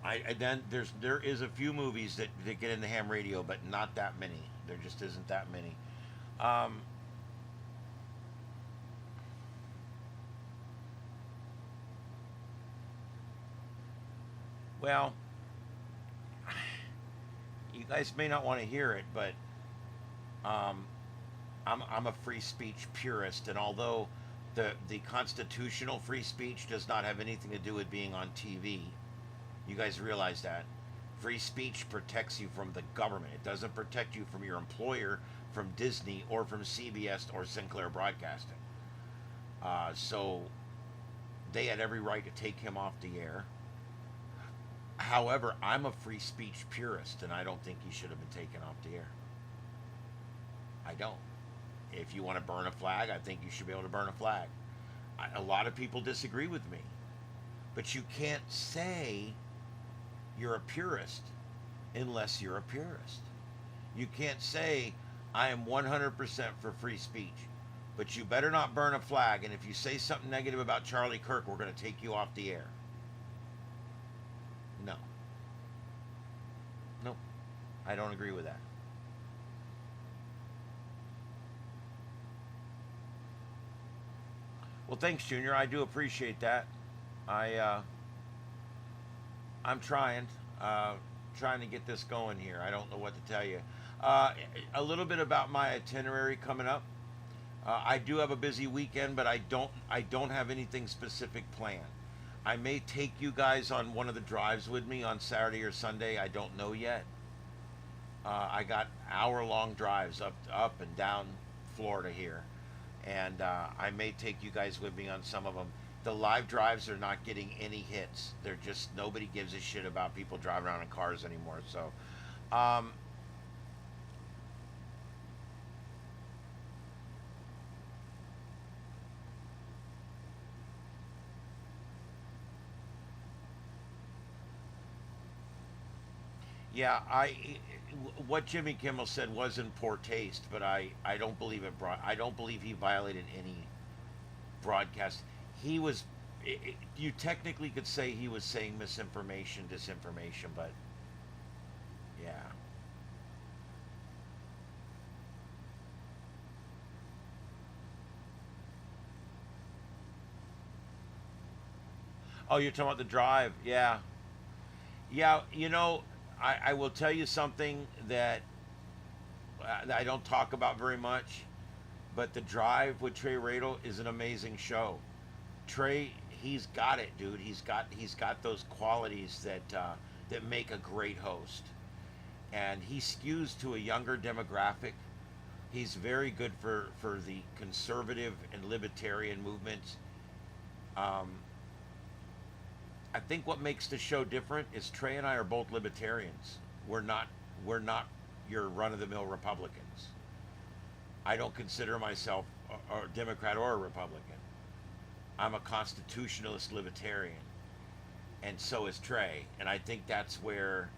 I then there is a few movies that get into ham radio, but not that many. There just isn't that many. Um, well, you guys may not want to hear it, but um, I'm a free speech purist, and although the constitutional free speech does not have anything to do with being on TV, you guys realize that Free speech protects you from the government. It doesn't protect you from your employer, from Disney, or from CBS or Sinclair Broadcasting. So they had every right to take him off the air. However, I'm a free speech purist, and I don't think he should have been taken off the air. I don't. If you want to burn a flag, I think you should be able to burn a flag. A lot of people disagree with me, but you can't say you're a purist unless you're a purist. You can't say I am 100% for free speech, but you better not burn a flag, and if you say something negative about Charlie Kirk, we're going to take you off the air. No. Nope. I don't agree with that. Well, thanks, Junior. I do appreciate that. I'm trying to get this going here. I don't know what to tell you. A little bit about my itinerary coming up. I do have a busy weekend, but I don't have anything specific planned. I may take you guys on one of the drives with me on Saturday or Sunday. I don't know yet. I got hour-long drives up and down Florida here, and I may take you guys with me on some of them. The live drives are not getting any hits. They're just, nobody gives a shit about people driving around in cars anymore. So, yeah, what Jimmy Kimmel said was in poor taste, but I don't believe I don't believe he violated any broadcast. He was, you technically could say he was saying misinformation, disinformation, but yeah. Oh, you're talking about the drive? Yeah, yeah. I will tell you something that I don't talk about very much, but the drive with Trey Radel is an amazing show. Trey, he's got it, dude. He's got those qualities that make a great host, and he skews to a younger demographic. He's very good for the conservative and libertarian movements. Um, I think what makes the show different is Trey and I are both libertarians. We're not your run of the mill Republicans. I don't consider myself a Democrat or a Republican. I'm a constitutionalist libertarian, and so is Trey. And I think that's where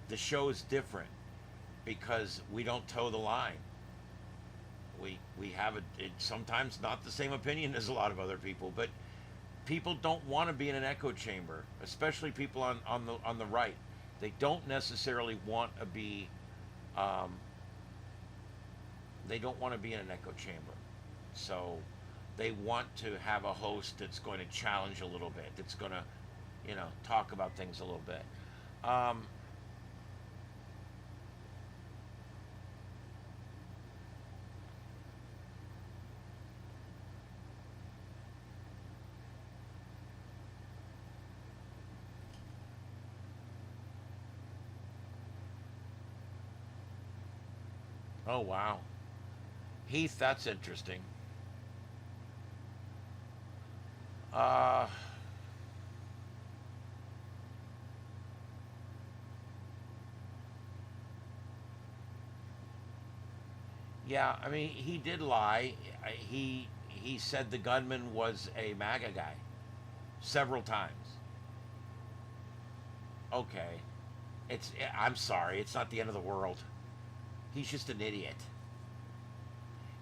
the show is different, because we don't toe the line. We have sometimes not the same opinion as a lot of other people, but people don't want to be in an echo chamber, especially people on the right. They don't necessarily want to be. They don't want to be in an echo chamber, so they want to have a host that's going to challenge a little bit, that's going to, talk about things a little bit. Um, oh wow, Heath, that's interesting. Uh, yeah, I mean, he did lie. He said the gunman was a MAGA guy several times. Okay, I'm sorry, it's not the end of the world. He's just an idiot.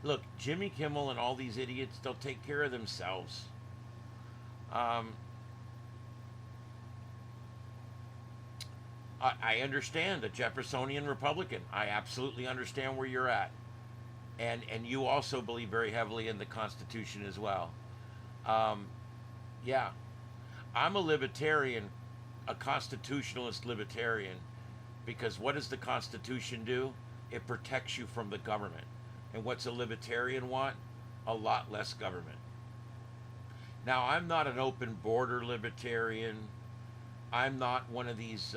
Look, Jimmy Kimmel and all these idiots, they'll take care of themselves. Um, I understand the Jeffersonian Republican. I absolutely understand where you're at, and you also believe very heavily in the Constitution as well. Um, yeah, I'm a libertarian, a constitutionalist libertarian, because what does the Constitution do? It protects you from the government. And what's a libertarian want? A lot less government. Now, I'm not an open border libertarian. I'm not one of these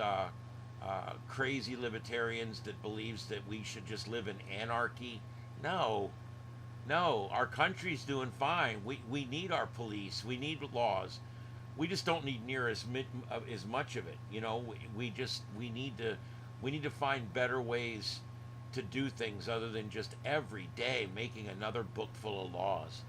crazy libertarians that believes that we should just live in anarchy. No, no, our country's doing fine. We need our police. We need laws. We just don't need near as much of it. You know, we need to find better ways to do things other than just every day making another book full of laws.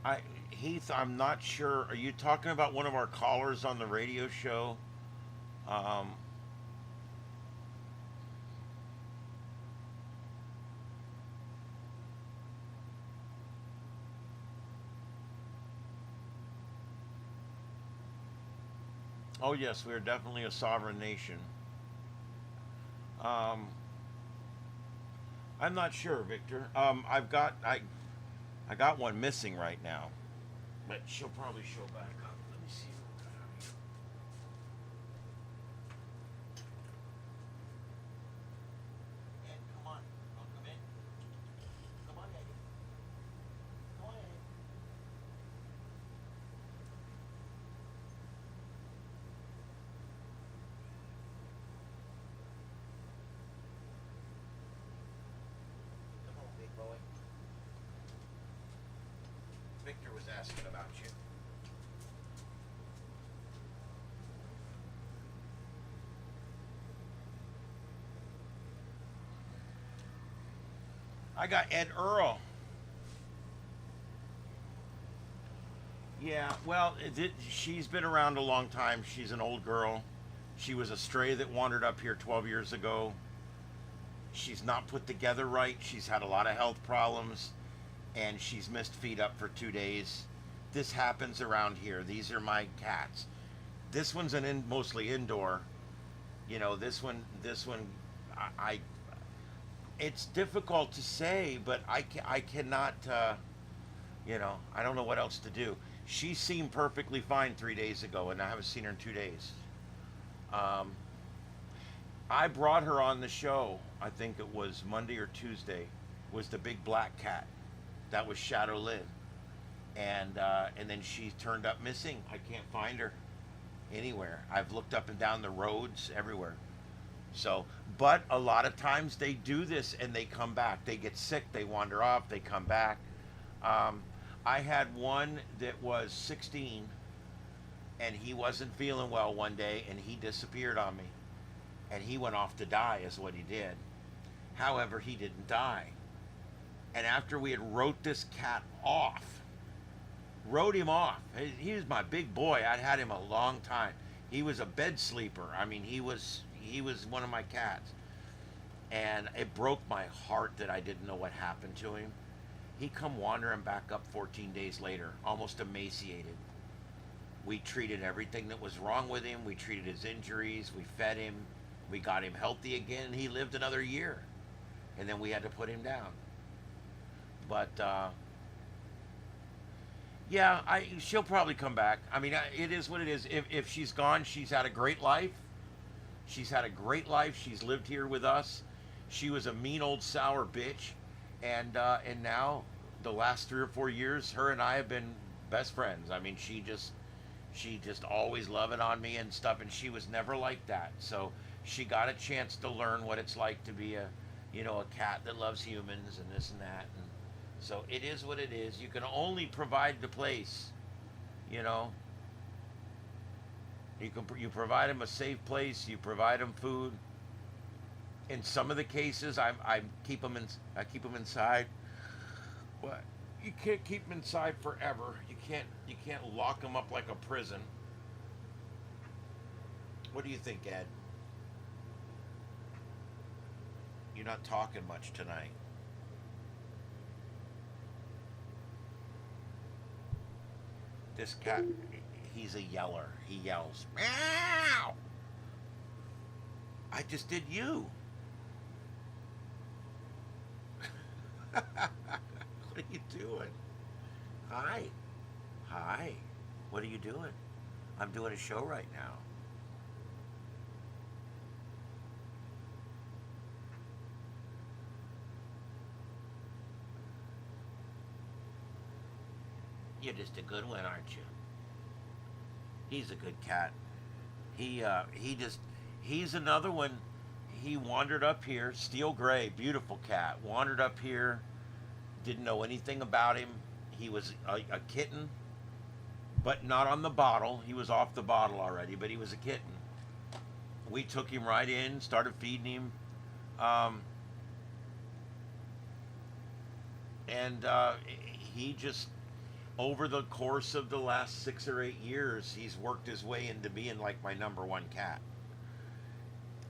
I Heath, I'm not sure. Are you talking about one of our callers on the radio show? Um, oh yes, we are definitely a sovereign nation. Um, I'm not sure, Victor. I got one missing right now, but she'll probably show back up. Let me see. Ed, come on. Wanna come in? Come on, Eddie. Come on, Eddie. Come on, big boy. Victor was asking about you. I got Ed Earl. Yeah, well, she's been around a long time. She's an old girl. She was a stray that wandered up here 12 years ago. She's not put together right. She's had a lot of health problems, and she's missed feed up for 2 days. This happens around here. These are my cats. This one's mostly indoor. You know, this one, I it's difficult to say, but I cannot, I don't know what else to do. She seemed perfectly fine 3 days ago, and I haven't seen her in 2 days. Um, I brought her on the show. I think it was Monday or Tuesday. Was the big black cat that was Shadow Lynn, and then she turned up missing. I can't find her anywhere. I've looked up and down the roads everywhere. So, but a lot of times they do this and they come back. They get sick, they wander off, they come back. Um, I had one that was 16 and he wasn't feeling well one day and he disappeared on me. And he went off to die, is what he did. However, he didn't die. And after we had wrote this cat off, wrote him off. He was my big boy. I'd had him a long time. He was a bed sleeper. I mean, he was one of my cats. And it broke my heart that I didn't know what happened to him. He come wandering back up 14 days later, almost emaciated. We treated everything that was wrong with him. We treated his injuries. We fed him. We got him healthy again. He lived another year. And then we had to put him down. But yeah, she'll probably come back. I mean, it is what it is. If she's gone, she's had a great life. She's had a great life. She's lived here with us. She was a mean old sour bitch, and now the last 3 or 4 years, her and I have been best friends. I mean, she just always loving on me and stuff, and she was never like that. So she got a chance to learn what it's like to be a cat that loves humans and this and that. And so it is what it is. You can only provide the place, you know. You provide them a safe place. You provide them food. In some of the cases, I keep them inside. But you can't keep them inside forever. You can't lock them up like a prison. What do you think, Ed? You're not talking much tonight. This cat, he's a yeller. He yells, meow. I just did you. What are you doing? Hi. Hi. What are you doing? I'm doing a show right now. You're just a good one, aren't you? He's a good cat. He's another one. He wandered up here, steel gray, beautiful cat. Wandered up here, didn't know anything about him. He was a kitten, but not on the bottle. He was off the bottle already, but he was a kitten. We took him right in, started feeding him, um, and he just, over the course of the last 6 or 8 years, he's worked his way into being like my number one cat.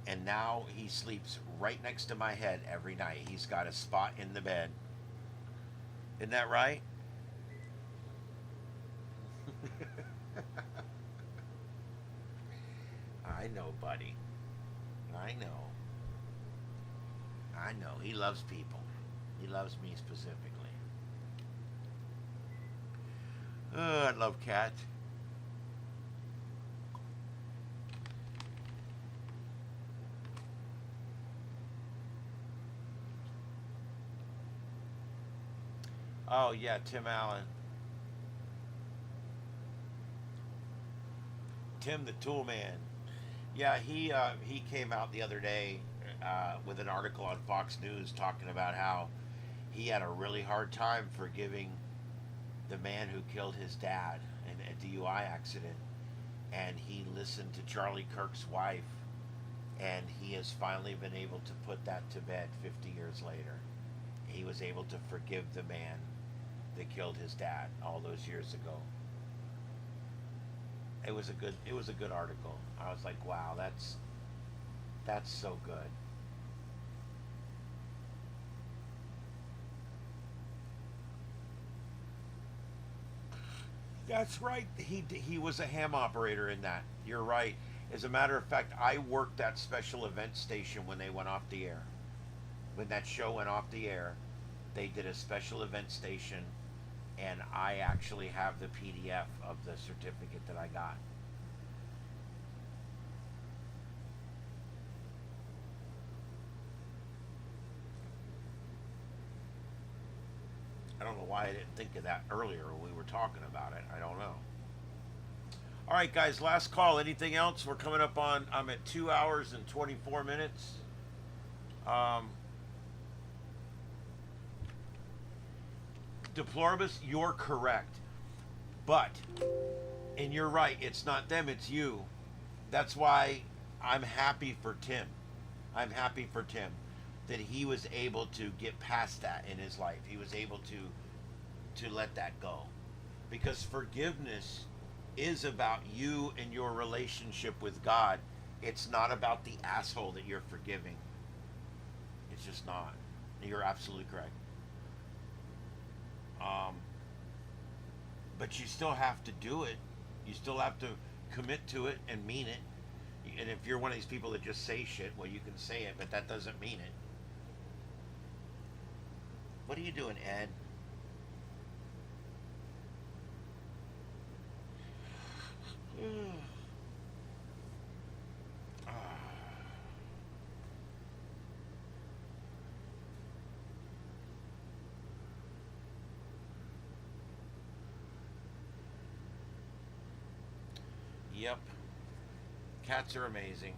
And now he sleeps right next to my head every night. He's got a spot in the bed. Isn't that right? I know, buddy. I know. I know. He loves people. He loves me specifically. Oh, I love cats. Oh yeah, Tim Allen. Tim the Tool Man. Yeah, he came out the other day with an article on Fox News talking about how he had a really hard time forgiving the man who killed his dad in a DUI accident, and he listened to Charlie Kirk's wife, and he has finally been able to put that to bed 50 years later. He was able to forgive the man that killed his dad all those years ago. It was a good article. I was like, wow, that's so good. That's right. He was a ham operator in that. You're right. As a matter of fact, I worked that special event station when they went off the air. When that show went off the air, they did a special event station, and I actually have the PDF of the certificate that I got. I don't know why I didn't think of that earlier when we were talking about it. I don't know. All right, guys, last call. Anything else? We're coming up on, I'm at 2 hours and 24 minutes. Um, Deploribus, you're correct. But, and you're right, it's not them, it's you. That's why I'm happy for Tim. I'm happy for Tim that he was able to get past that in his life. He was able to let that go. Because forgiveness is about you and your relationship with God. It's not about the asshole that you're forgiving. It's just not. You're absolutely correct. Um, but you still have to do it. You still have to commit to it and mean it. And if you're one of these people that just say shit, well, you can say it, but that doesn't mean it. What are you doing, Ed? Ah, yep. Cats are amazing.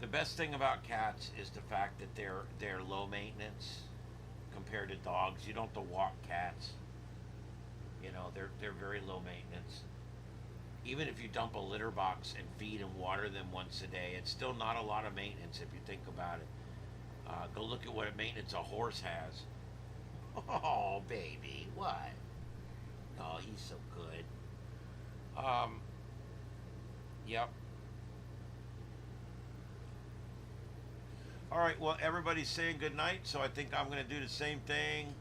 The best thing about cats is the fact that they're low maintenance compared to dogs. You don't have to walk cats. You know, they're very low maintenance. Even if you dump a litter box and feed and water them once a day, it's still not a lot of maintenance if you think about it. Go look at what maintenance a horse has. Oh, baby, what? Oh, he's so good. Um, yep. All right, well, everybody's saying good night, so I think I'm going to do the same thing.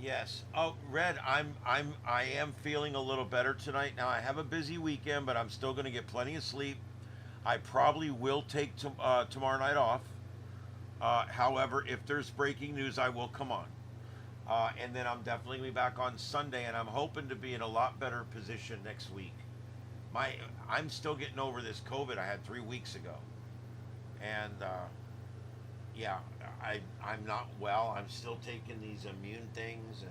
Yes. Oh, Red, I am feeling a little better tonight. Now I have a busy weekend, but I'm still going to get plenty of sleep. I probably will take tomorrow night off. However, if there's breaking news, I will come on. And then I'm definitely gonna be back on Sunday, and I'm hoping to be in a lot better position next week. My, I'm still getting over this COVID I had 3 weeks ago, and yeah, I'm not well. I'm still taking these immune things,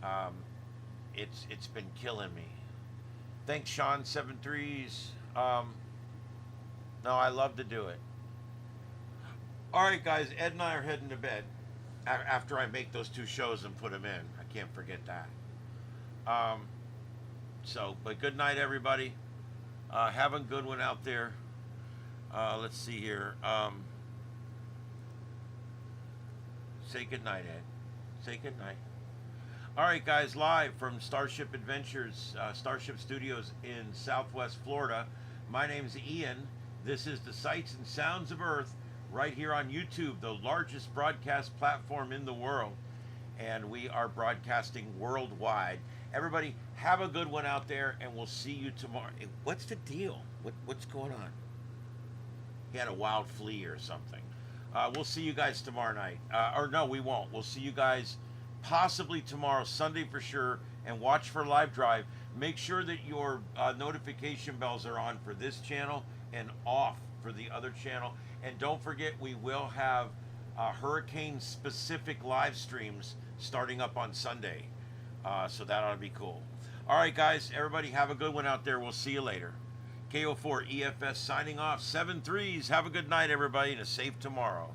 and it's been killing me. Thanks, Sean. 7 threes. No, I love to do it. All right, guys. Ed and I are heading to bed after I make those two shows and put them in. I can't forget that. Um, but good night, everybody. Have a good one out there. Let's see here. Say good night, Ed. Say good night. All right, guys, live from Starship Adventures, Starship Studios in Southwest Florida. My name's Ian. This is the Sights and Sounds of Earth right here on YouTube, the largest broadcast platform in the world. And we are broadcasting worldwide. Everybody, have a good one out there, and we'll see you tomorrow. What's the deal? What's going on? He had a wild flea or something. We'll see you guys tomorrow night. Or no, we won't. We'll see you guys possibly tomorrow, Sunday for sure, and watch for Live Drive. Make sure that your notification bells are on for this channel and off for the other channel. And don't forget, we will have hurricane-specific live streams starting up on Sunday. So that ought to be cool. All right, guys, everybody have a good one out there. We'll see you later. KO4 EFS signing off. 7 threes. Have a good night, everybody, and a safe tomorrow.